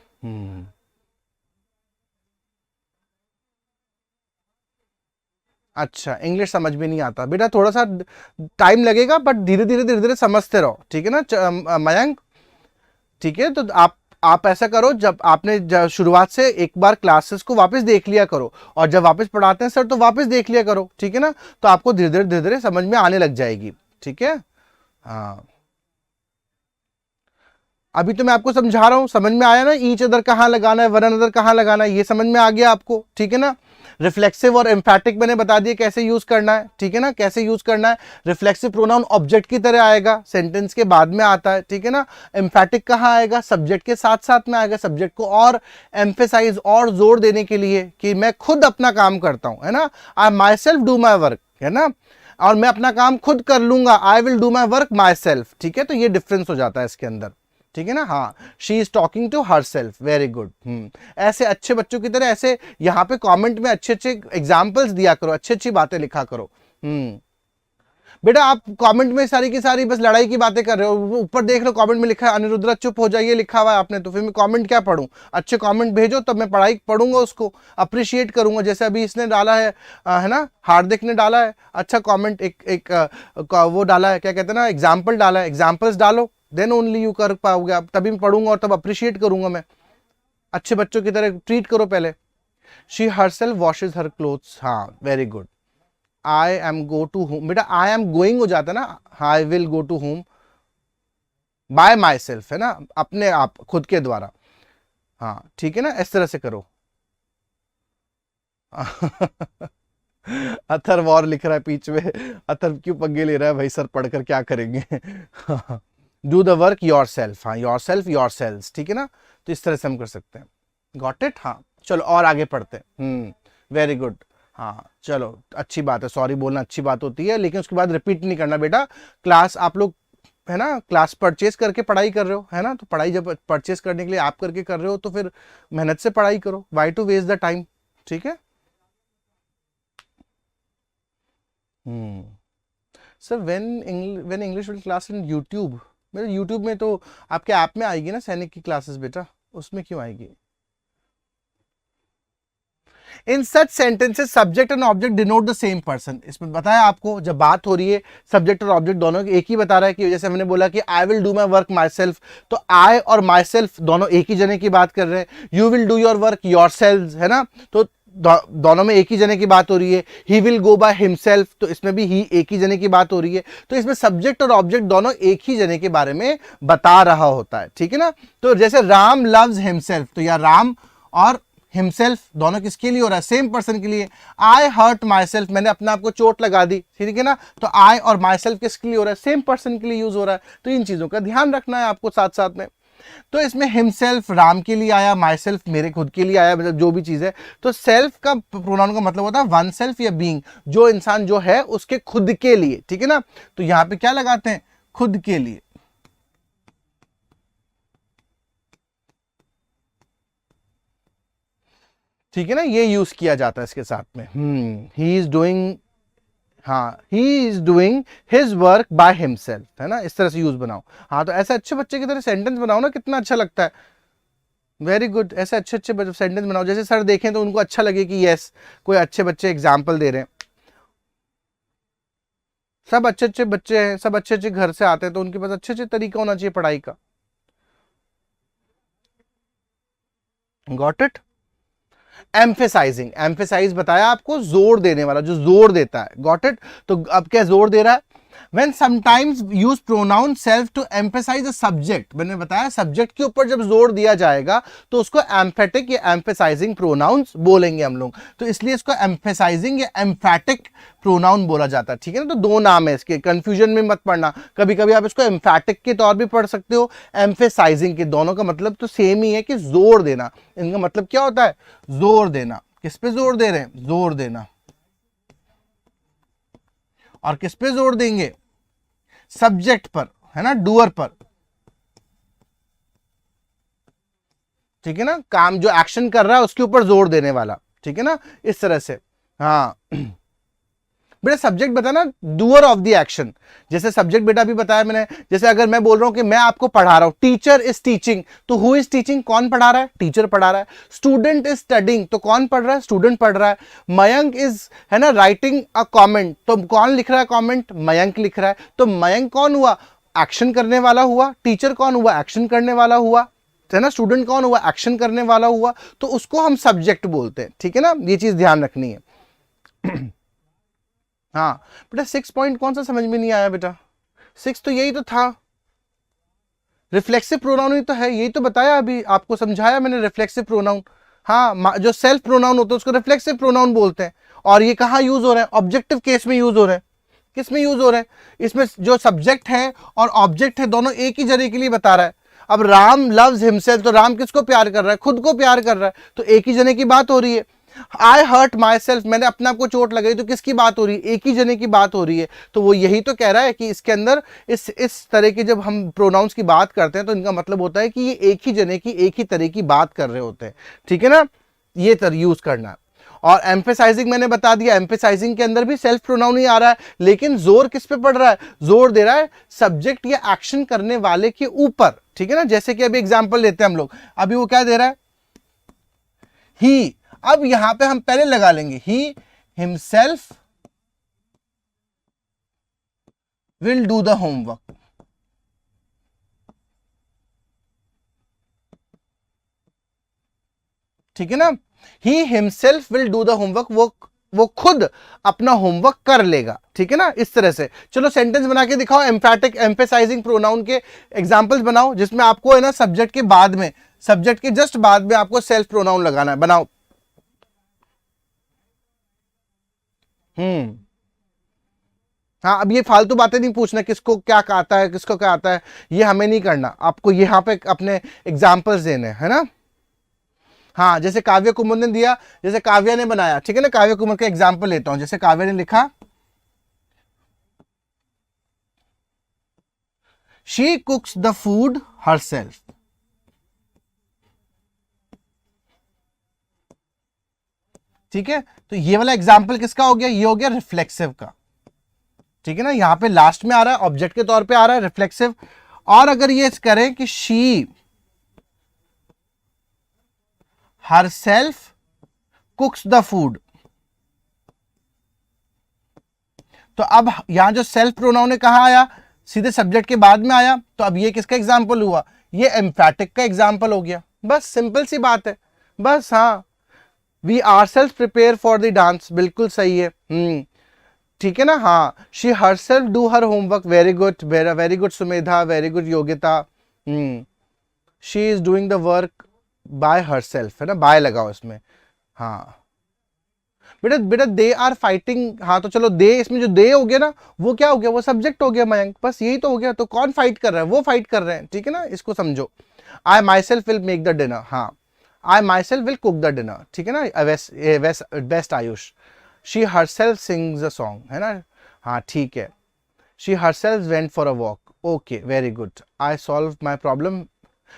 अच्छा, इंग्लिश समझ में नहीं आता बेटा, थोड़ा सा टाइम लगेगा, बट धीरे धीरे समझते रहो, ठीक है ना मयंक, ठीक है। तो आप ऐसा करो, जब आपने शुरुआत से एक बार क्लासेस को वापस देख लिया करो, और जब वापस पढ़ाते हैं सर तो वापस देख लिया करो, ठीक है ना। तो आपको धीरे धीरे समझ में आने लग जाएगी, ठीक है। हाँ, अभी तो मैं आपको समझा रहा हूं, समझ में आया ना? ईच अदर कहाँ लगाना है, वन अनदर कहाँ लगाना है, ये समझ में आ गया आपको, ठीक है ना। रिफ्लेक्सिव और एम्फैटिक मैंने बता दिया कैसे यूज करना है, ठीक है ना, कैसे यूज करना है। रिफ्लेक्सिव प्रोनाउन ऑब्जेक्ट की तरह आएगा, सेंटेंस के बाद में आता है, ठीक है ना। एम्फैटिक कहाँ आएगा? सब्जेक्ट के साथ साथ में आएगा, सब्जेक्ट को और एम्फेसाइज और जोर देने के लिए कि मैं खुद अपना काम करता हूं, है ना। I my self do my work, है ना, और मैं अपना काम खुद कर लूंगा, I will do my work my self, ठीक है। तो ये डिफरेंस हो जाता है इसके अंदर, ठीक है ना। हाँ, she is talking to herself, very good. ऐसे अच्छे बच्चों की तरह ऐसे यहाँ पे कमेंट में अच्छे अच्छे एग्जाम्पल्स दिया करो, अच्छी अच्छी बातें लिखा करो। बेटा आप कमेंट में सारी की सारी बस लड़ाई की बातें कर रहे हो, ऊपर देख लो कमेंट में लिखा है अनिरुद्रा चुप हो जाइए लिखा हुआ है आपने, तो फिर मैं कमेंट क्या पढूं? अच्छे कमेंट भेजो तब मैं पढ़ाई पढ़ूंगा, उसको अप्रिशिएट करूंगा। जैसे अभी इसने डाला है ना, हार्दिक ने डाला है अच्छा कमेंट, एक वो डाला है, क्या कहते हैं ना, एग्जाम्पल डाला है। एग्जाम्पल्स डालो, देन ओनली यू कर पाओगे आप, तभी मैं पढ़ूंगा और तब अप्रिशिएट करूंगा मैं। अच्छे बच्चों की तरह ट्रीट करो पहले। She herself washes her clothes, हाँ very good. I am go to home, बेटा आई एम गोइंग हो जाता ना, I will go to home by my self, है ना, अपने आप खुद के द्वारा। हाँ ठीक है ना, इस तरह से करो। अथर वॉर लिख रहा है बीच में, अथर क्यों पंगे ले रहा है भाई, सर पढ़कर क्या करेंगे। Do the work your self, हाँ योर सेल्फ योर सेल्स, ठीक है ना। तो इस तरह से हम कर सकते हैं। Got it? हाँ चलो और आगे पढ़ते हैं। Very good. हाँ चलो अच्छी बात है, सॉरी बोलना अच्छी बात होती है, लेकिन उसके बाद रिपीट नहीं करना बेटा। क्लास आप लोग है ना, क्लास परचेज करके पढ़ाई कर रहे हो, है ना, तो पढ़ाई जब परचेज करने के लिए आप करके कर रहे हो तो फिर मेहनत से पढ़ाई करो, why to waste the time, ठीक है। Sir when English will class in YouTube, मेरे यूट्यूब में तो आपके ऐप में आएगी ना सैनिक की क्लासेस बेटा, उसमें क्यों आएगी? In such sentences subject and object denote the same person. इसमें बताया आपको, जब बात हो रही है सब्जेक्ट और ऑब्जेक्ट दोनों एक ही बता रहा है, कि जैसे हमने बोला कि आई will do my work my self, तो आई और माई सेल्फ दोनों एक ही जने की बात कर रहे हैं। You will do your work your self, है ना, तो दोनों में एक ही जने की बात हो रही है। He will go by himself, तो इसमें भी ही एक ही जने की बात हो रही है। तो इसमें सब्जेक्ट और ऑब्जेक्ट दोनों एक ही जने के बारे में बता रहा होता है, ठीक है ना। तो जैसे राम लव्स हिमसेल्फ, तो या राम और हिमसेल्फ दोनों किसके लिए हो रहा है? सेम पर्सन के लिए। आई हर्ट माई सेल्फ, मैंने अपने आप को चोट लगा दी, ठीक है ना, तो आई और माई सेल्फ किसके लिए हो रहा है? सेम पर्सन के लिए यूज हो रहा है। तो इन चीजों का ध्यान रखना है आपको साथ साथ में। तो इसमें हिमसेल्फ राम के लिए आया, माई सेल्फ मेरे खुद के लिए आया, मतलब जो भी चीज है। तो सेल्फ का प्रोनाउन का मतलब होता है वन सेल्फ या बीइंग, जो इंसान जो है उसके खुद के लिए, ठीक है ना। तो यहां पे क्या लगाते हैं? खुद के लिए। ठीक है ना, ये यूज किया जाता है इसके साथ में। ही इज डूइंग, हाँ, he is doing his work by himself, है ना, इस तरह से यूज बनाओ। हाँ, तो ऐसे अच्छे बच्चे की तरह सेंटेंस बनाओ ना, कितना अच्छा लगता है। वेरी गुड, ऐसे अच्छे अच्छे सेंटेंस बनाओ, जैसे सर देखें तो उनको अच्छा लगे कि यस कोई अच्छे बच्चे एग्जाम्पल दे रहे हैं। सब अच्छे अच्छे बच्चे हैं, सब अच्छे अच्छे घर से आते हैं, तो उनके पास अच्छे अच्छे तरीका होना चाहिए पढ़ाई का। Got it? एम्फेसाइजिंग, एम्फेसाइज बताया आपको, जोर देने वाला, जो जोर देता है। Got it? तो अब क्या जोर दे रहा है? When sometimes use pronoun self to emphasize a subject, मैंने बताया सब्जेक्ट के ऊपर जब जोर दिया जाएगा तो उसको एम्फेटिक या एम्फेसाइजिंग प्रोनाउंस बोलेंगे हम लोग, तो इसलिए इसको एम्फेसाइजिंग या एम्फैटिक प्रोनाउन बोला जाता है, ठीक है ना। तो दो नाम है इसके, कंफ्यूजन में मत पढ़ना। कभी कभी आप इसको एम्फैटिक के तौर भी पढ़ सकते हो, एम्फेसाइजिंग के, दोनों का मतलब तो सेम ही है कि जोर देना। इनका मतलब क्या होता है? जोर देना। किस पे जोर दे रहे हैं? जोर देना। और किस पे जोर देंगे? सब्जेक्ट पर, है ना, डूअर पर, ठीक है ना, काम जो एक्शन कर रहा है उसके ऊपर जोर देने वाला, ठीक है ना, इस तरह से। हाँ बेटा सब्जेक्ट बताना, डूअर ऑफ द एक्शन। जैसे सब्जेक्ट बेटा भी बताया मैंने, जैसे अगर मैं बोल रहा हूं कि मैं आपको पढ़ा रहा हूं, टीचर इज टीचिंग, तो हु इज टीचिंग? कौन पढ़ा रहा है? टीचर पढ़ा रहा है। स्टूडेंट इज स्टडिंग, तो कौन पढ़ रहा है? स्टूडेंट पढ़ रहा है। मयंक इज, है ना, राइटिंग अ कॉमेंट, तो कौन लिख रहा है कॉमेंट? मयंक लिख रहा है। तो मयंक कौन हुआ? एक्शन करने वाला हुआ। टीचर कौन हुआ? एक्शन करने वाला हुआ, है ना। स्टूडेंट कौन हुआ? एक्शन करने वाला हुआ। तो उसको हम सब्जेक्ट बोलते हैं, ठीक है ना, ये चीज ध्यान रखनी है। हाँ बेटा 6 पॉइंट कौन सा समझ में नहीं आया बेटा? 6 तो यही तो था, रिफ्लेक्सिव प्रोनाउन ही तो है, यही तो बताया अभी आपको, समझाया मैंने रिफ्लेक्सिव प्रोनाउन। हाँ, जो सेल्फ प्रोनाउन होता है उसको रिफ्लेक्सिव प्रोनाउन बोलते हैं। और ये कहाँ यूज हो रहा है? ऑब्जेक्टिव केस में यूज हो रहा है। किस में यूज हो रहा है? इसमें जो सब्जेक्ट है और ऑब्जेक्ट है दोनों एक ही जने के लिए बता रहा है। अब राम लव्स हिमसेल्फ, तो राम किसको प्यार कर रहा है? खुद को प्यार कर रहा है, तो एक ही जने की बात हो रही है। आई हर्ट माई सेल्फ, मैंने अपने आप को चोट लगाई, तो किसकी बात हो रही है? एक ही जने की बात हो रही है। तो वो यही तो कह रहा है कि इसके अंदर इस तरह की जब हम प्रोनाउंस की बात करते हैं तो इनका मतलब होता है कि ये एक ही जने की एक ही तरह की बात कर रहे होते हैं, ठीक है ना, ये यूज करना। और एम्फेसाइजिंग मैंने बता दिया, एम्फेसाइजिंग के अंदर भी सेल्फ प्रोनाउन ही आ रहा है, लेकिन जोर किस पे पड़ रहा है? जोर दे रहा है सब्जेक्ट या एक्शन करने वाले के ऊपर, ठीक है ना। जैसे कि अभी एग्जांपल लेते हैं हम लोग, अभी वो क्या दे रहा है? ही। अब यहां पे हम पहले लगा लेंगे he himself will do the homework, ठीक है ना। He himself will do the homework, वो खुद अपना होमवर्क कर लेगा, ठीक है ना, इस तरह से। चलो सेंटेंस बना के दिखाओ, एम्फैटिक एम्फेसाइजिंग प्रोनाउन के एग्जांपल्स बनाओ, जिसमें आपको है ना सब्जेक्ट के बाद में, सब्जेक्ट के जस्ट बाद में आपको सेल्फ प्रोनाउन लगाना है। बनाओ। हाँ, अब ये फालतू बातें नहीं पूछना किसको क्या आता है, किसको क्या आता है, ये हमें नहीं करना, आपको यहाँ पे अपने एग्जाम्पल्स देने, है ना। हाँ, जैसे काव्य कुमार ने दिया, जैसे काव्या ने बनाया, ठीक है ना, काव्य कुमार का एग्जाम्पल लेता हूं। जैसे काव्या ने लिखा, शी कुक्स द फूड हरसेल्फ, ठीक है। तो ये वाला एग्जाम्पल किसका हो गया? ये हो गया रिफ्लेक्सिव का, ठीक है ना, यहां पे लास्ट में आ रहा है, ऑब्जेक्ट के तौर पे आ रहा है, रिफ्लेक्सिव। और अगर ये करें कि शी हरसेल्फ कुक्स द फूड, तो अब यहां जो सेल्फ प्रोनाउन है कहां आया, सीधे सब्जेक्ट के बाद में आया, तो अब ये किसका एग्जाम्पल हुआ, ये एम्फैटिक का एग्जाम्पल हो गया। बस सिंपल सी बात है, बस। हाँ, we are self prepare for the dance, बिल्कुल सही है। ठीक है ना। हाँ, she her self do her homework, very good, very good Sumedha, very good Yogita. She is doing the work by herself, है ना, बाय लगाओ इसमें। हाँ बेटा, बेटा दे आर फाइटिंग, हाँ तो चलो दे, इसमें जो दे हो गया ना वो क्या हो गया, वो सब्जेक्ट हो गया मयंक, बस यही तो हो गया। तो कौन फाइट कर रहा है, वो फाइट कर रहे हैं, ठीक है ना, इसको समझो। I my self will make the dinner, हाँ, I my self will cook the dinner, ठीक है ना, best Ayush. She her self sings a song, है ना, हाँ ठीक है। She her self went for a walk, okay very good. I solve my problem,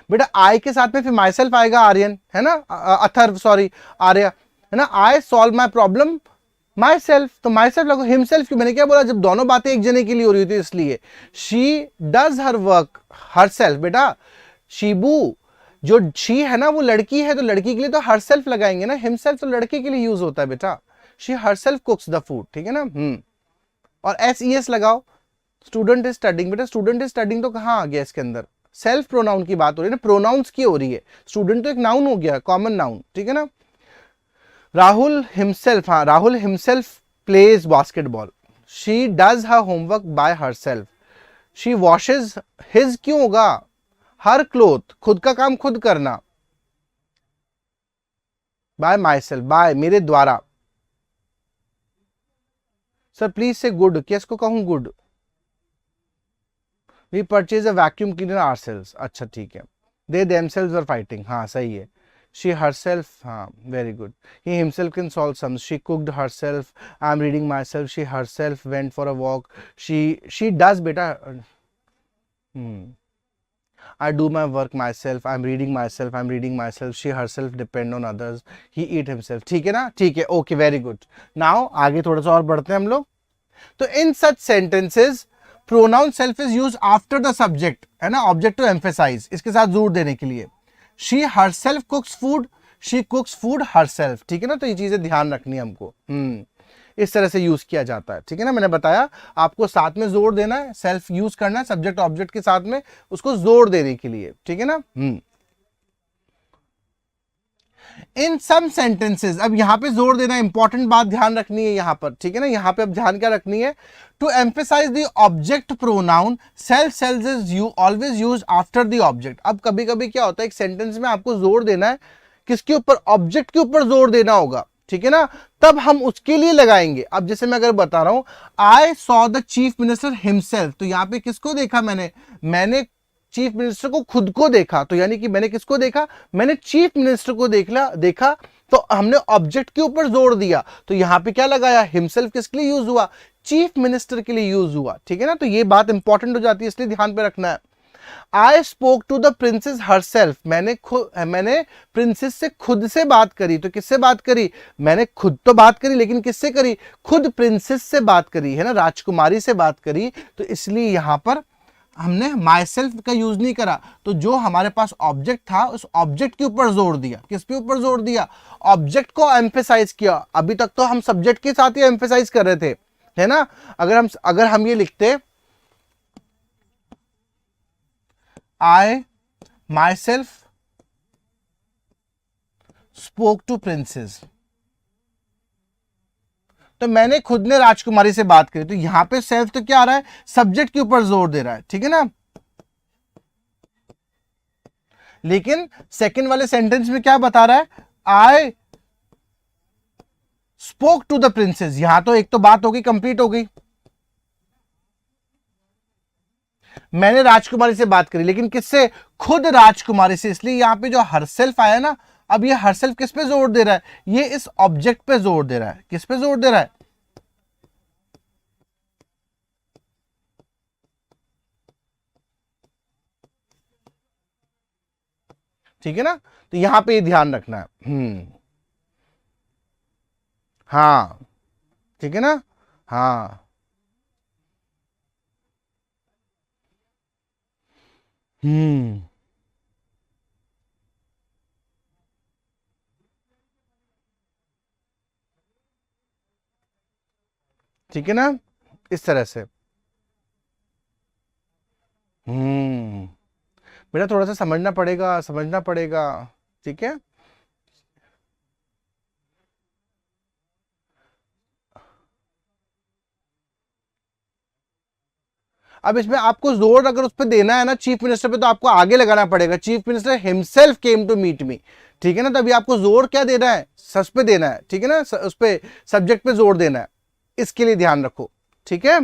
बेटा आई के साथ में फिर माई सेल्फ आएगा, आर्यन, है ना, अथर्व, सॉरी आर्या, है ना। आई solve my problem my self, तो माई सेल्फ लगो, हिमसेल्फ क्यों, मैंने क्या बोला, जब दोनों बातें एक जने के लिए हो रही थी इसलिए। She does her work her self, बेटा शीबू जो शी है ना वो लड़की है, तो लड़की के लिए तो हर सेल्फ लगाएंगे ना, हिमसेल्फ तो लड़के के लिए यूज होता है बेटा। She her self कुक्स the food, ठीक है ना। और SES लगाओ, स्टूडेंट इज स्टडिंग, बेटा स्टूडेंट इज स्टडिंग तो कहाँ आ गया इसके अंदर, सेल्फ प्रोनाउन की बात हो रही है ना, प्रोनाउंस की हो रही है, स्टूडेंट तो एक नाउन हो गया, कॉमन नाउन, ठीक है ना। राहुल हिमसेल्फ, हाँ Rahul himself plays basketball, she does her homework by herself, she washes his क्यों होगा, हर क्लोथ, खुद का काम खुद करना, बाय माई सेल्फ, बाय मेरे द्वारा। सर प्लीज से गुड, किसको कहूं good, we purchase a vacuum cleaner ourselves, अच्छा ठीक है। दे देमसेल्व्स वर फाइटिंग, हाँ सही है। शी हरसेल्फ, हाँ very good. He himself can solve some, she cooked herself, I am reading myself, she herself went for a walk, she does, बेटा I do my work myself, I'm reading myself, I'm reading myself, she herself depend on others, he eat himself, ठीक है ना, ठीक है, ओके वेरी गुड। नाउ आगे थोड़ा सा और बढ़ते हैं हम लोग। तो in such sentences pronoun self is use after the subject, है ना, ऑब्जेक्ट टू एम्फेसाइज, इसके साथ जोर देने के लिए। She herself कुक्स food, she कुक्स food herself, ठीक है ना, तो ये चीजें ध्यान रखनी है हमको। इस तरह से यूज किया जाता है, ठीक है ना, मैंने बताया आपको साथ में जोर देना है, सेल्फ यूज करना है सब्जेक्ट ऑब्जेक्ट के साथ में, उसको जोर देने के लिए, ठीक है ना। इन सम सेंटेंसेस, अब यहां पे जोर देना, इंपॉर्टेंट बात ध्यान रखनी है यहां पर, ठीक है ना, यहां पे अब ध्यान क्या रखनी है, to emphasise the object pronoun self is you always use after the object. अब कभी कभी क्या होता है, एक सेंटेंस में आपको जोर देना है, किसके ऊपर, ऑब्जेक्ट के ऊपर जोर देना होगा, ठीक है ना, तब हम उसके लिए लगाएंगे। अब जैसे मैं अगर बता रहा हूं, I saw the chief minister himself, तो यहां पे किसको देखा मैंने चीफ मिनिस्टर को खुद को देखा, तो यानी कि मैंने किसको देखा, मैंने चीफ मिनिस्टर को देखा, तो हमने ऑब्जेक्ट के ऊपर जोर दिया, तो यहां पे क्या लगाया, हिमसेल्फ किसके लिए यूज हुआ, चीफ मिनिस्टर के लिए यूज हुआ, ठीक है ना। तो ये बात इंपॉर्टेंट हो जाती है, इसलिए ध्यान पे रखना है। I spoke to the princess herself, मैंने प्रिंसेस से खुद से बात करी, तो किससे बात करी, मैंने खुद तो बात करी, लेकिन किससे करी, खुद प्रिंसेस से बात करी, है ना, राजकुमारी से बात करी, तो इसलिए यहां पर हमने माई सेल्फ का यूज नहीं करा, तो जो हमारे पास ऑब्जेक्ट था उस ऑब्जेक्ट के ऊपर जोर दिया, किस पे ऊपर जोर दिया, ऑब्जेक्ट को एम्फेसाइज किया। अभी तक तो हम सब्जेक्ट के साथ ही एम्फेसाइज कर रहे थे, है ना। अगर हम ये लिखते, I myself spoke to princess, तो मैंने खुद ने राजकुमारी से बात करी, तो यहां पे सेल्फ तो क्या आ रहा है, सब्जेक्ट के ऊपर जोर दे रहा है, ठीक है ना। लेकिन सेकंड वाले सेंटेंस में क्या बता रहा है, I spoke to the princess, यहां तो एक तो बात हो गई, कंप्लीट हो गई, मैंने राजकुमारी से बात करी, लेकिन किससे, खुद राजकुमारी से, इसलिए यहां पे जो हरसेल्फ आया ना, अब ये हरसेल्फ किस पे जोर दे रहा है, ये इस ऑब्जेक्ट पे जोर दे रहा है, किस पे जोर दे रहा है, ठीक है ना। तो यहां पे ये ध्यान रखना है। हाँ ठीक है ना, हाँ हम्म, ठीक है ना, इस तरह से। हम्म, बेटा थोड़ा सा समझना पड़ेगा, समझना पड़ेगा, ठीक है। अब इसमें आपको जोर अगर उस पर देना है ना चीफ मिनिस्टर पे, तो आपको आगे लगाना पड़ेगा, chief minister himself came to meet me, ठीक है ना। तभी आपको जोर क्या देना है, सच पे देना है, ठीक है ना, उस पे सब्जेक्ट पे जोर देना है, इसके लिए ध्यान रखो, ठीक है।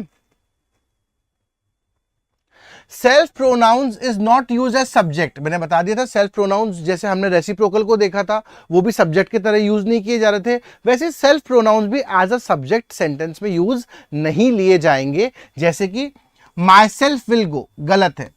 Self pronouns is not use as subject, मैंने बता दिया था। सेल्फ प्रोनाउंस जैसे हमने रेसिप्रोकल को देखा था, वो भी सब्जेक्ट की तरह यूज नहीं किए जा रहे थे, वैसे सेल्फ प्रोनाउंस भी एज अ सब्जेक्ट सेंटेंस में यूज नहीं लिए जाएंगे। जैसे कि माई सेल्फ विल गो, गलत है।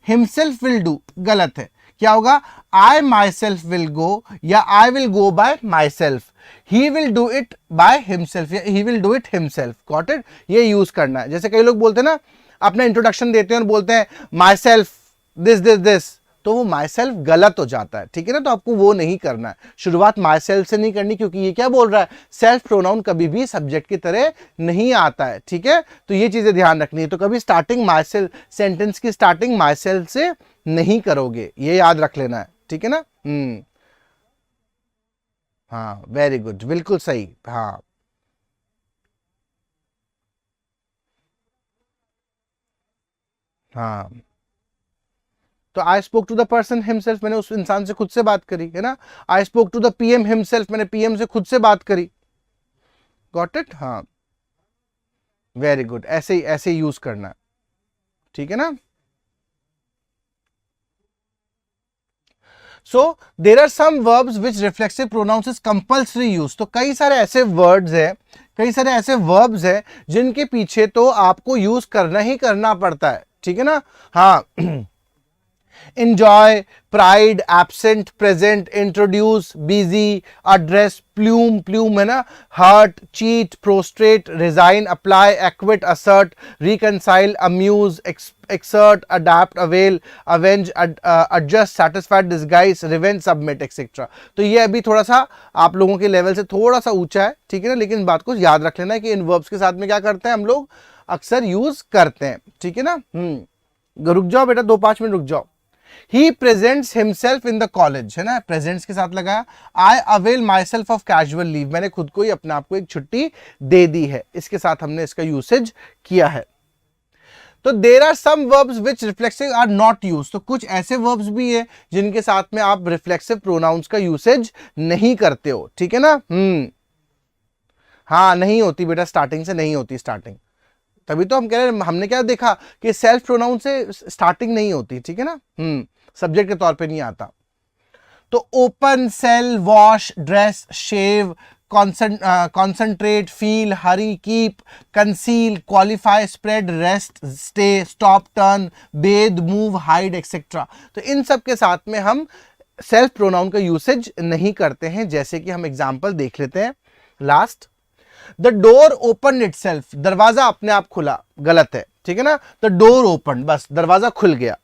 हिमसेल्फ विल डू, गलत है। क्या होगा, आई माई सेल्फ विल गो, या I will go by my self, he will do it by himself, या he will do it himself. Got it, ये यूज करना है। जैसे कई लोग बोलते हैं ना, अपना इंट्रोडक्शन देते हैं और बोलते हैं my self this this this, तो वो माई सेल्फ गलत हो जाता है, ठीक है ना। तो आपको वो नहीं करना है, शुरुआत माई सेल्फ से नहीं करनी, क्योंकि ये क्या बोल रहा है, सेल्फ प्रोनाउन कभी भी सब्जेक्ट की तरह नहीं आता है, ठीक है। तो ये चीजें ध्यान रखनी है। तो कभी स्टार्टिंग माई सेल्फ, सेंटेंस की स्टार्टिंग माई सेल्फ से नहीं करोगे, ये याद रख लेना है, ठीक है ना। हाँ, वेरी गुड, बिल्कुल सही। हाँ, हाँ, तो I spoke to the person himself, मैंने उस इंसान से खुद से बात करी, है ना। I spoke to the PM himself, मैंने पीएम से खुद से बात करी। गॉट इट, हाँ, वेरी गुड, ऐसे ही यूज करना, ठीक है ना। So there are some verbs which reflexive pronouns is compulsory use. तो कई सारे ऐसे वर्ड्स हैं, कई सारे ऐसे वर्ब्स हैं जिनके पीछे तो आपको यूज करना ही करना पड़ता है, ठीक है ना। हाँ, enjoy, pride, absent, present, introduce, busy, address, plume, plume है ना, hurt, cheat, prostrate, resign, apply, acquit, assert, reconcile, amuse, exert, adapt, avail, avenge, adjust, satisfied, disguise, revenge, submit, etc. तो ये अभी थोड़ा सा आप लोगों के लेवल से थोड़ा सा ऊंचा है, ठीक है ना, लेकिन बात को याद रख लेना है कि इन वर्ब्स के साथ में क्या करते हैं हम लोग, अक्सर यूज करते हैं, ठीक है ना। रुक जाओ बेटा, 2-5 मिनट रुक जाओ। He presents himself in the college, है ना, presents के साथ लगाया। I avail myself of casual leave, मैंने खुद को ही अपने आप को एक छुट्टी दे दी है, इसके साथ हमने इसका यूसेज किया है। तो there are some verbs which reflexive are not used, तो कुछ ऐसे verbs भी है जिनके साथ में आप reflexive pronouns का यूसेज नहीं करते हो, ठीक है ना। हाँ, नहीं होती बेटा, स्टार्टिंग से नहीं होती स्टार्टिंग, तभी तो हम कह रहे हैं, हमने क्या देखा कि सेल्फ प्रोनाउन से स्टार्टिंग नहीं होती, ठीक है ना। सब्जेक्ट के तौर पे नहीं आता। तो open, sell, wash, dress, shave, concentrate, feel, hurry, keep, conceal, qualify, spread, rest, stay, stop, turn, bathe, move, hide, etcetera. तो इन सब के साथ में हम सेल्फ प्रोनाउन का यूसेज नहीं करते हैं। जैसे कि हम एग्जाम्पल देख लेते हैं last. The door open itself, दरवाजा अपने आप खुला, गलत है, ठीक है ना। द डोर ओपन, बस दरवाजा खुल गया।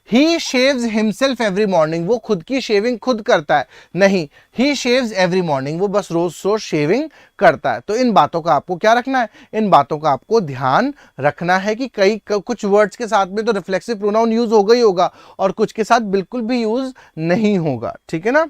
ही शेव्स हिमसेल्फ एवरी मॉर्निंग, वो खुद की शेविंग खुद करता है, नहीं, ही शेव्स एवरी मॉर्निंग, वो बस रोज रोज शेविंग करता है। तो इन बातों का आपको क्या रखना है, इन बातों का आपको ध्यान रखना है कि कुछ वर्ड्स के साथ में तो रिफ्लेक्सिव प्रोनाउन यूज होगा ही होगा, और कुछ के साथ बिल्कुल भी यूज नहीं होगा, ठीक है ना।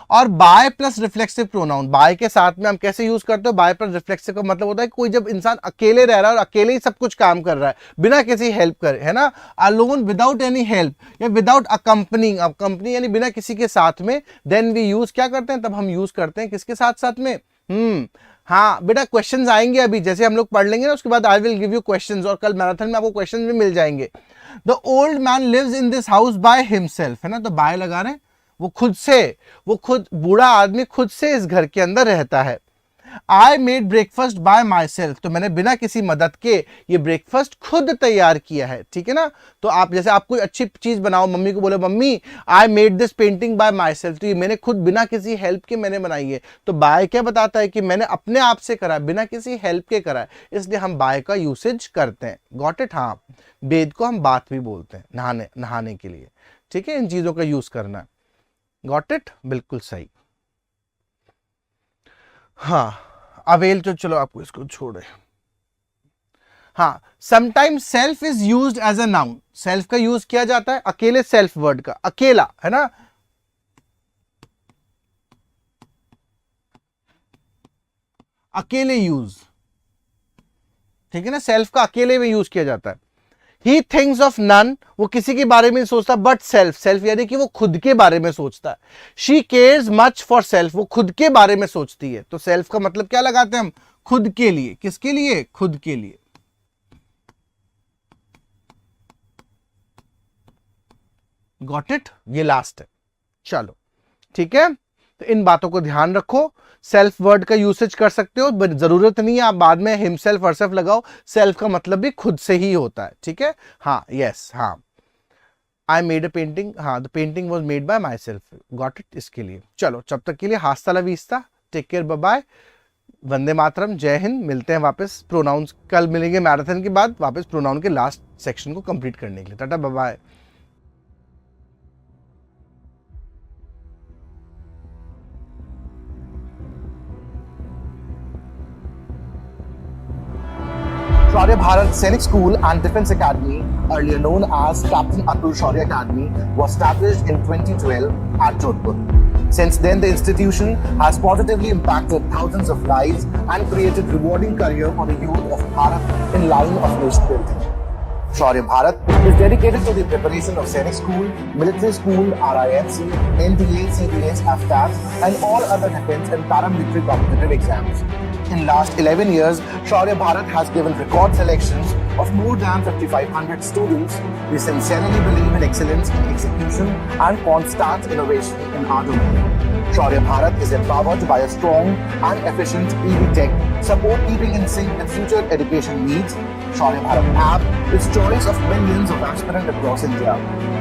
और by plus reflexive pronoun, by के साथ में हम कैसे यूज करते हो, बाय प्लस रिफ्लेक्सिव का मतलब होता है कि कोई जब इंसान अकेले रह रहा है और अकेले ही सब कुछ काम कर रहा है बिना किसी हेल्प करे, है ना, अलोन विदाउट एनी हेल्प, या विदाउट अकम्पनिंग, अकम्पनी यानी बिना किसी के साथ में, देन वी यूज क्या करते हैं, तब हम यूज करते हैं किसके साथ साथ में। हाँ बेटा, क्वेश्चंस आएंगे अभी, जैसे हम लोग पढ़ लेंगे ना, उसके बाद I will give you questions, और कल मैराथन में आपको क्वेश्चंस भी मिल जाएंगे। The old man lives in this house by himself, है ना, तो बाय लगा रहे हैं, वो खुद से, वो खुद बूढ़ा आदमी खुद से इस घर के अंदर रहता है। I made breakfast bye my self, तो मैंने बिना किसी मदद के ये ब्रेकफास्ट खुद तैयार किया है, ठीक है ना। तो आप जैसे आप कोई अच्छी चीज बनाओ, मम्मी को बोले mummy I made this painting bye my self, तो ये मैंने खुद बिना किसी हेल्प के मैंने बनाई है। तो बाय क्या बताता है कि मैंने अपने आप से करा, बिना किसी हेल्प के करा है, इसलिए हम बाय का यूसेज करते हैं। Got it. हाँ, बेद को हम बात भी बोलते हैं, नहाने के लिए, ठीक है, इन चीजों का यूज करना। गॉट इट, बिल्कुल सही। हाँ, अवेल तो चलो आपको इसको छोड़े। हाँ, sometimes self is used as a noun, self का यूज किया जाता है अकेले सेल्फ वर्ड का, अकेला, है ना। अकेले यूज, ठीक है ना, सेल्फ का अकेले में यूज किया जाता है। He thinks of none, वो किसी के बारे में नहीं सोचता, but self, self यानी कि वो खुद के बारे में सोचता है। She cares much for self, वो खुद के बारे में सोचती है। तो self का मतलब क्या लगाते हैं हम? खुद के लिए। किसके लिए? खुद के लिए। Got it? ये लास्ट है। चलो, ठीक है, तो इन बातों को ध्यान रखो। सेल्फ वर्ड का यूसेज कर सकते हो, बट जरूरत नहीं है आप बाद में हिमसेल्फ हरसेल्फ लगाओ, सेल्फ का मतलब भी खुद से ही होता है, ठीक है। हाँ, यस, हाँ, आई मेड अ पेंटिंग, हाँ, the painting was made by my self. Got it. इसके लिए चलो, जब तक के लिए hasta la vista, take care, bye bye, वंदे मातरम, जय हिंद। मिलते हैं वापस प्रोनाउंस, कल मिलेंगे मैराथन के बाद वापस प्रोनाउन के लास्ट सेक्शन को कंप्लीट करने के लिए। Tata, bye bye. Shaurya Bharat Sainik School and Defence Academy, earlier known as Captain Atul Shaurya Academy, was established in 2012 at Jodhpur. Since then, the institution has positively impacted thousands of lives and created rewarding career for the youth of Bharat in line of nation building. Shaurya Bharat is dedicated to the preparation of Sainik School, Military School, RINC, NDA, CDS, AFTAS, and all other defence and paramilitary competitive exams. In last 11 years, Shaurya Bharat has given record selections of more than 5,500 students. We sincerely believe in excellence in execution and constant innovation in our domain. Shaurya Bharat is empowered by a strong and efficient EV tech support, keeping in sync with future education needs. Shaurya Bharat app is choice of millions of aspirants across India.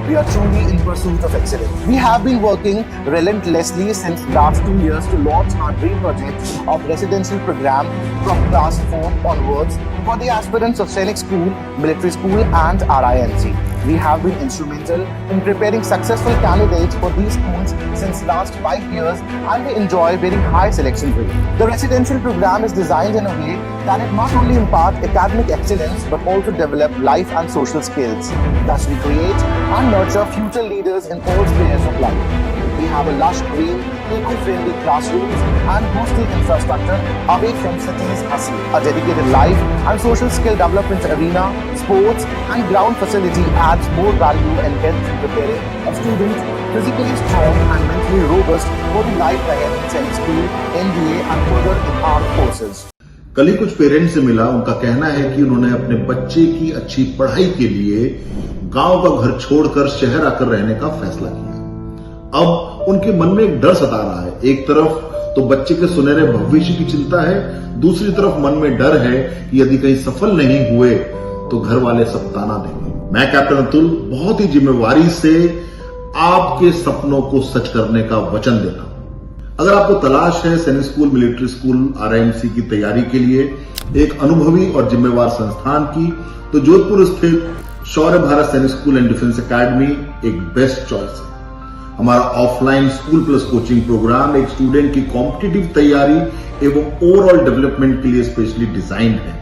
We are truly in pursuit of excellence. We have been working relentlessly since last 2 years to launch our dream project of residential program from class 4 onwards for the aspirants of Sainik School, Military School and RINC. We have been instrumental in preparing successful candidates for these schools since last 5 years and we enjoy very high selection rate. The residential program is designed in a way that it not only impart academic excellence but also develop life and social skills. Thus we create and nurture future leaders in all spheres of life. We have a lush green, eco-friendly classrooms and hostel infrastructure away from cities' hustle. A dedicated life and social skill development arena, sports and ground facility adds more value and depth in preparing a student physically strong and mentally robust for the life ahead in Sainik School, NDA and further in armed forces. कल ही कुछ पेरेंट्स से मिला, उनका कहना है कि उन्होंने अपने बच्चे की अच्छी पढ़ाई के लिए गांव का घर छोड़कर शहर आकर रहने का फैसला किया। अब उनके मन में एक डर सता रहा है। एक तरफ तो बच्चे के सुनहरे भविष्य की चिंता है, दूसरी तरफ मन में डर है कि यदि कहीं सफल नहीं हुए तो घर वाले सब ताना देंगे। मैं कैप्टन अतुल बहुत ही जिम्मेवारी से आपके सपनों को सच करने का वचन देता हूं। अगर आपको तलाश है सैनिक स्कूल, मिलिट्री स्कूल, RINC की तैयारी के लिए एक अनुभवी और जिम्मेवार संस्थान की, तो जोधपुर स्थित Shaurya Bharat Sainik school and defence academy एक बेस्ट चॉइस है। हमारा offline school plus coaching programme एक स्टूडेंट की कॉम्पिटिटिव तैयारी एवं ओवरऑल डेवलपमेंट के लिए स्पेशली डिजाइन्ड है।